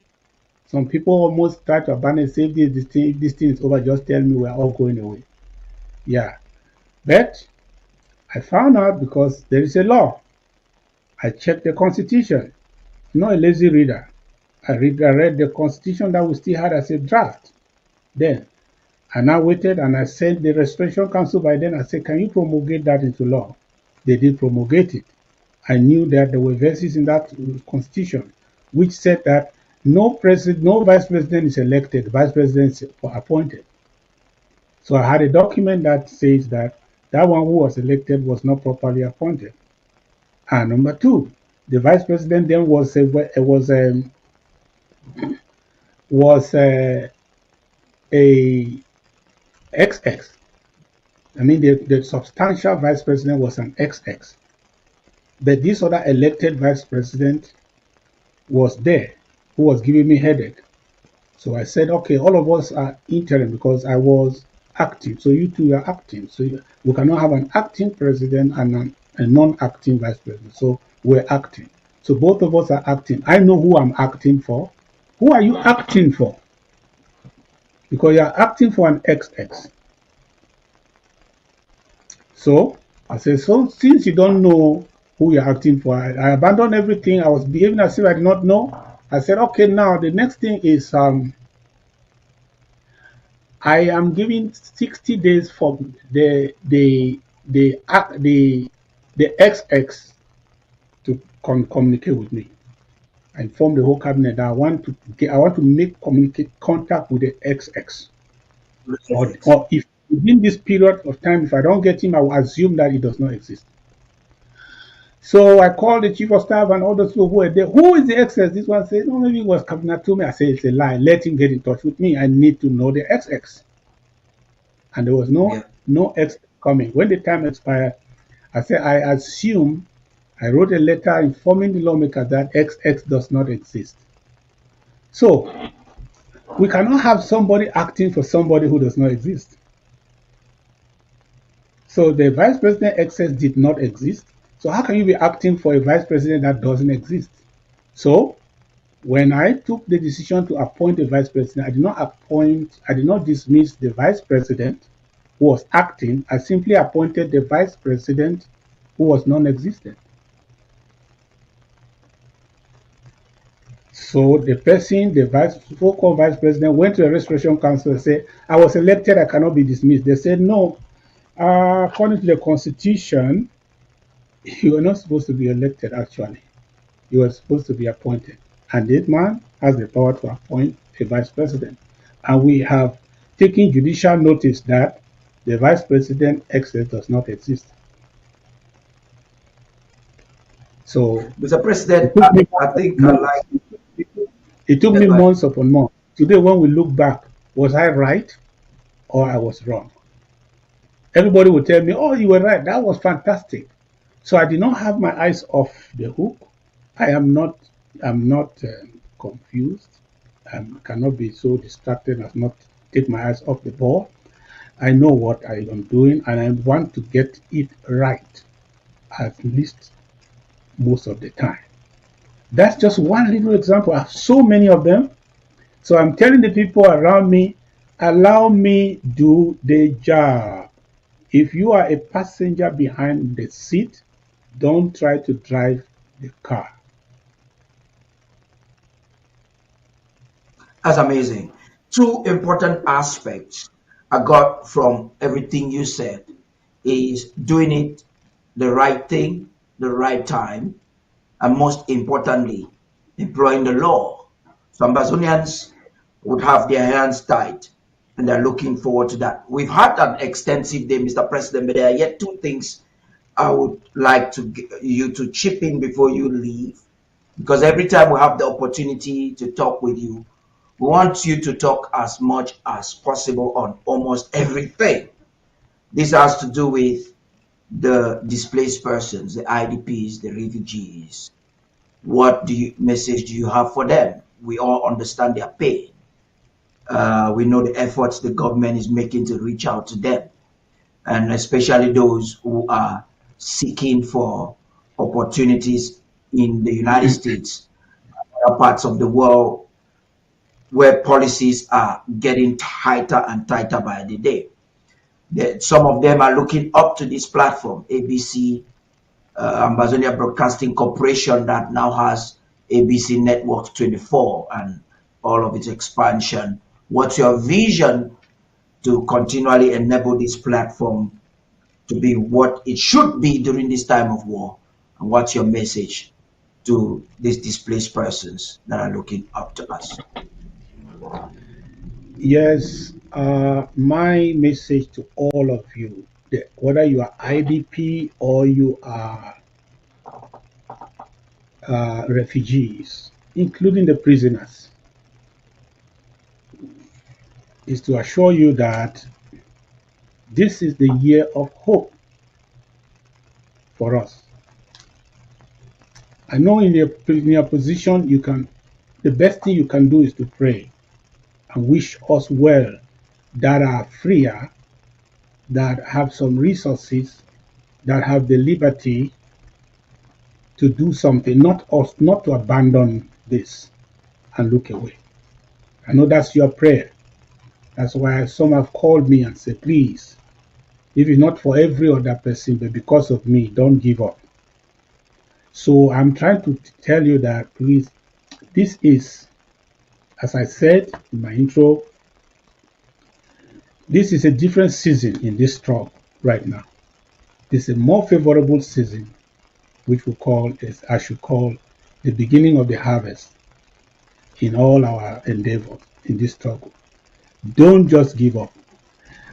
Some people almost try to abandon, say, this thing is over, just tell me we're all going away. Yeah. But I found out because there is a law. I checked the Constitution. I'm not a lazy reader. I read the Constitution that we still had as a draft. Then I now waited and I sent the Restoration Council by then. I said, can you promulgate that into law? They did promulgate it. I knew that there were verses in that Constitution which said that no vice president is elected, vice president is appointed. So I had a document that says that that one who was elected was not properly appointed. And number 2, the vice president then was a XX. I mean, the substantial vice president was an XX. But this other elected vice president was there, who was giving me headache. So I said, okay, all of us are interim because I was active. So you two are acting. So we cannot have an acting president and a non-acting vice president. So we're acting. So both of us are acting. I know who I'm acting for. Who are you acting for? Because you're acting for an XX. So I said, so since you don't know who you're acting for, I abandoned everything. I was behaving as if I did not know. I said, okay, now the next thing is I am giving 60 days for the XX to communicate with me. I informed the whole cabinet that I want to make contact with the XX. Or if within this period of time, if I don't get him, I will assume that he does not exist. So I called the chief of staff and all those people who were there. Who is the XX? This one said, no, maybe it was Kabinat to me. I said, it's a lie. Let him get in touch with me. I need to know the XX. And there was no XX coming. When the time expired, I said, I assume, I wrote a letter informing the lawmaker that XX does not exist. So we cannot have somebody acting for somebody who does not exist. So the vice president XX did not exist. So how can you be acting for a vice president that doesn't exist? So when I took the decision to appoint a vice president, I did not dismiss the vice president who was acting. I simply appointed the vice president who was non-existent. So the person, the so-called vice president, went to the Restoration Council and said, I was elected, I cannot be dismissed. They said, no, according to the Constitution, you were not supposed to be elected, actually. You were supposed to be appointed. And this man has the power to appoint a vice president. And we have taken judicial notice that the vice president XX does not exist. So, Mr. President, I think it took me months upon months. Today, when we look back, was I right or I was wrong? Everybody would tell me, oh, you were right. That was fantastic. So I did not have my eyes off the hook. I'm not confused. I cannot be so distracted as not take my eyes off the ball. I know what I am doing and I want to get it right, at least most of the time. That's just one little example. I have so many of them. So I'm telling the people around me, allow me do the job. If you are a passenger behind the seat, don't try to drive the car. That's amazing. Two important aspects I got from everything you said is doing it the right thing, the right time, and most importantly, employing the law. So Ambazonians would have their hands tied and they're looking forward to that. We've had an extensive day, Mr. President, but there are yet two things I would like you to chip in before you leave, because every time we have the opportunity to talk with you, we want you to talk as much as possible on almost everything. This has to do with the displaced persons, the IDPs, the refugees. What message do you have for them? We all understand their pain. We know the efforts the government is making to reach out to them, and especially those who are seeking for opportunities in the United States, other parts of the world where policies are getting tighter and tighter by the day. Some of them are looking up to this platform, ABC, Ambazonia Broadcasting Corporation, that now has ABC Network 24 and all of its expansion. What's your vision to continually enable this platform to be what it should be during this time of war? And what's your message to these displaced persons that are looking up to us? Yes, my message to all of you, whether you are IDP or you are refugees, including the prisoners, is to assure you that this is the year of hope for us. I know in your position, the best thing you can do is to pray and wish us well, that are freer, that have some resources, that have the liberty to do something, not us, not to abandon this and look away. I know that's your prayer. That's why some have called me and said, please, if it's not for every other person, but because of me, don't give up. So I'm trying to tell you that, please, this is, as I said in my intro, this is a different season in this struggle right now. This is a more favorable season, which I should call the beginning of the harvest in all our endeavors in this struggle. Don't just give up.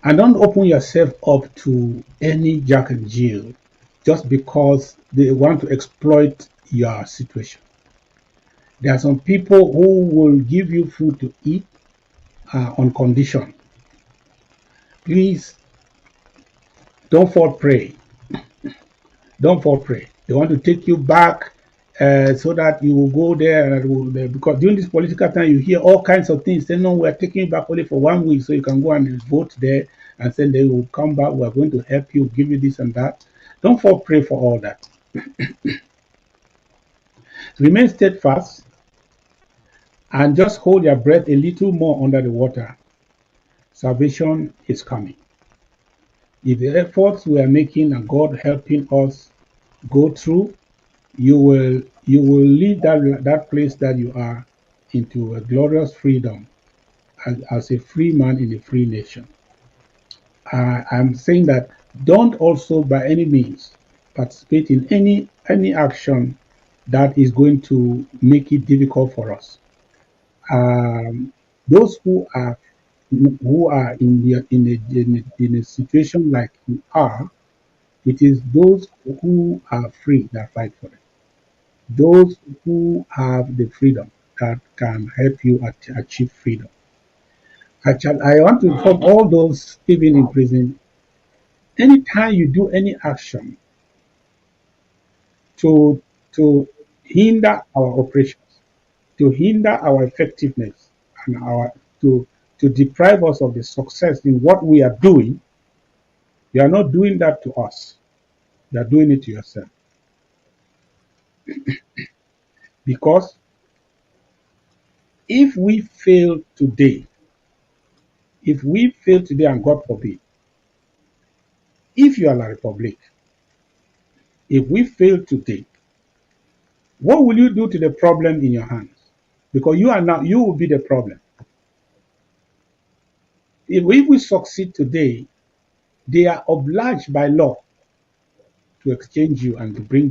And don't open yourself up to any Jack and Jill just because they want to exploit your situation. There are some people who will give you food to eat on condition. Please don't fall prey. Don't fall prey. They want to take you back so that you will go there, and because during this political time you hear all kinds of things. They know we're taking you back only for 1 week so you can go and vote there, and then they will come back. We're going to help you, give you this and that. Don't fall prey for all that. Remain steadfast and just hold your breath a little more under the water. Salvation is coming. If the efforts we are making and God helping us go through, you will leave that place that you are into a glorious freedom as a free man in a free nation. I'm saying that don't also by any means participate in any action that is going to make it difficult for us. Those who are in a situation like you are, it is those who are free that fight for it. Those who have the freedom that can help you achieve freedom. I want to inform all those even in prison. Anytime you do any action to hinder our operations, to hinder our effectiveness, and to deprive us of the success in what we are doing, you are not doing that to us. You are doing it to yourself. Because if we fail today, and God forbid, if you are La Republic, if we fail today, What will you do to the problem in your hands? Because you will be the problem. If we succeed today, they are obliged by law to exchange you and to bring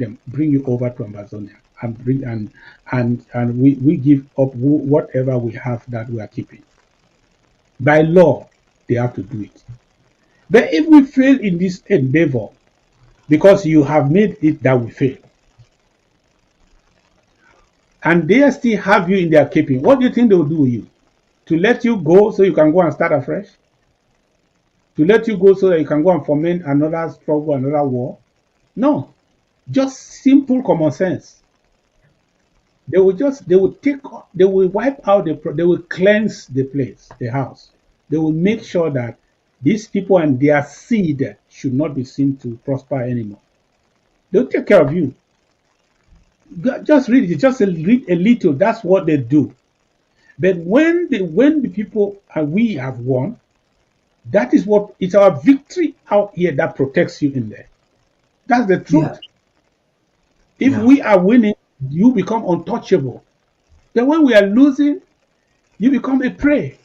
you over to Ambazonia and bring and we give up whatever we have that we are keeping. By law, they have to do it. But if we fail in this endeavor, because you have made it that we fail, and they still have you in their keeping, what do you think they will do with you? To let you go so you can go and start afresh? To let you go so that you can go and foment another struggle, another war? No. Just simple common sense. They will wipe out they will cleanse the place, the house. They will make sure that these people and their seed should not be seen to prosper anymore. They'll take care of you. Just read it, just read a little. That's what they do. But when the people and we have won, that is what it's our victory out here that protects you in there. That's the truth. Yeah. If Yeah. we are winning, you become untouchable. But when we are losing, you become a prey.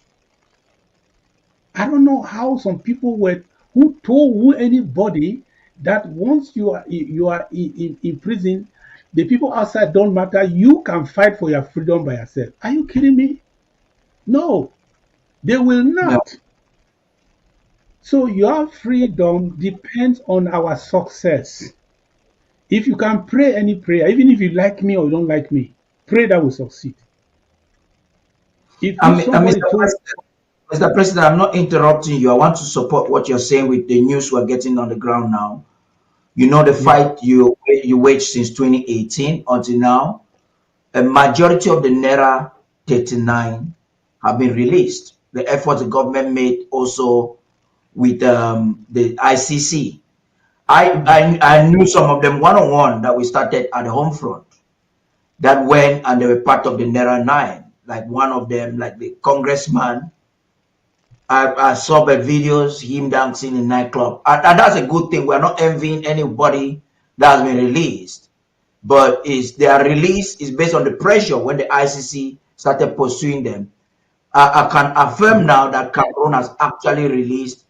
I don't know how some people who told anybody that once you are in prison, the people outside don't matter. You can fight for your freedom by yourself. Are you kidding me? No, they will No. not. So your freedom depends on our success. If you can pray any prayer, even if you like me or you don't like me, pray that will succeed. If somebody Mr. told President, Mr. President, I'm not interrupting you. I want to support what you're saying with the news we're getting on the ground now. You know the yeah, fight you waged since 2018 until now. A majority of the Naira 39 have been released. The effort the government made also with the ICC. I knew some of them one on one that we started at the home front that went and they were part of the Naira 9. Like one of them, like the congressman, I saw the videos, him dancing in nightclub. And that's a good thing. We're not envying anybody that has been released. But their release is based on the pressure when the ICC started pursuing them. I can affirm now that Cameroon has actually released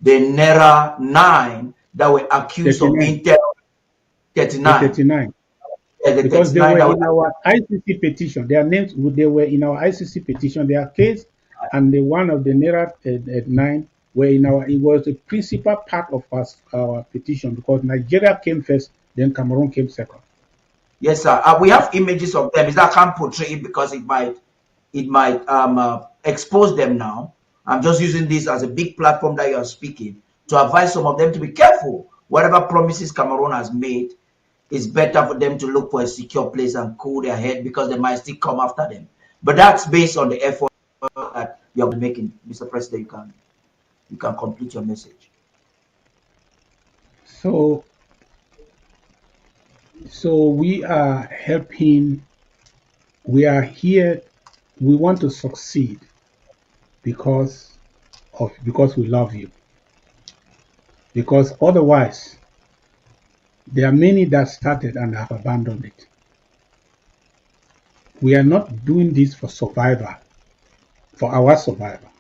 the Naira 9 that were accused of 39, being terror. the 39. 39. Yeah, the Because they 39 were that in our ICC petition. Their names, they were in our ICC petition. Their case and the one of the Naira 9 were in our. It was the principal part of our petition because Nigeria came first, then Cameroon came second. Yes, sir. We have images of them. Is that I can't portray it because it might expose them now. I'm just using this as a big platform that you are speaking to advise some of them to be careful. Whatever promises Cameroon has made, it's better for them to look for a secure place and cool their head because they might still come after them. But that's based on the effort that you're making, Mr. President. You can complete your message. So, so we are helping. We are here. We want to succeed because because we love you. Because otherwise, there are many that started and have abandoned it. We are not doing this for survival, for our survival.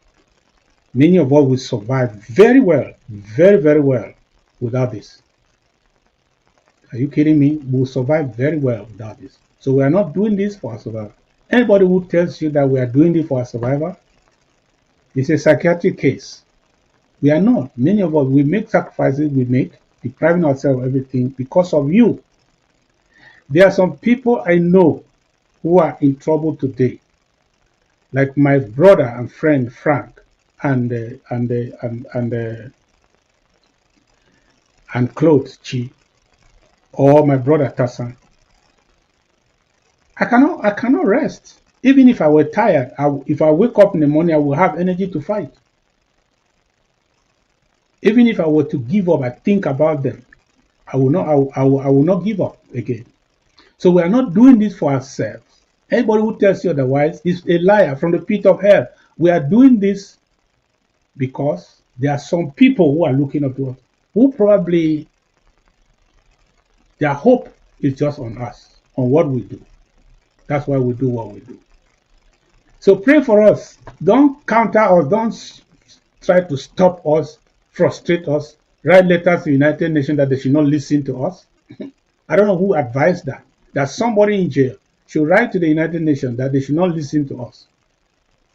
Many of us will survive very well, very, very well without this. Are you kidding me? We'll survive very well without this. So we are not doing this for our survival. Anybody who tells you that we are doing this for our survival is a psychiatric case. We are not. Many of us, we make sacrifices, we make, depriving ourselves of everything because of you. There are some people I know who are in trouble today, like my brother and friend Frank and Claude Chi, or my brother Tassan. I cannot rest. Even if I were tired, if I wake up in the morning, I will have energy to fight. Even if I were to give up, I think about them. I will not. I will not give up again. So we are not doing this for ourselves. Anybody who tells you otherwise is a liar from the pit of hell. We are doing this because there are some people who are looking up to us, who probably their hope is just on us. on what we do. That's why we do what we do. So pray for us. Don't counter us. Don't try to stop us, frustrate us, write letters to the United Nations that they should not listen to us. I don't know who advised that. That somebody in jail should write to the United Nations that they should not listen to us.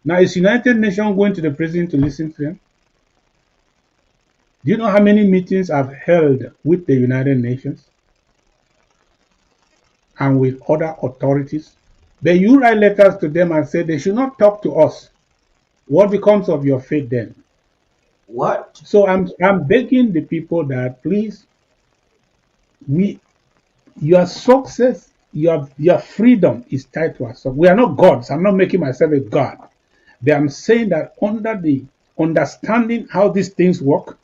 Now, is United Nations going to the prison to listen to them? Do you know how many meetings I've held with the United Nations and with other authorities? Then you write letters to them and say they should not talk to us. What becomes of your faith then? What? So I'm begging the people that please, your success, your freedom is tied to us. So we are not gods. I'm not making myself a god. But I'm saying that under the understanding how these things work,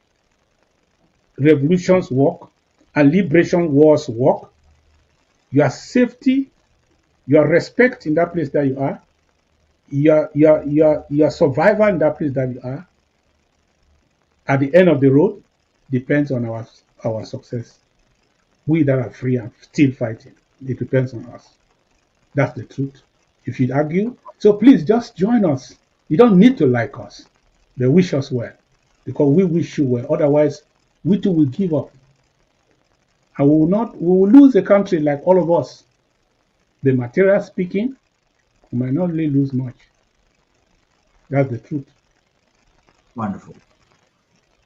revolutions work, and liberation wars work, your safety, your respect in that place that you are, your survival in that place that you are, at the end of the road, depends on our success. We that are free and still fighting, it depends on us. That's the truth. If you argue, so please just join us. You don't need to like us, but wish us well, because we wish you well. Otherwise, we too will give up, and we will lose a country like all of us. The material speaking, we might not really lose much. That's the truth. Wonderful.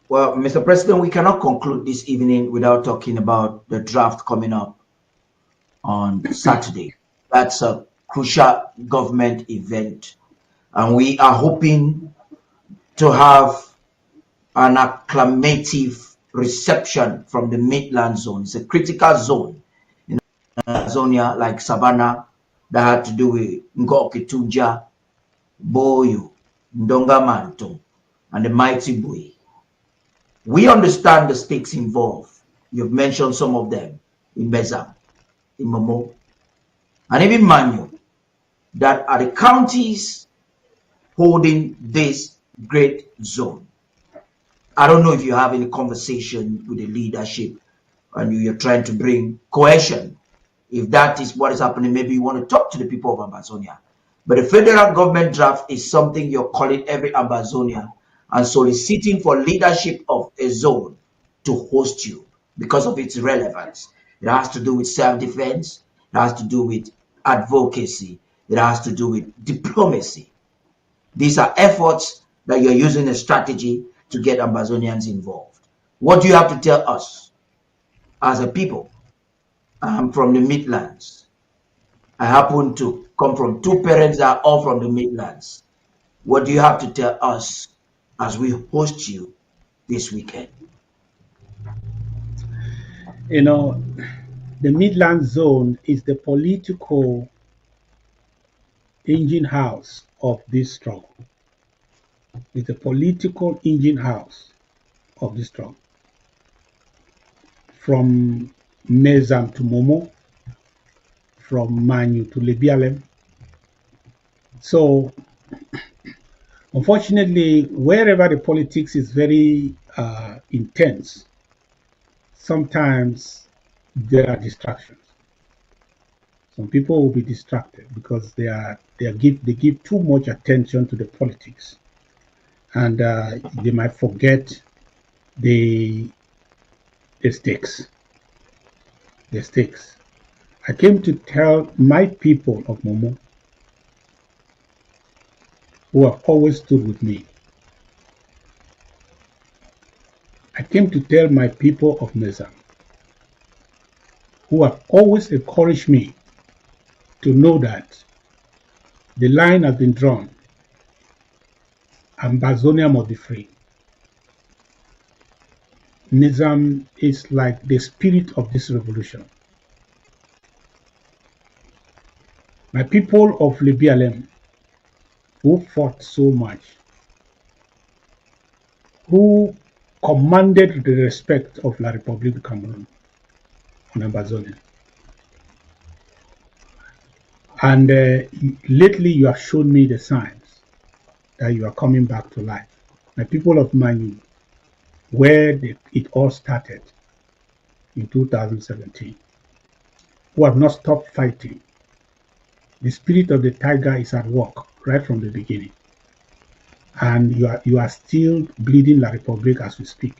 Well, Mr. President, we cannot conclude this evening without talking about the draft coming up on Saturday. That's a crucial government event, and we are hoping to have an acclamative reception from the Midland zone. It's a critical zone in Ambazonia, like Savannah, that had to do with Ngoketunja, Boyo, Ndongamanto, and the mighty Bui. We understand the stakes involved. You've mentioned some of them in Mezam, in Momo, and even Manu, that are the counties holding this great zone. I don't know if you have any conversation with the leadership and you're trying to bring cohesion. If that is what is happening, maybe you want to talk to the people of Ambazonia. But the federal government draft is something you're calling every Ambazonia and soliciting for leadership of a zone to host you because of its relevance. It has to do with self-defense. It has to do with advocacy. It has to do with diplomacy. These are efforts that you're using a strategy to get Ambazonians involved. What do you have to tell us as a people? I'm from the Midlands. I happen to come from two parents that are all from the Midlands. What do you have to tell us as we host you this weekend? You know, the Midland zone is the political engine house of this struggle. It's the political engine house of this struggle. From Mezam to Momo, from Manu to Lebialem. So, unfortunately, wherever the politics is very intense, sometimes there are distractions. Some people will be distracted because they give too much attention to the politics, and they might forget the stakes. The stakes. I came to tell my people of Momo, who have always stood with me. I came to tell my people of Mezam, who have always encouraged me to know that the line has been drawn. Ambazonia must be free. Nizam is like the spirit of this revolution. My people of Libialem, who fought so much, who commanded the respect of La République du Cameroon on Ambazonia. And lately you have shown me the signs that you are coming back to life. My people of Manu, where it all started in 2017. who have not stopped fighting. The spirit of the tiger is at work right from the beginning. And you are still bleeding La Republic as we speak.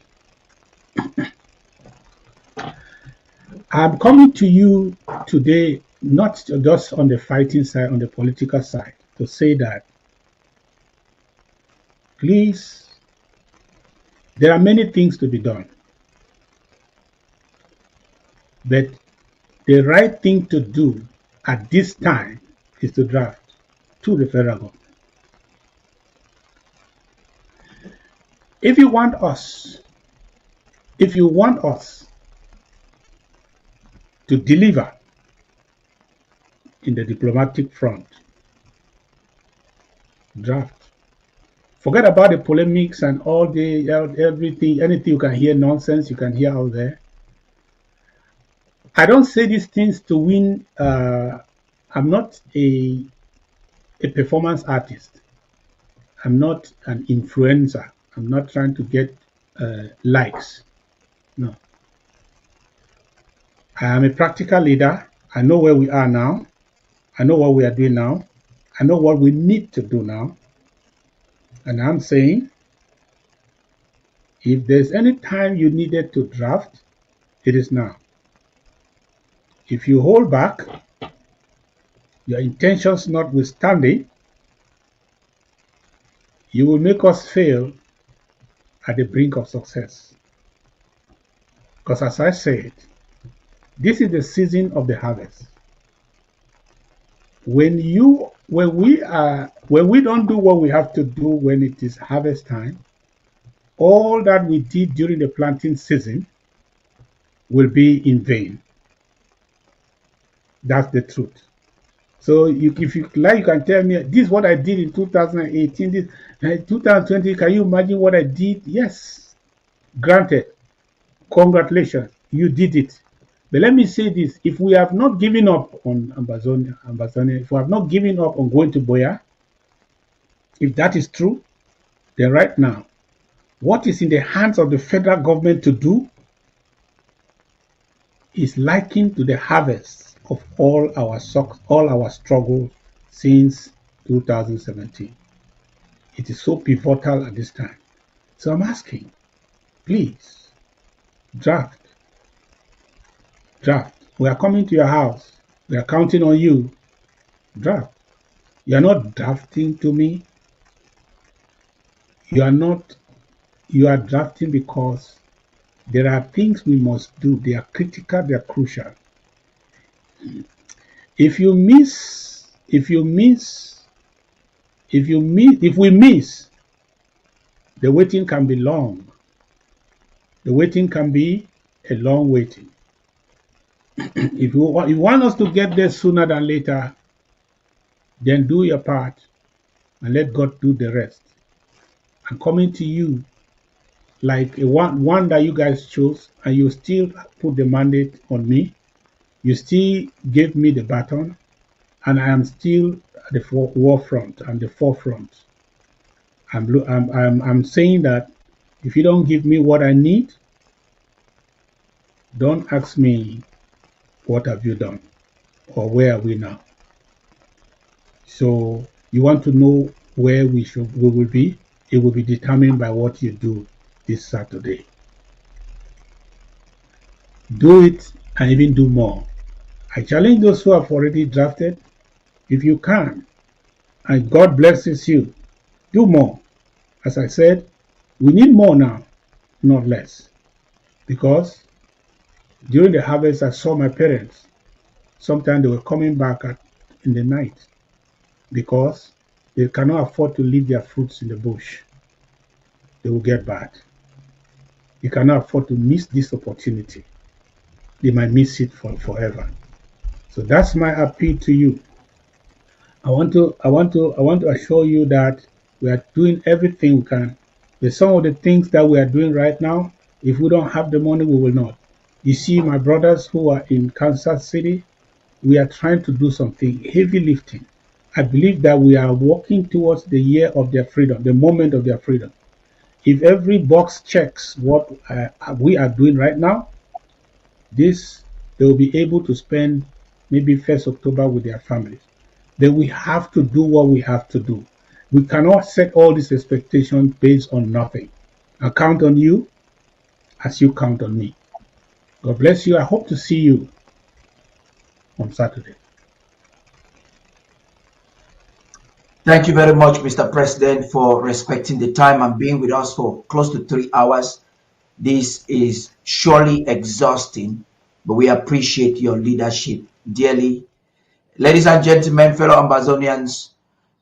I'm coming to you today, not just on the fighting side, on the political side, to say that, please, there are many things to be done. But the right thing to do at this time is to draft to the federal government. If you want us to deliver in the diplomatic front, draft. Forget about the polemics and all the everything, anything you can hear nonsense you can hear out there. I don't say these things to win. I'm not a performance artist. I'm not an influencer. I'm not trying to get likes. No. I am a practical leader. I know where we are now. I know what we are doing now. I know what we need to do now. And I'm saying, if there's any time you needed to draft, it is now. If you hold back, your intentions notwithstanding, you will make us fail at the brink of success. Because as I said, this is the season of the harvest. When we don't do what we have to do when it is harvest time, all that we did during the planting season will be in vain. That's the truth. So if you like, you can tell me, this is what I did in 2018, this 2020, can you imagine what I did? Yes, granted, congratulations, you did it. But let me say this, if we have not given up on Ambazonia, if we have not given up on going to Boya, if that is true, then right now, what is in the hands of the federal government to do is likened to the harvest of all our struggles since 2017. It is so pivotal at this time. So I'm asking, please, draft. We are coming to your house. We are counting on you. Draft. You are not drafting to me. You are drafting because there are things we must do. They are critical, they are crucial. If we miss, the waiting can be long. The waiting can be a long waiting. If you want us to get there sooner than later, then do your part and let God do the rest. I'm coming to you like one that you guys chose, and you still put the mandate on me. You still gave me the baton, and I am still at the forefront. I'm saying that if you don't give me what I need, don't ask me what have you done or where are we now. So you want to know where we will be? It will be determined by what you do this Saturday. Do it and even do more. I challenge those who have already drafted. If you can, and God blesses you, do more. As I said, we need more now, not less. Because during the harvest, I saw my parents. Sometimes they were coming back in the night because they cannot afford to leave their fruits in the bush. They will get bad. You cannot afford to miss this opportunity. They might miss it forever. So that's my appeal to you. I want to assure you that we are doing everything we can. With some of the things that we are doing right now, if we don't have the money, we will not. You see, my brothers who are in Kansas City, we are trying to do something heavy lifting. I believe that we are walking towards the year of their freedom, the moment of their freedom. If every box checks what we are doing right now, they will be able to spend maybe 1st October with their families, then we have to do what we have to do. We cannot set all these expectations based on nothing. I count on you as you count on me. God bless you. I hope to see you on Saturday. Thank you very much, Mr. President, for respecting the time and being with us for close to 3 hours. This is surely exhausting, but we appreciate your leadership dearly. Ladies and gentlemen, fellow Ambazonians,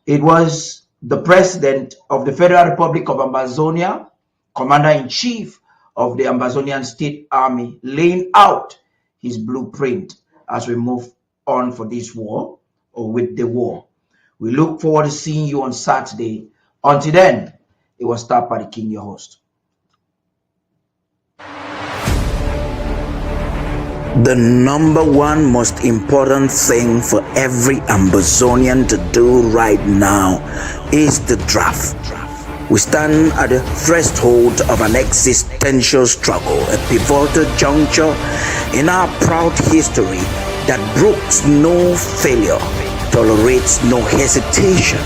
it was the President of the Federal Republic of Ambazonia, Commander-in-Chief of the Ambazonian State Army, laying out his blueprint as we move on for this war or with the war. We look forward to seeing you on Saturday. Until then, it was Tarh Paddy King, your host. The number one most important thing for every Ambazonian to do right now is the draft. We stand at the threshold of an existential struggle, a pivotal juncture in our proud history that brooks no failure, tolerates no hesitation.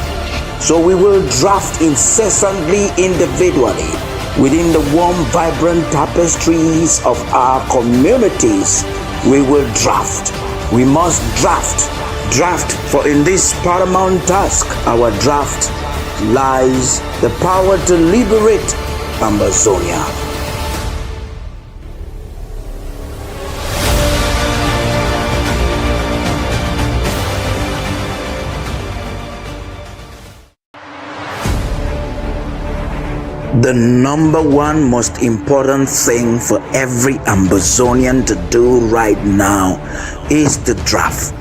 So we will draft incessantly, individually, within the warm, vibrant tapestries of our communities. We will draft. We must draft. Draft, for in this paramount task, our draft, lies the power to liberate Ambazonia. The number one most important thing for every Ambazonian to do right now is the draft.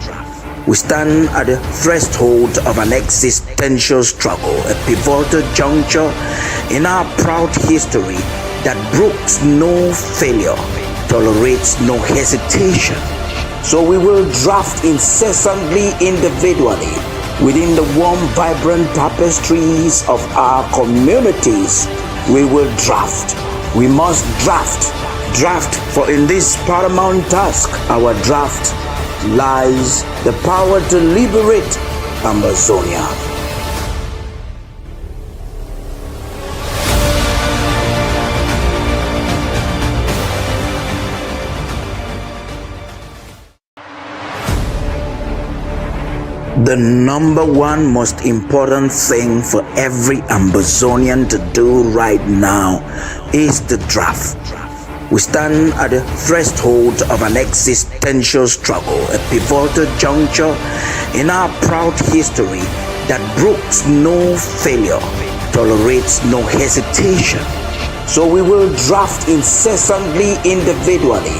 We stand at the threshold of an existential struggle, a pivotal juncture in our proud history that brooks no failure, tolerates no hesitation. So we will draft incessantly, individually, within the warm, vibrant tapestries of our communities. We will draft. We must draft. Draft, for in this paramount task, our draft, lies the power to liberate Ambazonia. The number one most important thing for every Ambazonian to do right now is the draft. We stand at the threshold of an existential struggle, a pivotal juncture in our proud history that brooks no failure, tolerates no hesitation. So we will draft incessantly, individually,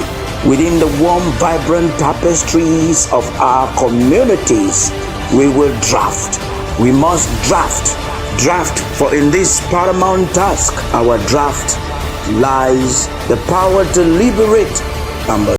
within the warm, vibrant tapestries of our communities. We will draft. We must draft. Draft, for in this paramount task, our draft, lies the power to liberate Ambazonia.